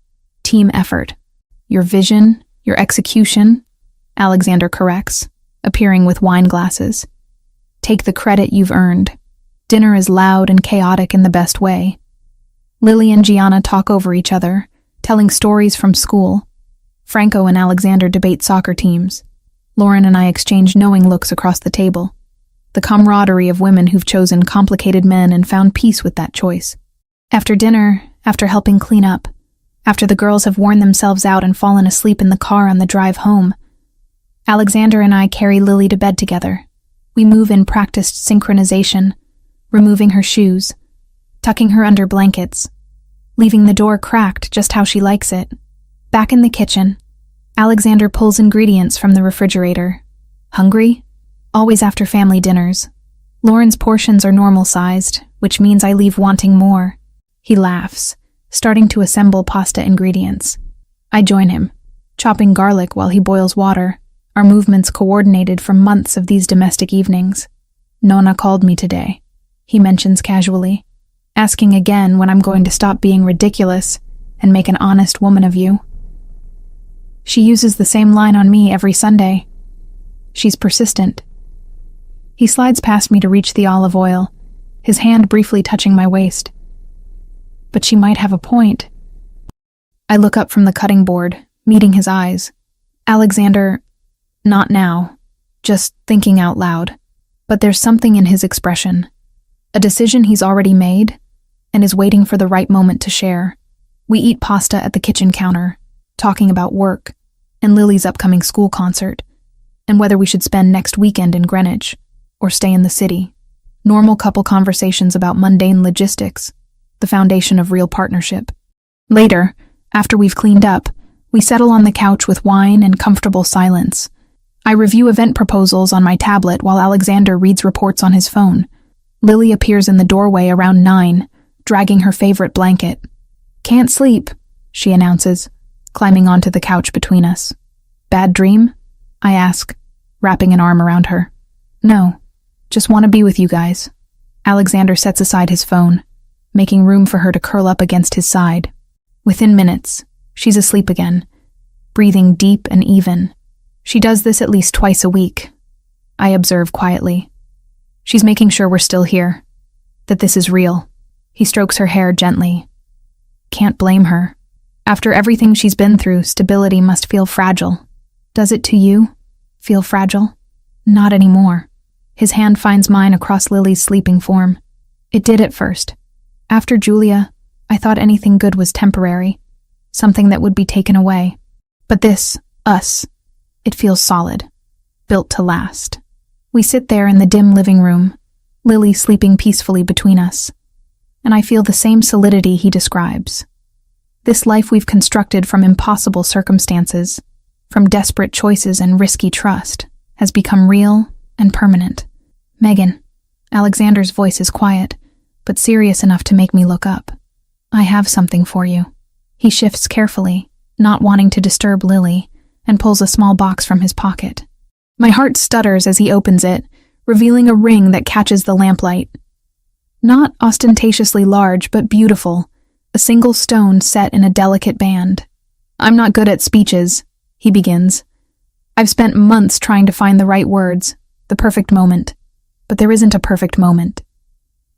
Team effort. Your vision, your execution, Alexander corrects, appearing with wine glasses. Take the credit you've earned. Dinner is loud and chaotic in the best way. Lily and Gianna talk over each other, telling stories from school. Franco and Alexander debate soccer teams. Lauren and I exchange knowing looks across the table. The camaraderie of women who've chosen complicated men and found peace with that choice. After dinner, after helping clean up, after the girls have worn themselves out and fallen asleep in the car on the drive home, Alexander and I carry Lily to bed together. We move in practiced synchronization, removing her shoes, tucking her under blankets, leaving the door cracked just how she likes it. Back in the kitchen, Alexander pulls ingredients from the refrigerator. Hungry? Always after family dinners. Lauren's portions are normal-sized, which means I leave wanting more. He laughs, starting to assemble pasta ingredients. I join him, chopping garlic while he boils water, our movements coordinated from months of these domestic evenings. Nonna called me today, he mentions casually, asking again when I'm going to stop being ridiculous and make an honest woman of you. She uses the same line on me every Sunday. She's persistent. He slides past me to reach the olive oil, his hand briefly touching my waist. But she might have a point. I look up from the cutting board, meeting his eyes. Alexander, not now, just thinking out loud. But there's something in his expression. A decision he's already made, and is waiting for the right moment to share. We eat pasta at the kitchen counter, talking about work, and Lily's upcoming school concert, and whether we should spend next weekend in Greenwich, or stay in the city. Normal couple conversations about mundane logistics, the foundation of real partnership. Later, after we've cleaned up, we settle on the couch with wine and comfortable silence. I review event proposals on my tablet while Alexander reads reports on his phone. Lily appears in the doorway around 9, dragging her favorite blanket. Can't sleep, she announces, climbing onto the couch between us. Bad dream? I ask, wrapping an arm around her. No, just want to be with you guys. Alexander sets aside his phone, making room for her to curl up against his side. Within minutes, she's asleep again, breathing deep and even. She does this at least twice a week. I observe quietly. She's making sure we're still here, that this is real. He strokes her hair gently. Can't blame her. After everything she's been through, stability must feel fragile. Does it to you? Feel fragile? Not anymore. His hand finds mine across Lily's sleeping form. It did at first. After Julia, I thought anything good was temporary, something that would be taken away. But this, us, it feels solid, built to last. We sit there in the dim living room, Lily sleeping peacefully between us, and I feel the same solidity he describes. This life we've constructed from impossible circumstances, from desperate choices and risky trust, has become real and permanent. Megan, Alexander's voice is quiet, but serious enough to make me look up. I have something for you. He shifts carefully, not wanting to disturb Lily, and pulls a small box from his pocket. My heart stutters as he opens it, revealing a ring that catches the lamplight. Not ostentatiously large, but beautiful, a single stone set in a delicate band. I'm not good at speeches, he begins. I've spent months trying to find the right words, the perfect moment. But there isn't a perfect moment.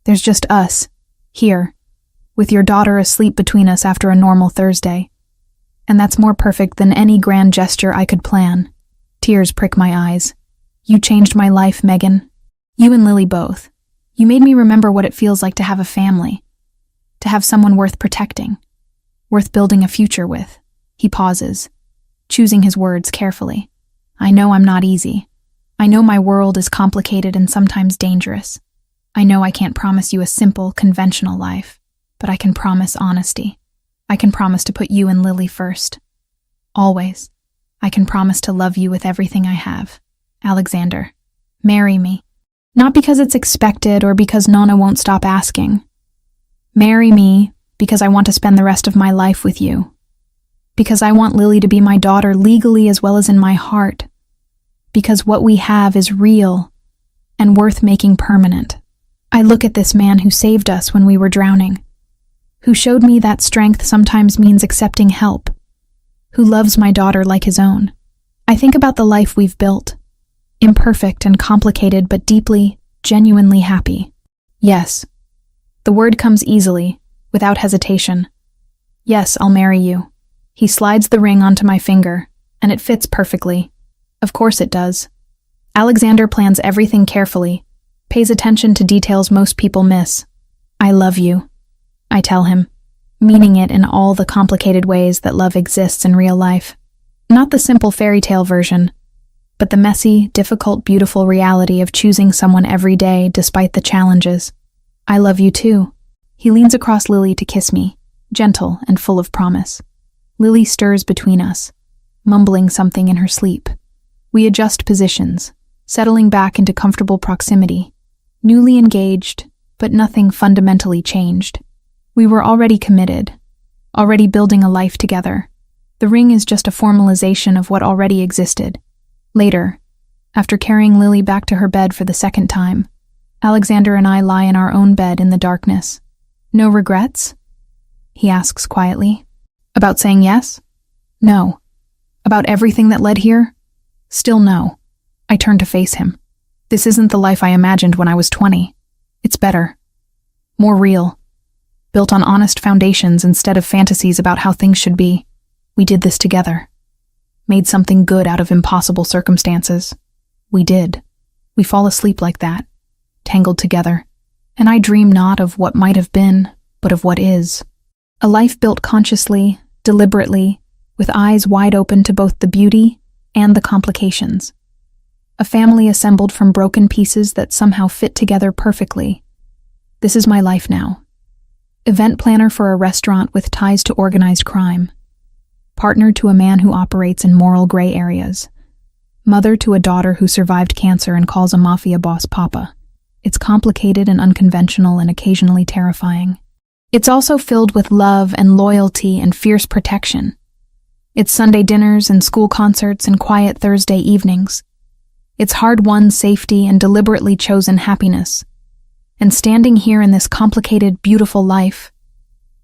There's just us, here, with your daughter asleep between us after a normal Thursday. And that's more perfect than any grand gesture I could plan. Tears prick my eyes. You changed my life, Megan. You and Lily both. You made me remember what it feels like to have a family, to have someone worth protecting, worth building a future with. He pauses, choosing his words carefully. I know I'm not easy. I know my world is complicated and sometimes dangerous. I know I can't promise you a simple, conventional life, but I can promise honesty. I can promise to put you and Lily first. Always. I can promise to love you with everything I have. Alexander, marry me. Not because it's expected or because Nona won't stop asking. Marry me because I want to spend the rest of my life with you. Because I want Lily to be my daughter legally as well as in my heart. Because what we have is real and worth making permanent. I look at this man who saved us when we were drowning, who showed me that strength sometimes means accepting help, who loves my daughter like his own. I think about the life we've built, imperfect and complicated but deeply, genuinely happy. Yes, the word comes easily, without hesitation. Yes, I'll marry you. He slides the ring onto my finger, and it fits perfectly. Of course it does. Alexander plans everything carefully, pays attention to details most people miss. I love you, I tell him, meaning it in all the complicated ways that love exists in real life. Not the simple fairy tale version, but the messy, difficult, beautiful reality of choosing someone every day despite the challenges. I love you too. He leans across Lily to kiss me, gentle and full of promise. Lily stirs between us, mumbling something in her sleep. We adjust positions, settling back into comfortable proximity. Newly engaged, but nothing fundamentally changed. We were already committed, already building a life together. The ring is just a formalization of what already existed. Later, after carrying Lily back to her bed for the second time, Alexander and I lie in our own bed in the darkness. No regrets? He asks quietly. About saying yes? No. About everything that led here? Still no. I turn to face him. This isn't the life I imagined when I was 20. It's better. More real. Built on honest foundations instead of fantasies about how things should be. We did this together. Made something good out of impossible circumstances. We did. We fall asleep like that, tangled together. And I dream not of what might have been, but of what is. A life built consciously, deliberately, with eyes wide open to both the beauty and the complications. A family assembled from broken pieces that somehow fit together perfectly. This is my life now. Event planner for a restaurant with ties to organized crime. Partner to a man who operates in moral gray areas. Mother to a daughter who survived cancer and calls a mafia boss Papa. It's complicated and unconventional and occasionally terrifying. It's also filled with love and loyalty and fierce protection. It's Sunday dinners and school concerts and quiet Thursday evenings. its hard-won safety and deliberately chosen happiness. And standing here in this complicated, beautiful life,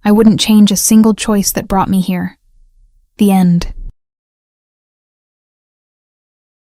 I wouldn't change a single choice that brought me here. The end.